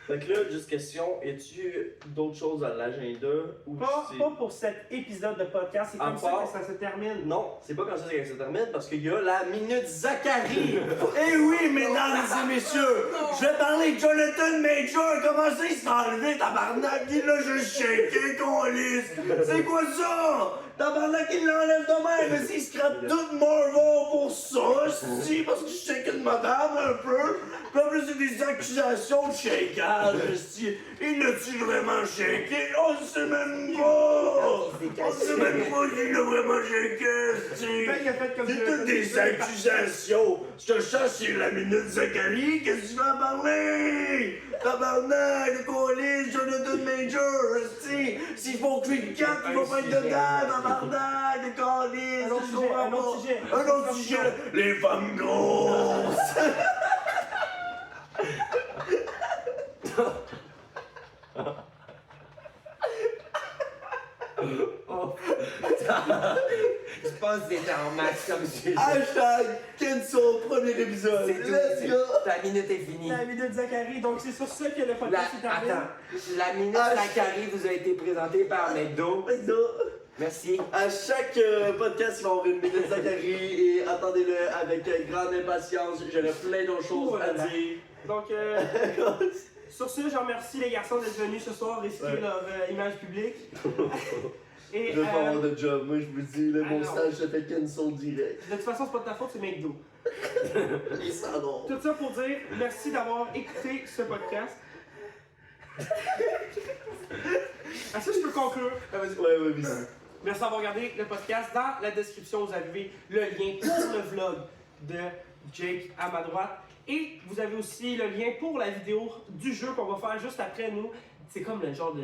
Fait que là, juste question, as-tu d'autres choses à l'agenda ou Pas c'est... pour cet épisode de podcast, c'est À comme ça part- que ça se termine. Non, c'est pas comme ça que ça termine parce qu'il y a la Minute Zachary! Eh oui, mesdames et messieurs! Je vais parler de Jonathan Major! Comment ça il s'est enlevé, tabarnak? Il l'a juste shaké, câlisse! C'est quoi ça? Tabarnak, il l'enlève de même! Mais s'il scrape tout Marvel pour ça, si, parce que je shake une madame un peu! Puis en plus, c'est des accusations de shakeage, si. Il l'a-tu vraiment shaké? On le sait même pas! On sait même pas qu'il l'a vraiment shaké, si. Ben, il a fait comme C'est je- toutes des accusations! Ce que je cherche, c'est la Minute Zachary! Qu'est-ce que tu vas parler? Tabarnak, le colis, Jonathan Major! Si! S'ils font Creed 4, ils vont pas être dedans! Tabarnak, le colis! Un autre sujet, un autre sujet. Un autre sujet! Les femmes grosses! Je pense que c'était en max comme sujet. Hashtag cancel, premier épisode! C'est tout, Let's go! ta minute est finie. La vidéo de Zachary, donc c'est sur ça que le podcast se termine. Attends, la minute Zachary vous a été présentée par McDo. Merci. À chaque podcast, il va y avoir une minute Zachary et attendez-le avec grande impatience. J'aurai plein d'autres choses à dire. Donc, sur ce, je remercie les garçons d'être venus ce soir risquer leur image publique. Et, Je vais pas avoir de job, moi je vous dis, là, mon alors- stage se fait cancel direct. de toute façon, c'est pas de ta faute, c'est McDo. Et ça non. Tout ça pour dire merci d'avoir écouté ce podcast. Est-ce que je peux conclure? Vas-y. Ouais, vas-y. Merci d'avoir regardé le podcast. Dans la description, vous avez le lien pour le vlog de Jake à ma droite. Et vous avez aussi le lien pour la vidéo du jeu qu'on va faire juste après nous. C'est comme le genre de...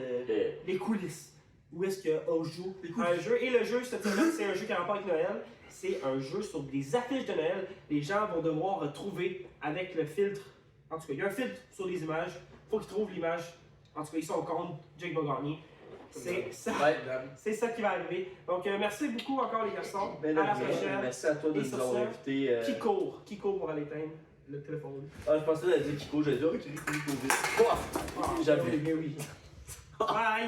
les coulisses. Où est-ce qu'on joue un jeu. Et le jeu, cette semaine, c'est un jeu qui a rapport avec Noël. C'est un jeu sur des affiches de Noël. Les gens vont devoir trouver avec le filtre. En tout cas, il y a un filtre sur les images. Il faut qu'ils trouvent l'image. En tout cas, ils sont au compte. Jake va gagner. C'est ça. C'est ça qui va arriver. Donc, merci beaucoup encore, les garçons. Ben, à la prochaine. Merci à toi de Et nous sur avoir ce, invités. Qui court pour aller éteindre le téléphone? Ah, je pensais que t'allais dire Kiko, j'allais dire Kiko vite. Ah, J'avais. oui. Bye!